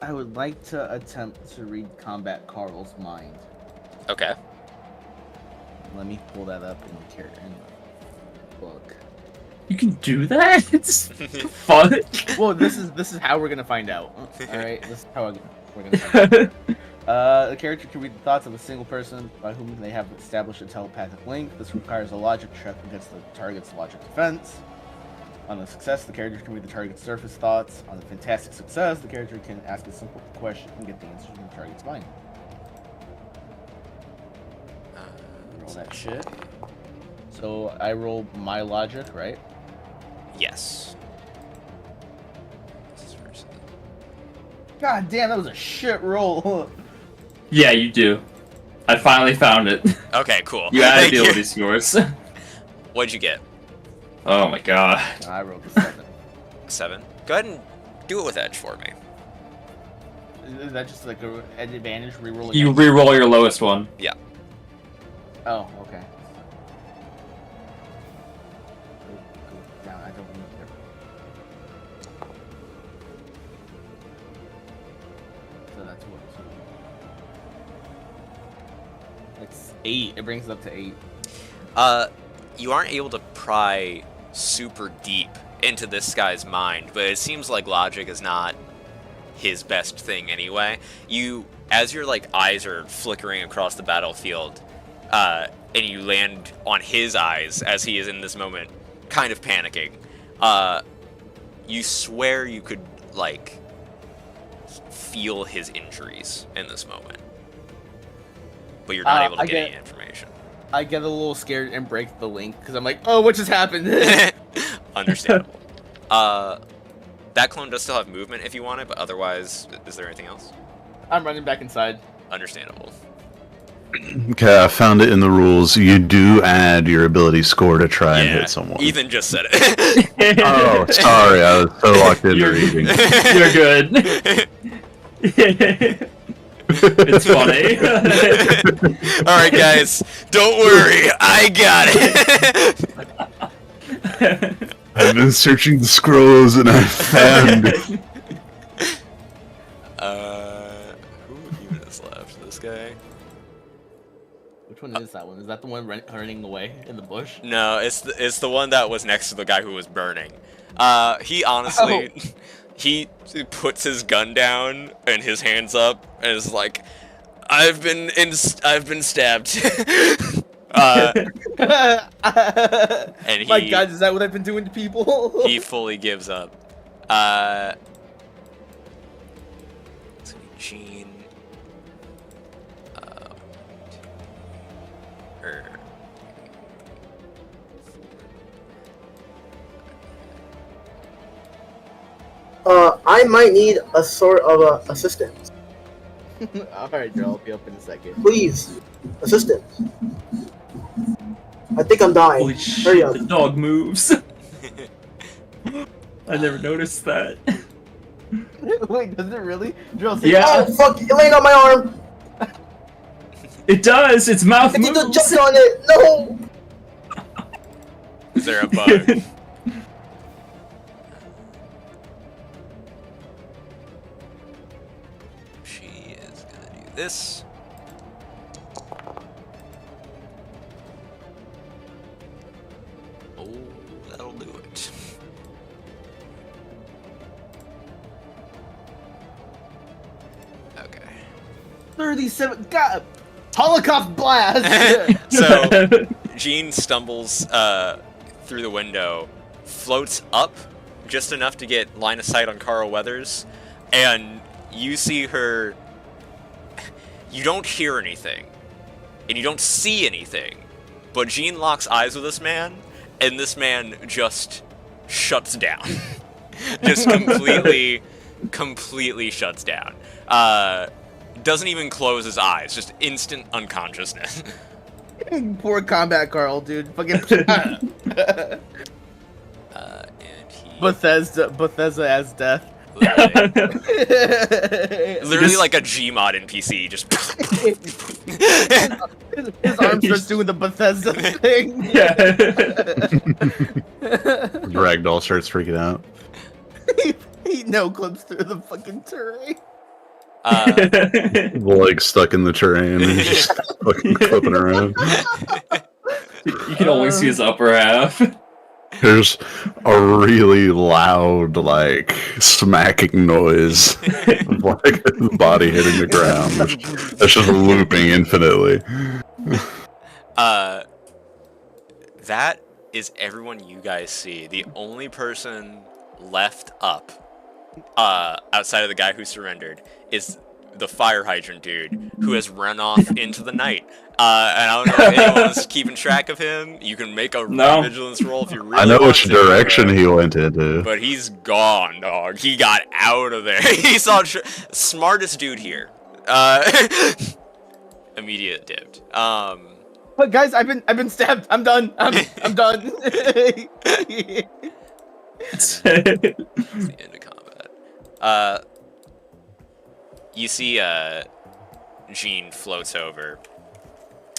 I would like to attempt to read Combat Carl's mind. Okay. Let me pull that up in the book. You can do that? It's fun. Well, this is how we're gonna find out. All right, this is how we're gonna find out. The character can read the thoughts of a single person by whom they have established a telepathic link. This requires a logic check against the target's logic defense. On the success, the character can read the target's surface thoughts. On the fantastic success, the character can ask a simple question and get the answer from the target's mind. Roll that shit. So I roll my logic, right? Yes. This is first. God damn, that was a shit roll. Yeah, you do. I finally found it. Okay, cool. You had Thank you. ability scores. What'd you get? Oh my god. I rolled a 7. 7. Go ahead and do it with edge for me. Is that just like an advantage re-rolling? You re-roll your lowest one. Yeah. Oh, okay. Go down. I don't need It's 8. It brings it up to 8. You aren't able to pry super deep into this guy's mind, but it seems like logic is not his best thing anyway. As your like eyes are flickering across the battlefield, and you land on his eyes as he is in this moment, kind of panicking. You swear you could like feel his injuries in this moment, but you're not able to get any information. I get a little scared and break the link because I'm like, oh, what just happened? Understandable. That clone does still have movement if you want it, but otherwise, is there anything else? I'm running back inside. Understandable. Okay, I found it in the rules. You do add your ability score to try and hit someone. Ethan just said it. Oh, sorry, I was so locked into reading. You're good. It's funny. Alright, guys, don't worry, I got it. I've been searching the scrolls and I found it. Who even is left? This guy? Which one is that one? Is that the one running away in the bush? No, it's the one that was next to the guy who was burning. He honestly, he puts his gun down and his hands up and is like, I've been stabbed. And My God, is that what I've been doing to people? he fully gives up. Let's see, Gene. I might need a sort of assistance. Alright, Joe, I'll be up in a second. Please, assistance. I think I'm dying. Holy shit, Hurry up. the dog moves. I never noticed that. Wait, does it really? Joe, Yeah. Oh fuck! It landed on my arm. It does, its mouth I need to moves. jump on it. No. Is there a bug? She is gonna do this. Oh, that'll do it. Okay. 37. God. Holocaust blast. So, Jean stumbles through the window, floats up just enough to get line of sight on Carl Weathers, and you see her. You don't hear anything, and you don't see anything, but Jean locks eyes with this man, and this man just shuts down. Just completely shuts down. Doesn't even close his eyes, just instant unconsciousness. Poor combat Carl, dude. Fucking. And he Bethesda as death. literally like a Gmod NPC, just His arm starts doing the Bethesda thing. Yeah. Ragdoll starts freaking out. He no clips through the fucking terrain. The leg stuck in the terrain and he's just fucking flipping around. You can only see his upper half. There's a really loud, like, smacking noise of, like, the body hitting the ground. That's just looping infinitely. That is everyone you guys see. The only person left up, outside of the guy who surrendered, is the fire hydrant dude who has run off into the night. And I don't know if anyone's keeping track of him. You can make a vigilance roll if you really I know want which to, direction he went into. but he's gone, dog. He got out of there. He saw smartest dude here. Immediate dipped. But guys, I've been stabbed. I'm done. I'm done. That's the end of combat. You see, Jean floats over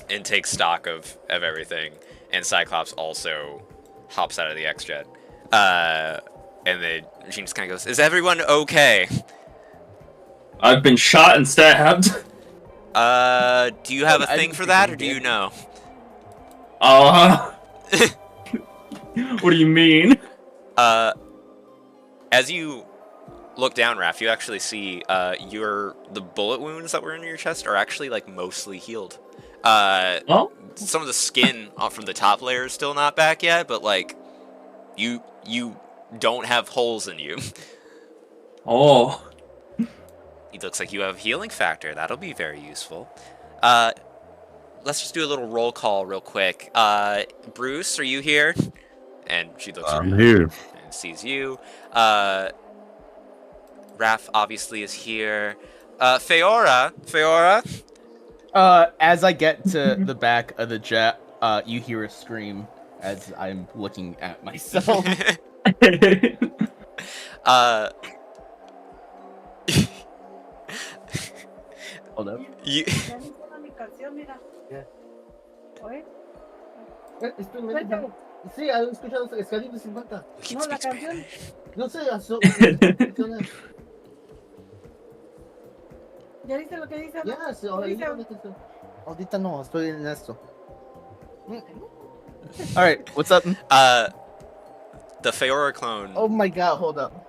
and takes stock of everything, and Cyclops also hops out of the X-Jet. And then Jean just kind of goes, "Is everyone okay?" I've been shot and stabbed. Do you have a thing for that, or do you know? What do you mean? As you look down, Raph, you actually see the bullet wounds that were in your chest are actually like mostly healed. Oh? Some of the skin from the top layer is still not back yet, but like you don't have holes in you. Oh. It looks like you have healing factor. That'll be very useful. Let's just do a little roll call real quick. Bruce, are you here? And she looks I'm around here. and sees you. Raph obviously is here. Feora. As I get to the back of the jet, you hear a scream as I'm looking at myself. Hold up. You Sí, he escuchado Excalibur 50. we can speak Spanish. No sé, ¿Ya viste lo que dice? ya, ahorita no, estoy en esto. Alright, what's up? The Feora clone. Oh my god, hold up.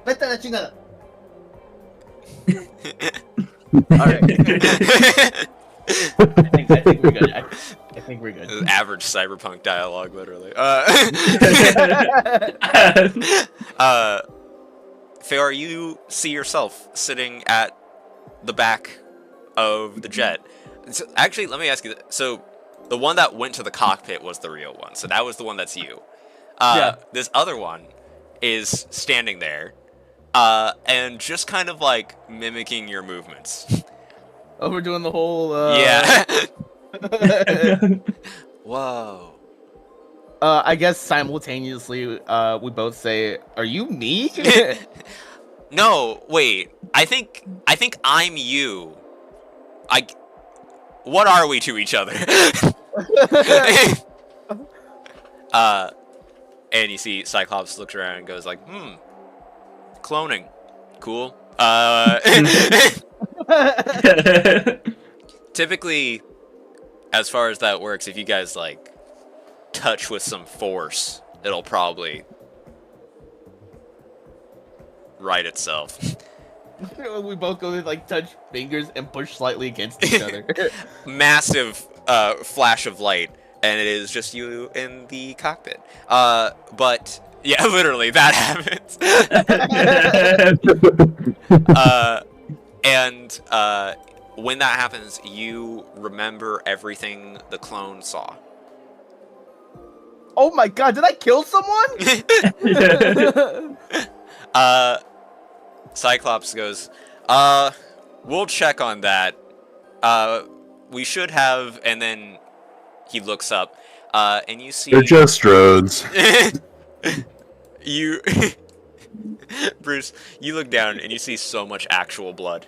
Vete a la chingada. Alright. I think we're good. I think we're good. Average cyberpunk dialogue, literally. Feora, you see yourself sitting at the back of the jet. So, actually, let me ask you. So, the one that went to the cockpit was the real one. So that was the one that's you. Yeah. This other one is standing there, and just kind of like mimicking your movements. Oh, we're doing the whole. Yeah. Whoa. I guess simultaneously, we both say, "Are you me?" No, wait. I think I'm you. What are we to each other? And you see Cyclops looks around and goes like, cloning. Cool. Typically, as far as that works, if you guys like touch with some force, it'll probably right itself. We both go to like touch fingers and push slightly against each other. Massive flash of light, and it is just you in the cockpit. But yeah, literally that happens. And when that happens, you remember everything the clone saw. Oh my god, did I kill someone? Cyclops goes, we'll check on that. We should have, and then he looks up, and you see... They're just drones. You... Bruce, you look down and you see so much actual blood.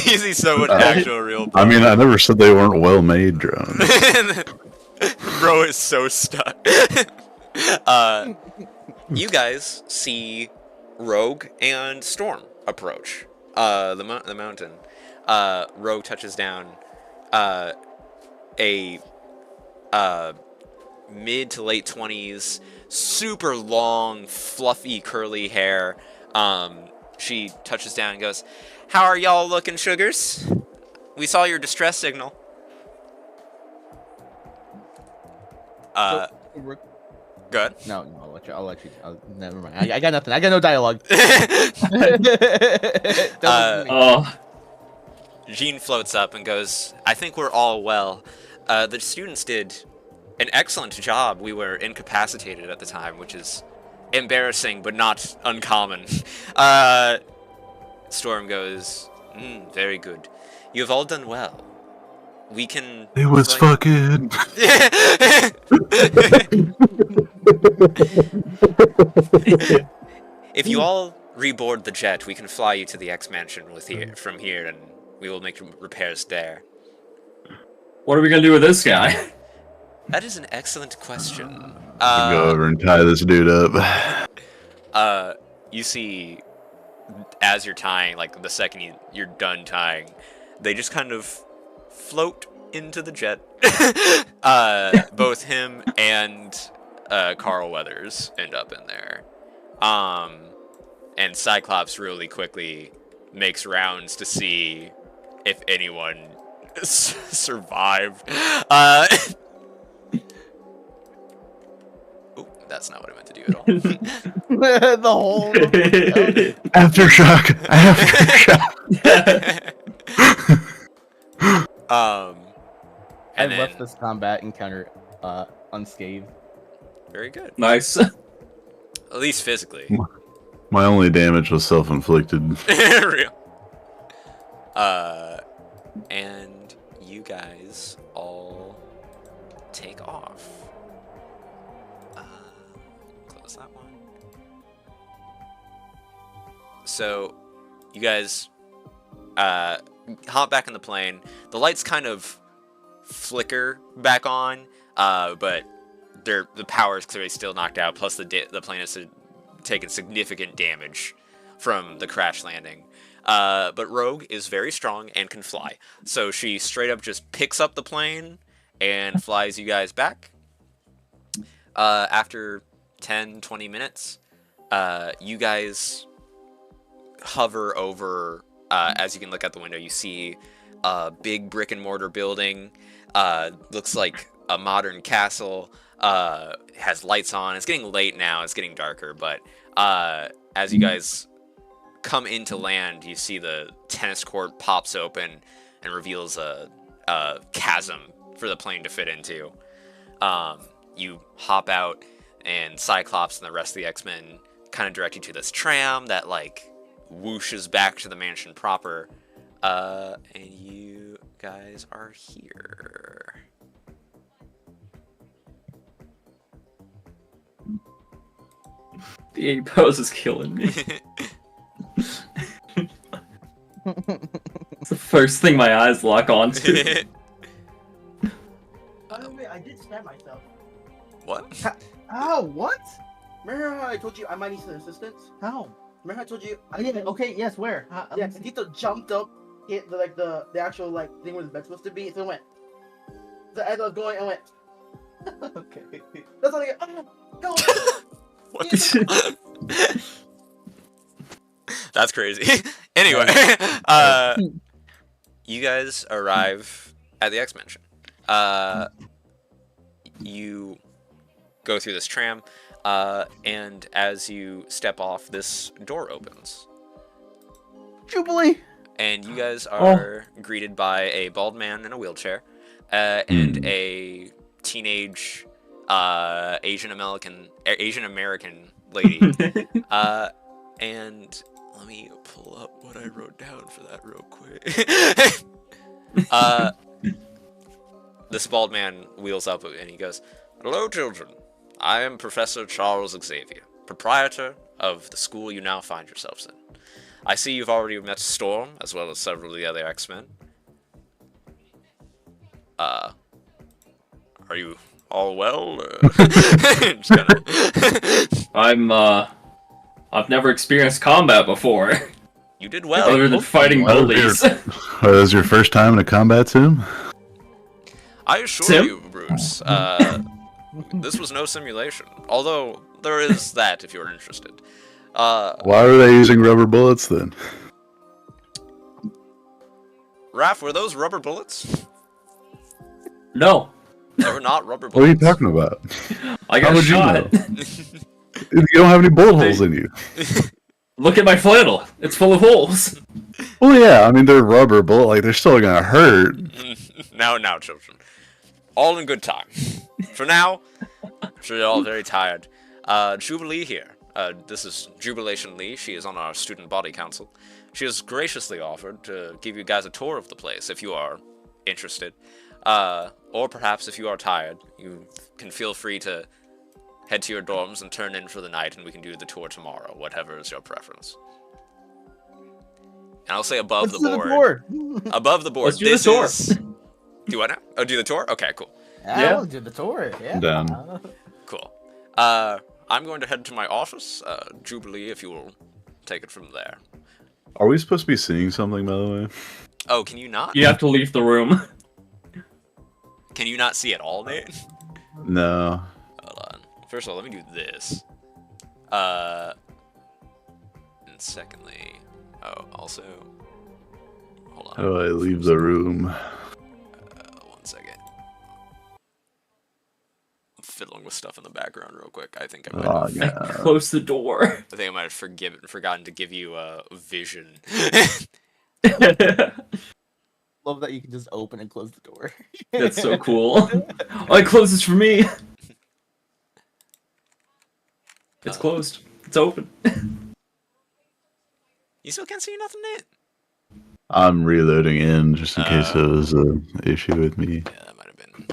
You see so much actual real blood. I mean, I never said they weren't well-made drones. Bro is so stuck. You guys see Rogue and Storm approach the mountain. Rogue touches down. A mid to late 20s, super long, fluffy, curly hair. She touches down and goes, "How are y'all looking, sugars? We saw your distress signal." Good. No, I'll let you. Never mind. I got nothing. I got no dialogue. Jean floats up and goes, "I think we're all well. The students did an excellent job. We were incapacitated at the time, which is embarrassing but not uncommon." Storm goes, "Very good. You have all done well. We can..." It was fucking... If you all reboard the jet, we can fly you to the X Mansion from here, and we will make repairs there. What are we gonna do with this guy? That is an excellent question. Go over and tie this dude up. You see, as you're tying, like the second you're done tying, they just kind of float into the jet. Both him and Carl Weathers end up in there. And Cyclops really quickly makes rounds to see if anyone survived. Oop, that's not what I meant to do at all. The whole Aftershock. And I then, left this combat encounter unscathed. very good. Nice. At least physically. My only damage was self-inflicted. Real. And you guys all take off. Close that one. So, you guys hop back in the plane. The lights kind of flicker back on, but the power is clearly still knocked out. Plus, the plane has taken significant damage from the crash landing. But Rogue is very strong and can fly, so she straight up just picks up the plane and flies you guys back. After 10-20 minutes, you guys hover over. As you can look out the window, you see a big brick and mortar building. Looks like a modern castle. Has lights on. It's getting late now. It's getting darker, but as you guys come into land, you see the tennis court pops open and reveals a chasm for the plane to fit into. You hop out, and Cyclops and the rest of the X-Men kind of direct you to this tram that like whooshes back to the mansion proper, and you guys are here. The 8 pose is killing me. It's the first thing my eyes lock onto. Wait, I did stab myself. What? Oh, what? Remember how I told you I might need some assistance? How? Remember how I told you? I didn't. Okay, yes, where? Yeah, Tito jumped up, hit the actual like thing where the bed's supposed to be, so it went. So as I was going, I went. Okay. That's all I get. Help! What? That's crazy. Anyway, you guys arrive at the X-Mansion. You go through this tram, and as you step off, this door opens. Jubilee. And you guys are greeted by a bald man in a wheelchair, and a teenage Asian American lady. And let me pull up what I wrote down for that real quick. This bald man wheels up and he goes, "Hello, children. I am Professor Charles Xavier, proprietor of the school you now find yourselves in. I see you've already met Storm, as well as several of the other X-Men. Are you all well? Just kinda... I've never experienced combat before. You did well. Other than fighting bullies. That was your first time in a combat sim? I assure you, Bruce, this was no simulation. Although, there is that if you're interested. Why are they using rubber bullets then? Raph, were those rubber bullets? No. They were not rubber bullets. What are you talking about? I got shot. You don't have any bullet holes in you. Look at my flannel. It's full of holes. Well, yeah, I mean, they're rubber bullet, like, they're still gonna hurt. Now, children. All in good time. For now, I'm sure you're all very tired. Jubilee here. This is Jubilation Lee. She is on our student body council. She has graciously offered to give you guys a tour of the place if you are interested. Or perhaps if you are tired, you can feel free to head to your dorms and turn in for the night, and we can do the tour tomorrow, whatever is your preference. And I'll say above the board. Above the board. Let's do the tour. Do what now? Oh, do the tour? Okay, cool. Yeah, we'll do the tour. Yeah. Done. Cool. I'm going to head to my office. Jubilee, if you will take it from there. Are we supposed to be seeing something, by the way? Oh, can you not? You have to leave the room. Can you not see at all, Nate? No. Hold on. First of all, let me do this. And secondly, also, hold on. How do I leave the room? 1 second. I'm fiddling with stuff in the background real quick. I think I might Oh, have. yeah. Close the door. I think I might have forgotten to give you a vision. Love that you can just open and close the door. That's so cool. Oh, it closes for me. It's closed. It's open. You still can't see nothing, Nate? I'm reloading in just in case there was an issue with me. Yeah, that might have been.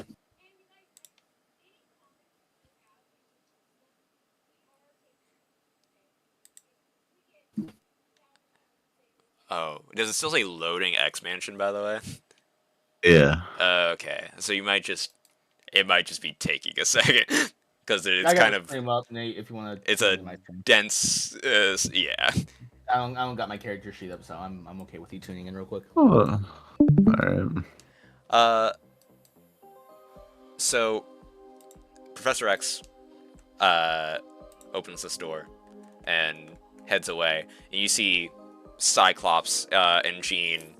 Oh, does it still say loading X Mansion, by the way? Yeah. Okay, so it might just be taking a second, because it's I kind gotta of, frame up, Nate, if you want to. it's a dense, yeah. I don't got my character sheet up, so I'm okay with you tuning in real quick. Oh. Alright. So, Professor X, opens this door, and heads away, and you see Cyclops, and Jean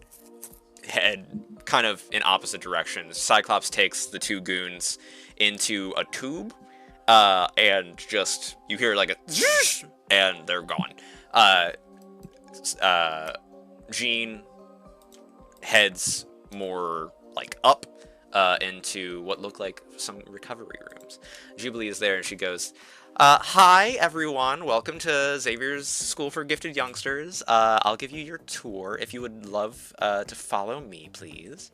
head kind of in opposite directions. Cyclops takes the two goons into a tube, and just, you hear like a zhoosh, and they're gone. Jean heads more like up, into what look like some recovery rooms. Jubilee is there and she goes, hi everyone, welcome to Xavier's School for Gifted Youngsters. I'll give you your tour if you would love to follow me, please.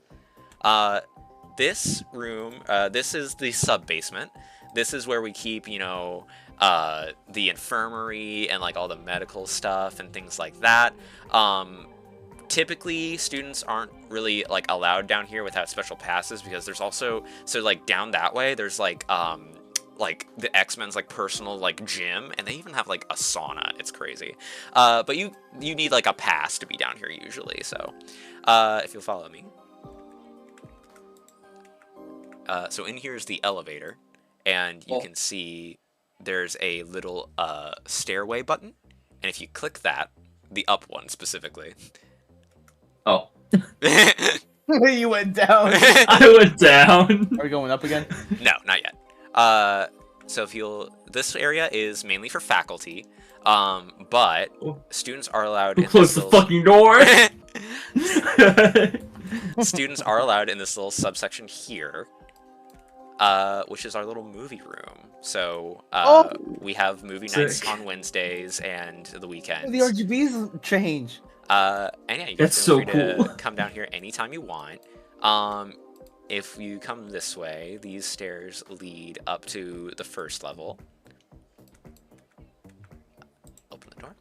This room, this is the sub-basement. This is where we keep, you know, the infirmary and like all the medical stuff and things like that. Typically students aren't really like allowed down here without special passes, because there's also, so like down that way there's like the X-Men's like personal like gym, and they even have like a sauna. It's crazy. But you need like a pass to be down here usually. So if you'll follow me. So in here is the elevator, and you can see there's a little stairway button, and if you click that, the up one specifically. Oh. You went down. I went down. Are we going up again? No, not yet. So if you'll, this area is mainly for faculty, but students are allowed. Who closed the fucking door? Students are allowed in this little subsection here, which is our little movie room. So we have movie nights on Wednesdays and the weekends. The RGBs change. And yeah, you That's can so feel free cool. to come down here anytime you want. If you come this way, these stairs lead up to the first level. Open the door.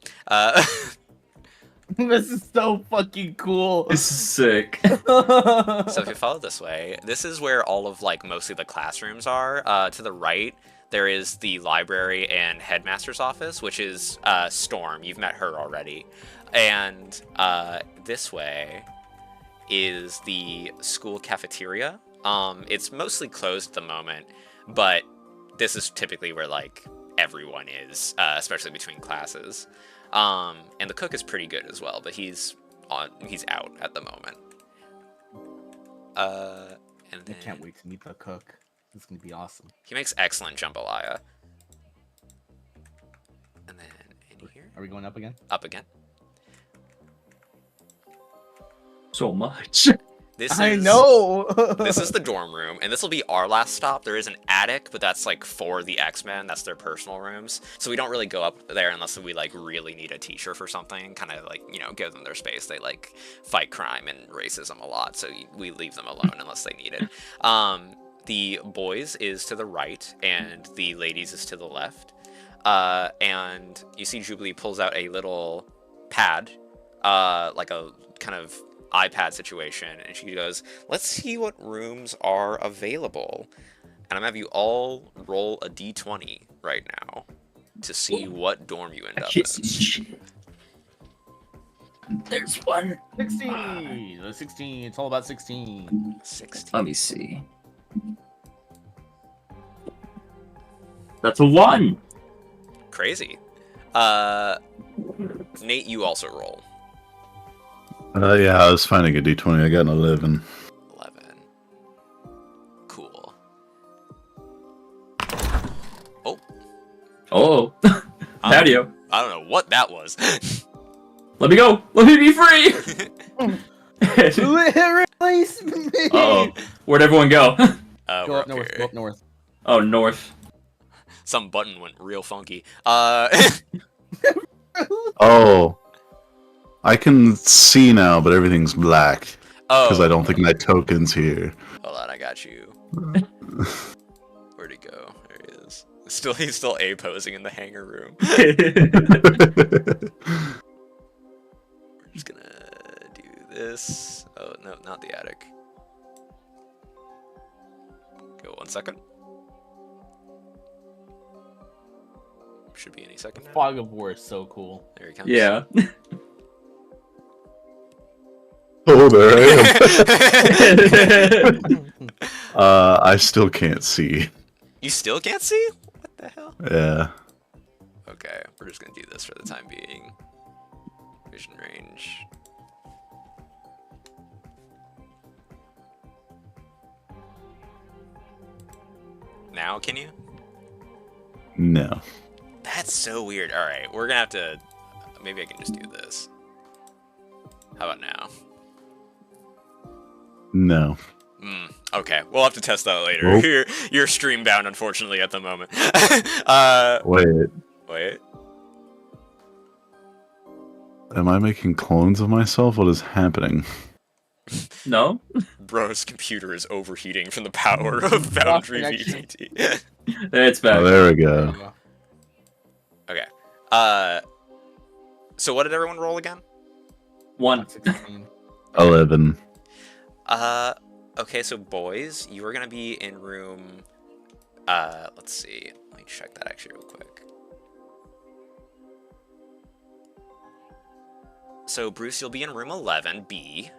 This is so fucking cool. This is sick. So if you follow this way, this is where all of like mostly the classrooms are. To the right, there is the library and headmaster's office, which is Storm. You've met her already. And this way is the school cafeteria. It's mostly closed at the moment, but this is typically where like everyone is, especially between classes. And the cook is pretty good as well, but he's out at the moment. And then I can't wait to meet the cook. It's gonna be awesome. he makes excellent jambalaya. And then in here, Are we going up again? up again. So much. I know. This is the dorm room, and this will be our last stop. There is an attic, but that's like for the X-Men. That's their personal rooms. So we don't really go up there unless we like really need a teacher for something. Kind of like, you know, give them their space. They like fight crime and racism a lot, so we leave them alone unless they need it. The boys is to the right, and the ladies is to the left. And you see Jubilee pulls out a little pad, like a kind of iPad situation, and she goes, let's see what rooms are available. And I'm gonna have you all roll a d20 right now to see what dorm you end up in. There's one. 16. The 16. It's all about 16. 16. Let me see. That's a 1. Crazy. Nate, you also roll. Yeah, I was finding a d20. I got an 11. 11. Cool. Oh. Oh. Patio. I don't know what that was. Let me go. Let me be free. Release me! Uh-oh. Where'd everyone go? Go We're up north. here. Go up north. Oh, north. Some button went real funky. Oh. I can see now, but everything's black. Because Oh. I don't think my token's here. Hold on, I got you. Where'd he go? There he is. He's still A posing in the hangar room. We're just gonna do this. Oh no, not the attic. Go 1 second. Should be any second now. Fog of War is so cool. There he comes. Yeah. Oh, there I am. I still can't see. You still can't see? What the hell? Yeah. Okay, we're just gonna do this for the time being. Vision range. Now, can you? No. That's so weird. Alright, we're gonna have to... Maybe I can just do this. How about now? No. Okay, we'll have to test that later. Nope. You're stream bound, unfortunately, at the moment. Wait. Wait. Am I making clones of myself? What is happening? No? Bro's computer is overheating from the power of Foundry connection. VTT. It's back. Oh, there we There go. we go. Okay. So what did everyone roll again? 1. 16. 11. Okay, so boys, you are gonna be in room, let's see. Let me check that actually real quick. So Bruce, you'll be in room 11B.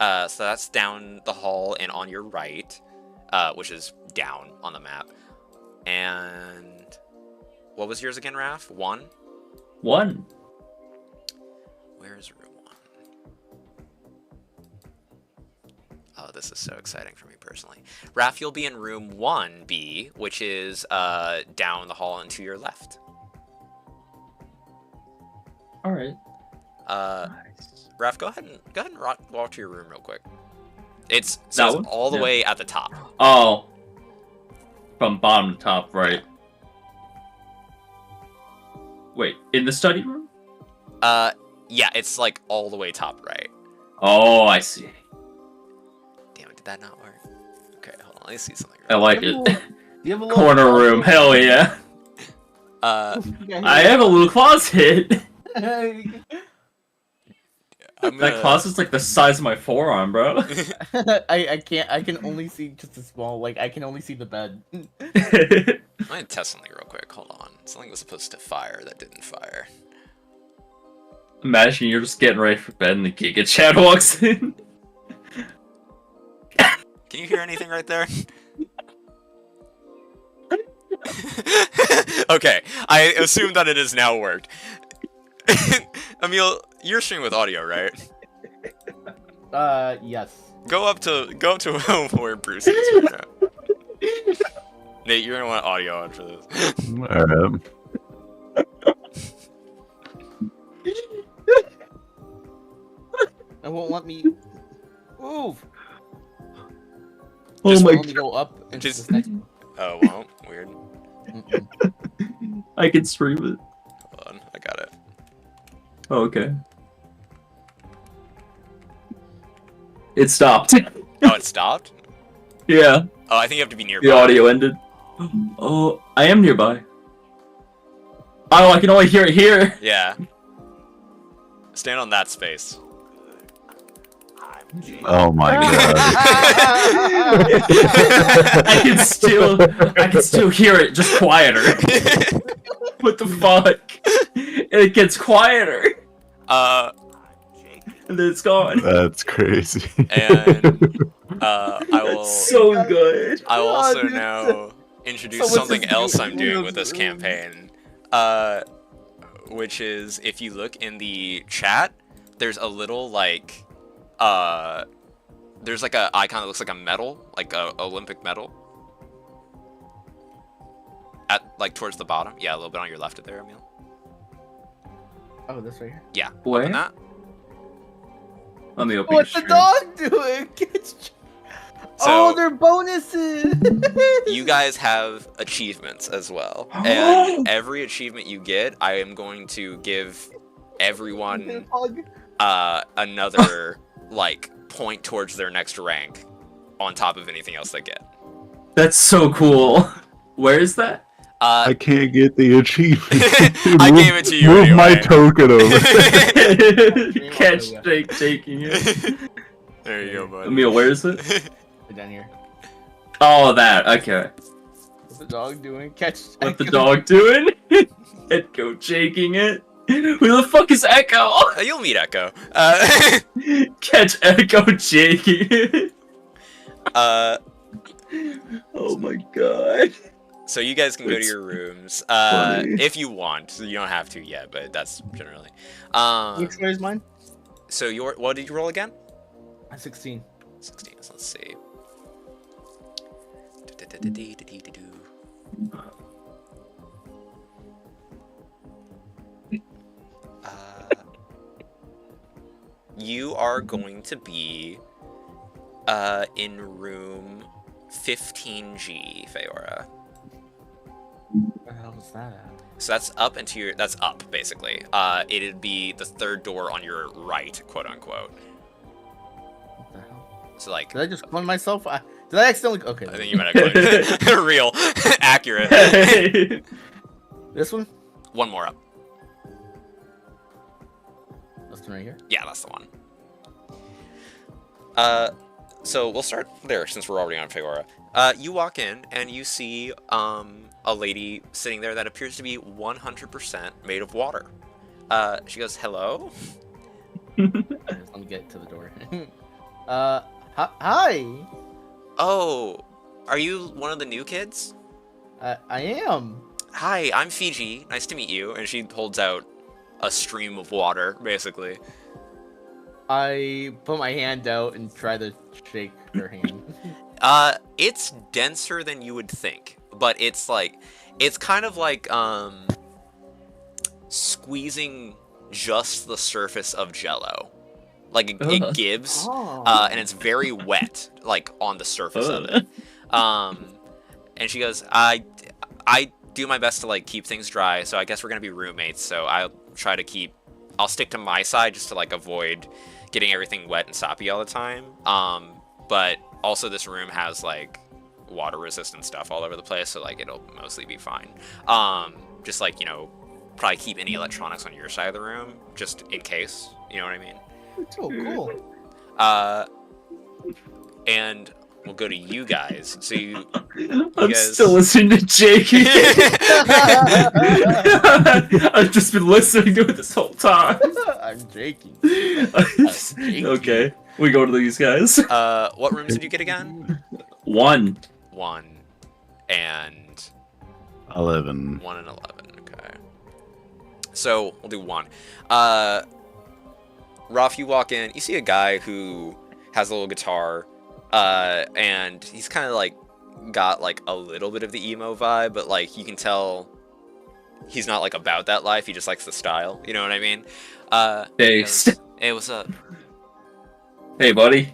So that's down the hall and on your right, which is down on the map. And what was yours again, Raph? 1? 1. Where is room 1? Oh, this is so exciting for me personally. Raph, you'll be in room 1B, which is down the hall and to your left. All right. Nice. Raph, go ahead and walk to your room real quick. It's That one? all the Yeah. way at the top. Oh. From bottom to top, right. Wait, in the study room? Yeah, it's like all the way top right. Oh, I see. Damn it, did that not work? Okay, hold on, let me see something. I like Do it. you have a little Corner closet? room, hell yeah. I have a little closet. I'm That closet's like the size of my forearm, bro. I can't. I can only see just a small. Like I can only see the bed. I'm gonna test something real quick. Hold on. Something was supposed to fire that didn't fire. Imagine you're just getting ready for bed and the Giga Chad walks in. Can you hear anything right there? Okay, I assume that it has now worked. Emil, you're streaming with audio, right? Yes. Go up to where Bruce is right now. Nate, you're gonna want audio on for this. Alright. It won't let me move. Oh Just my let me go up into Just- this next. Oh, well, weird. I can stream it. Hold on, I got it. Oh, okay. It stopped. Oh, it stopped? Yeah, Oh, I think you have to be nearby. the audio ended. Oh, I am nearby. Oh, I can only hear it here. Yeah. Stand on that space. Oh my god. I can still hear it, just quieter. What the fuck? It gets quieter. and then it's gone. That's crazy. And I will. So good. I will also dude. now introduce Someone something just else do- I'm doing with this Mm. campaign, which is if you look in the chat, there's a little like, there's like a icon that looks like a medal, like a Olympic medal, at like towards the bottom. Yeah, a little bit on your left of there, Emil. Oh, this right here. Yeah, Where? open that. Let me open What's the your dog doing? Oh, they're bonuses. You guys have achievements as well, and every achievement you get, I am going to give everyone another like point towards their next rank on top of anything else they get. That's so cool. Where is that? I can't get the achievement. I gave it to you Move anyway. my token over. Catch Jake taking it. There you go, bud. Emil, where is it? Down here. Oh, that. Okay. What's the dog doing? Catch. What the dog doing? Echo shaking it. Who the fuck is Echo? You'll meet Echo. Catch Echo shaking it. Uh, Oh my god. so you guys can go to It's your rooms funny. if you want. You don't have to yet, but that's generally. Which way is mine? So what did you roll again? 16. 16. So let's see. You are going to be in room 15G, Feora. What the hell is that at? So that's up into your. That's up basically. It'd be the third door on your right, quote unquote. What the hell? So like, Did I just clone myself? Did I accidentally? Okay. I think you might have clicked. Real, accurate. This one? One more up. This one right here. Yeah, that's the one. So we'll start there since we're already on Feora. You walk in and you see a lady sitting there that appears to be 100% made of water. She goes, "Hello." Let me get to the door. Hi. Oh, are you one of the new kids? I am. Hi, I'm Fiji. Nice to meet you. And she holds out a stream of water, basically. I put my hand out and try to shake her hand. It's denser than you would think, but it's kind of like squeezing just the surface of Jello. Like it gives, Oh. and it's very wet, like on the surface of it. And she goes, I do my best to like keep things dry, so I guess we're gonna be roommates. So I'll stick to my side just to like avoid getting everything wet and soppy all the time. But also this room has like water resistant stuff all over the place, so like it'll mostly be fine. Just like, you know, probably keep any electronics on your side of the room just in case, you know what I mean? Oh, cool. And we'll go to you guys. So you I'm guys... still listening to Jake. I've just been listening to it this whole time. I'm Jakey. Okay, we go to these guys. What rooms did you get again? 1. 1 and 11. 1 and 11. Okay. So we'll do 1. Ralph, you walk in. You see a guy who has a little guitar, and he's kind of like got like a little bit of the emo vibe, but like you can tell he's not like about that life. He just likes the style. You know what I mean? Hey, he goes, "Hey, what's up?" hey, buddy.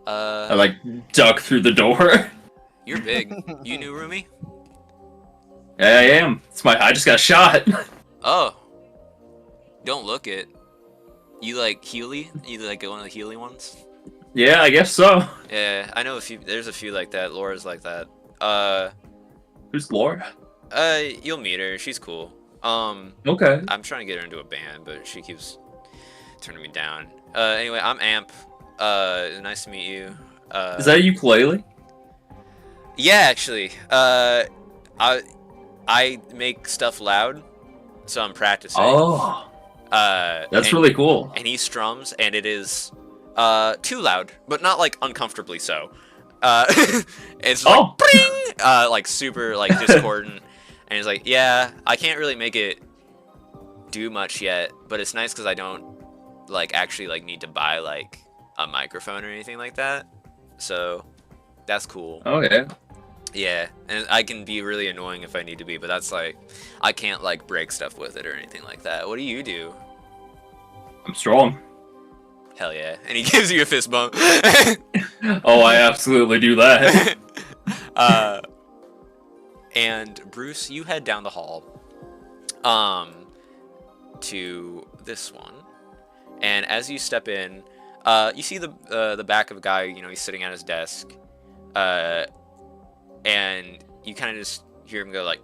I like duck through the door. You're big. You new roomie? Yeah, I am. I just got shot. Oh. Don't look it. You like Healy? You like one of the Healy ones? Yeah, I guess so. Yeah, I know a few. There's a few like that. Laura's like that. Who's Laura? You'll meet her. She's cool. Okay. I'm trying to get her into a band, but she keeps turning me down. Anyway, I'm Amp. Nice to meet you. Is that a ukulele? Yeah, actually. I make stuff loud, so I'm practicing. Oh. That's really cool. And he strums, and it is too loud, but not like uncomfortably so. It's like like super like discordant, and he's like, yeah, I can't really make it do much yet, but it's nice because I don't like actually like need to buy like a microphone or anything like that, so that's cool. Oh yeah. Yeah, and I can be really annoying if I need to be, but that's like, I can't like break stuff with it or anything like that. What do you do? I'm strong. Hell yeah. And he gives you a fist bump. Oh, I absolutely do that. And Bruce, you head down the hall to this one. And as you step in, you see the back of a guy, you know, he's sitting at his desk. And you kind of just hear him go like,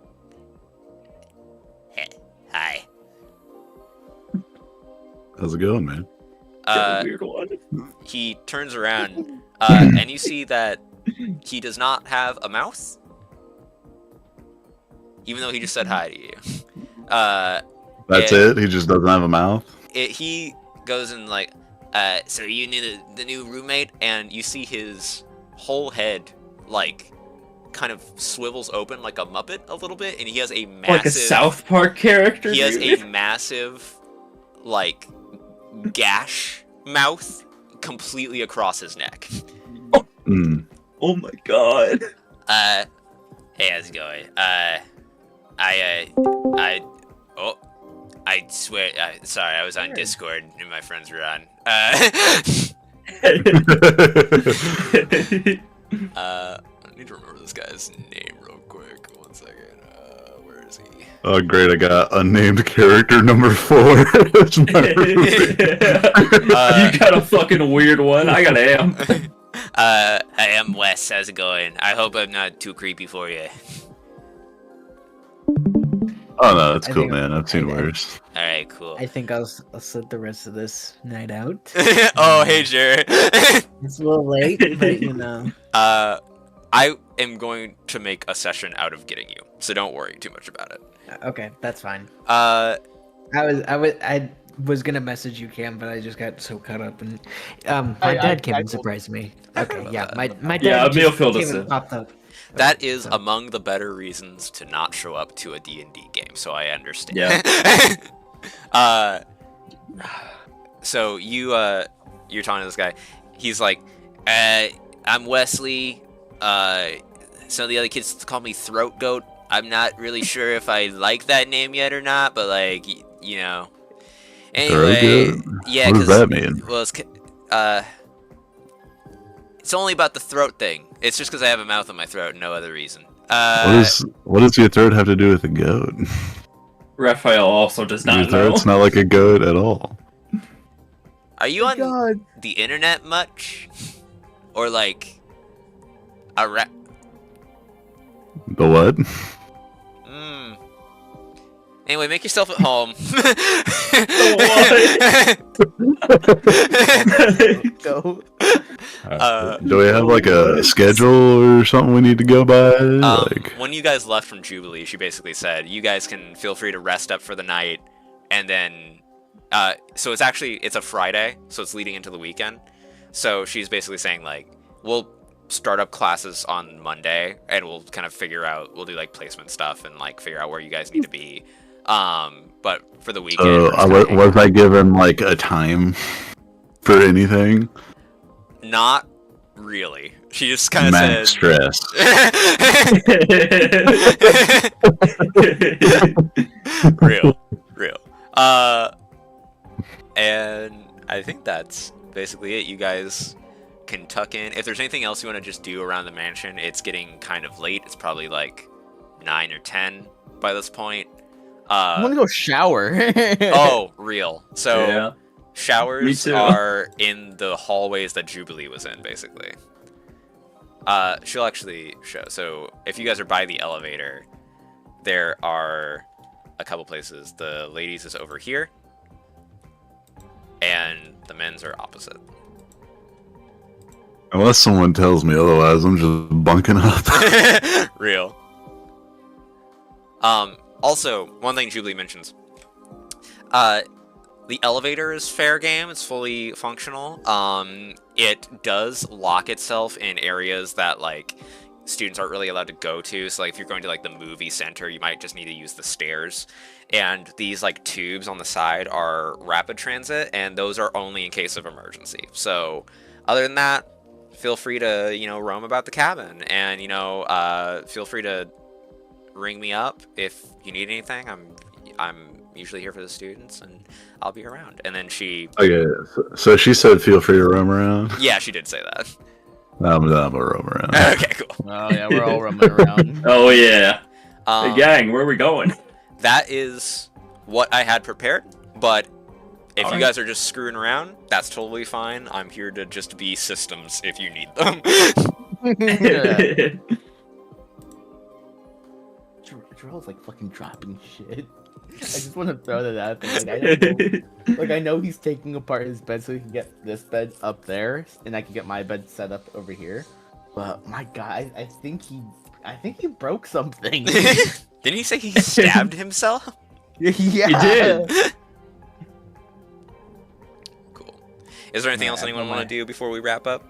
hey, hi. How's it going, man? Weird one. He turns around, and you see that he does not have a mouth, even though he just said hi to you. That's it? He just doesn't have a mouth? He goes and like, so are you the new roommate? And you see his whole head, like, kind of swivels open like a Muppet a little bit, and he has a massive... Like a South Park character, He has a massive, like, gash mouth completely across his neck. Oh my god. Hey, how's it going? I swear, sorry, I was on Discord and my friends were on. I need to remember this guy's name real quick. 1 second. Where is he? Oh, great. I got unnamed character number 4. That's my roommate. You got a fucking weird one. I got Am. Hi, I'm Wes. How's it going? I hope I'm not too creepy for you. Oh, no, that's cool, man. I've seen worse. Alright, cool. I think I'll sit the rest of this night out. Oh, hey, Jared. It's a little late, but you know. I am going to make a session out of getting you, so don't worry too much about it. Okay, that's fine. Uh, I was gonna message you, Cam, but I just got so caught up, and my dad came and surprised me. Okay, yeah, my dad Yeah, just Emil filled us came and in. popped up. that is among the better reasons to not show up to a D&D game, so I understand. Yeah. So you're talking to this guy. He's like, I'm Wesley. Some of the other kids call me Throat Goat. I'm not really sure if I like that name yet or not, but like, you know. Anyway, yeah. What does that mean? Well, it's only about the throat thing. It's just because I have a mouth on my throat, no other reason. What does your throat have to do with a goat? Raphael also does Your not know. throat's not like a goat at all. Are you on the internet much? Or like a The what? Anyway, make yourself at home. Go. Do we have like a schedule or something we need to go by? When you guys left from Jubilee, she basically said, you guys can feel free to rest up for the night, and then, so it's a Friday, so it's leading into the weekend. So she's basically saying, like, we'll start up classes on Monday, and we'll kind of we'll do, like, placement stuff and, like, figure out where you guys need to be. But for the weekend... So, was I given, like, a time for anything? Not really. She just kind of Max said... stress. Real. And I think that's basically it. You guys can tuck in. If there's anything else you want to just do around the mansion, it's getting kind of late. It's probably like 9 or 10 by this point. I want to go shower. Oh, real. So Yeah. showers Me too. are in the hallways that Jubilee was in, basically. She'll actually show. So if you guys are by the elevator, there are a couple places. The ladies is over here, and the men's are opposite. Unless someone tells me otherwise, I'm just bunking up. Real. Also, one thing Jubilee mentions. The elevator is fair game. It's fully functional. It does lock itself in areas that like students aren't really allowed to go to. So like if you're going to like the movie center, you might just need to use the stairs. And these like tubes on the side are rapid transit, and those are only in case of emergency. So other than that, feel free to, you know, roam about the cabin, and, you know, feel free to ring me up if you need anything. I'm usually here for the students, and I'll be around. And then she... Okay, so she said feel free to roam around? Yeah, she did say that. I'm gonna roam around. Okay, cool. Oh yeah, we're all roaming around. Oh yeah. Hey, gang, where are we going? That is what I had prepared, but if All you right. guys are just screwing around, that's totally fine. I'm here to just be systems if you need them. Jarrell's like fucking dropping shit. I just want to throw that out there. Like, I don't know, like I know he's taking apart his bed so he can get this bed up there, and I can get my bed set up over here. But my God, I think he broke something. Didn't he say he stabbed himself? Yeah, He did. Cool. Is there anything else Alright, anyone well, want to do before we wrap up?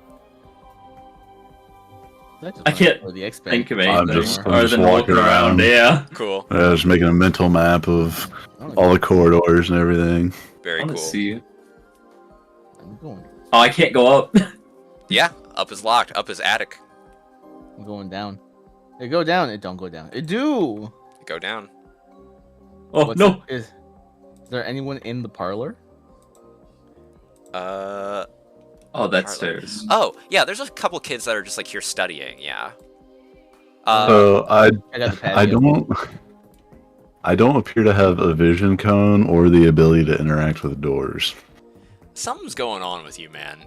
I can't the X-Men. Think of I'm anything just other than walking around. Yeah. Cool. I was making a mental map of Oh, all the corridors and everything. Very I want cool. to see. I'm going. Oh, I can't go up. Yeah, up is locked. Up is attic. I'm going down. It go down. It don't go down. It do. Go down. Oh What's no. it- is there anyone in the parlor? Oh, that's Parlor. stairs. Oh, yeah, there's a couple kids that are just like here studying, yeah. So I got the patio. I don't appear to have a vision cone or the ability to interact with doors. Something's going on with you, man.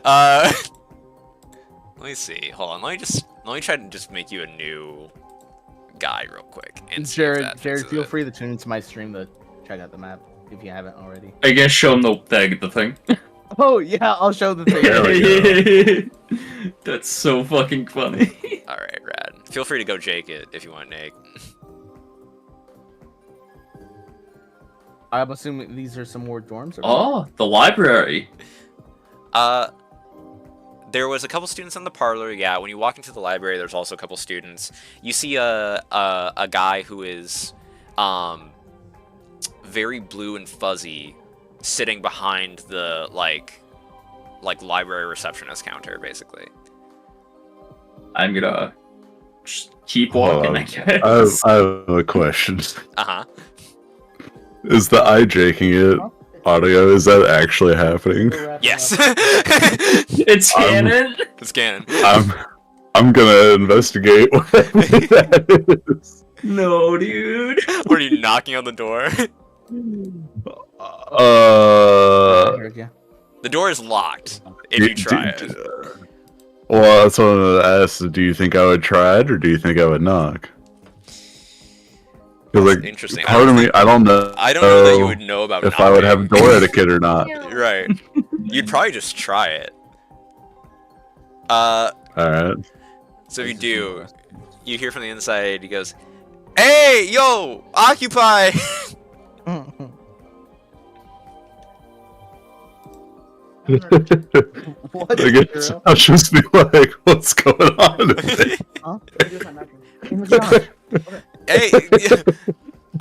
Let me see. Hold on. Let me try to just make you a new guy real quick. And see if that Jared, fixes feel it. free to tune into my stream to check out the map if you haven't already. I guess show him the thing. Oh yeah, I'll show the thing. There we That's so fucking funny. All right, rad. Feel free to go Jake it if you want, Nate. I'm assuming these are some more dorms. Or Oh, the library. There was a couple students in the parlor. Yeah, when you walk into the library, there's also a couple students. You see a guy who is very blue and fuzzy, sitting behind the like library receptionist counter, basically. I'm gonna just keep walking, I guess. I have a question. Uh-huh. Is the eye jaking it audio? Is that actually happening? Yes. It's canon. It's canon. I'm gonna investigate what that is. No, dude. What are you knocking on the door? The door is locked if you try it. Well, that's what I wanted to ask. Do you think I would try it, or do you think I would knock? Because like, Interesting. part of me, I don't know. I don't know that you would know about if I would have knocking. door etiquette or not. Right. You'd probably just try it. All right. So if you do, you hear from the inside, he goes, "Hey, yo, occupy!" What? I guess I'll just be like, what's going on? Hey,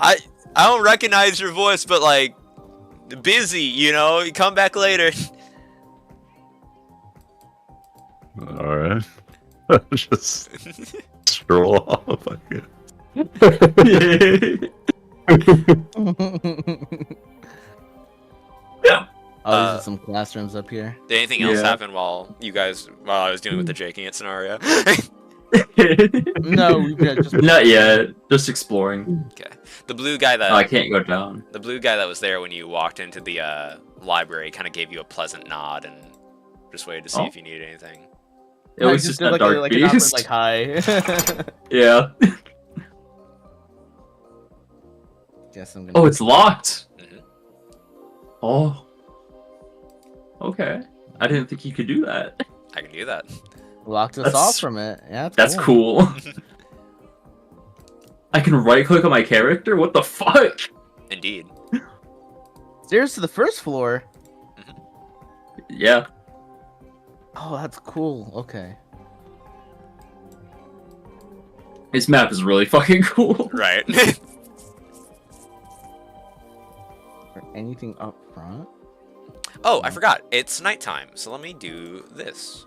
I don't recognize your voice, but like, busy, you know? You come back later. Alright. Just stroll off, I guess. Oh, these are some classrooms up here. Did anything else Yeah. happen while I was dealing with the jaking it scenario? No, we just Not yet. Just exploring. Okay. The blue guy that Oh, I can't go down. the blue guy that was there when you walked into the library kind of gave you a pleasant nod and just waited to see Oh. if you needed anything. It was just a dark an awkward, beast. like hi. Yeah. Guess I'm gonna. Oh, it's locked. Mhm. Oh. Okay. I didn't think you could do that. I can do that. Locked us That's- off from it. Yeah, That's cool. I can right click on my character? What the fuck? Indeed. Stairs to the first floor. Yeah. Oh, that's cool. Okay. His map is really fucking cool. Right. Or anything up front? Oh, I forgot. It's nighttime, so let me do this.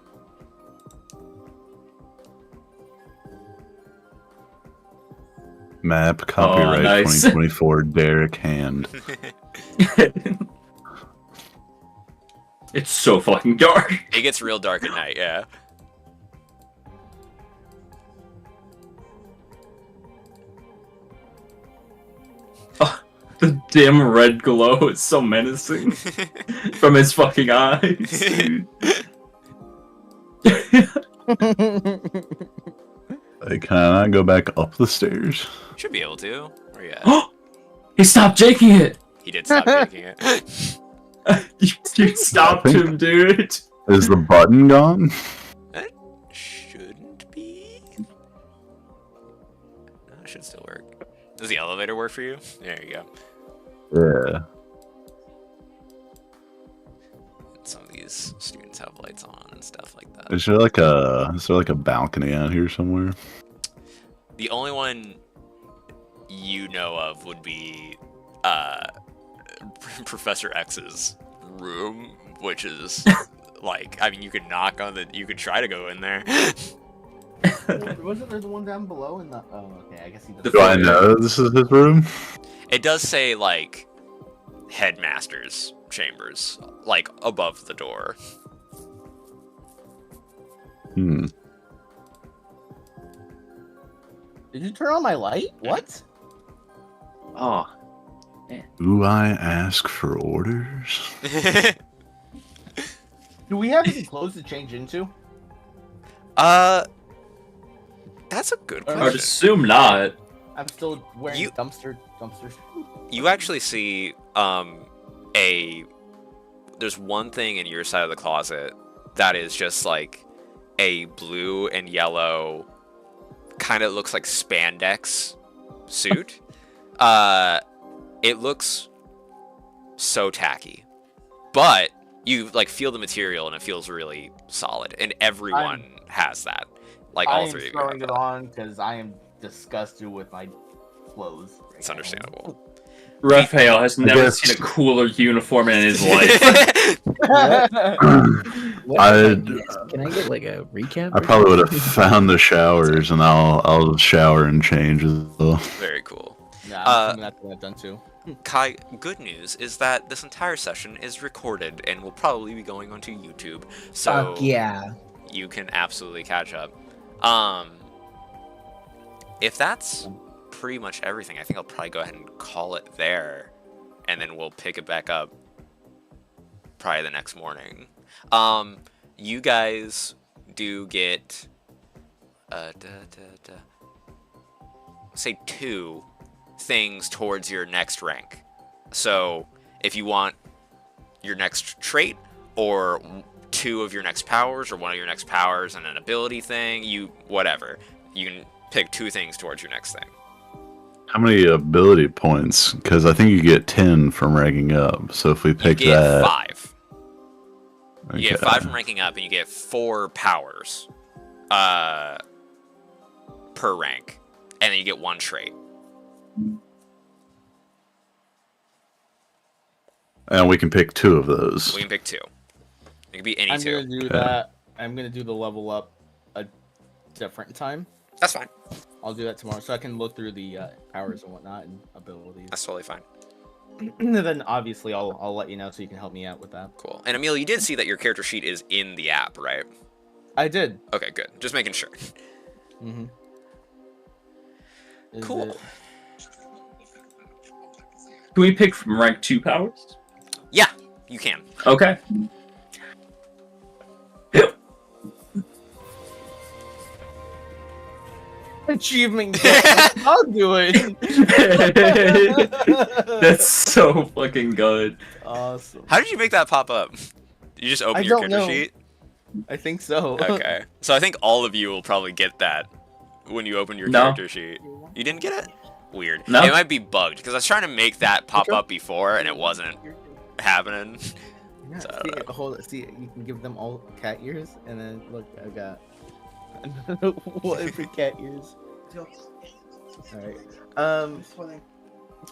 Map copyright nice. 2024 Derek Hand. It's so fucking dark. It gets real dark at night, yeah. The dim red glow is so menacing from his fucking eyes. Dude. Like, can I not go back up the stairs? Should be able to. Where you at? He stopped jaking it. He did stop taking it. You stopped him, dude. Is the button gone? That shouldn't be. No, it should still work. Does the elevator work for you? There you go. Yeah. Some of these students have lights on and stuff like that. Is there like a balcony out here somewhere? The only one you know of would be Professor X's room, which is like, I mean, you could knock on the, you could try to go in there. Wasn't there the one down below in the? Oh, okay. I guess he doesn't. Do I know this is his room? It does say like headmaster's chambers, like above the door. Hmm. Did you turn on my light? What? Oh. Do I ask for orders? Do we have any clothes to change into? That's a good I would question. assume not. I'm still wearing You- dumpsters. You actually see there's one thing in your side of the closet that is just like a blue and yellow, kind of looks like spandex suit. It looks so tacky, but you like feel the material and it feels really solid, and everyone has that. Like all three of you. throwing have it that. on because I am disgusted with my clothes. right It's now. understandable. Raphael has never guess- seen a cooler uniform in his life. Can I get like a recap? I probably would have found the showers, and I'll shower and change as well. Very cool. Nah, I'm assuming that's what I've done too. Kai, good news is that this entire session is recorded and will probably be going onto YouTube, so Fuck yeah. you can absolutely catch up. If that's pretty much everything, I think I'll probably go ahead and call it there, and then we'll pick it back up probably the next morning. You guys do get say 2 things towards your next rank. So if you want your next trait, or 2 of your next powers, or 1 of your next powers and an ability thing, whatever, you can pick 2 things towards your next thing. How many ability points? Because I think you get 10 from ranking up. So if we You pick get that, 5. You get okay. 5 from ranking up, and you get 4 powers per rank, and then you get 1 trait. And we can pick 2 of those. We can pick 2. It can be any I'm 2. gonna do that. I'm gonna do the level up a different time. That's fine. I'll do that tomorrow, so I can look through the powers and whatnot and abilities. That's totally fine. And then obviously I'll let you know so you can help me out with that. Cool. And Emil, you did see that your character sheet is in the app, right? I did. Okay, good. Just making sure. Mm-hmm. Cool. Can we pick from rank 2 powers? Yeah, you can. Okay. Achievement. I'll do it. That's so fucking good. Awesome. How did you make that pop up? Did you just open I your don't character know. sheet? I think so. Okay. So I think all of you will probably get that when you open your No. character sheet. You didn't get it? Weird. No. It might be bugged, because I was trying to make that pop up before, and it wasn't happening. Yeah, So- see, you can give them all cat ears, and then look, I got one for cat ears. All right.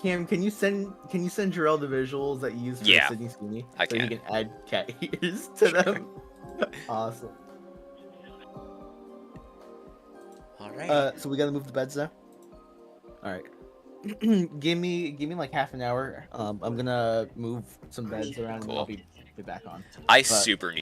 Cam, can you send Jarrell the visuals that you used for Yeah, Sydney Sweeney I so he can. can add cat ears to them? Awesome. All right. So we gotta move the beds now. All right. give me like half an hour. I'm gonna move some beds around and then I'll Cool. be back on. I but- super need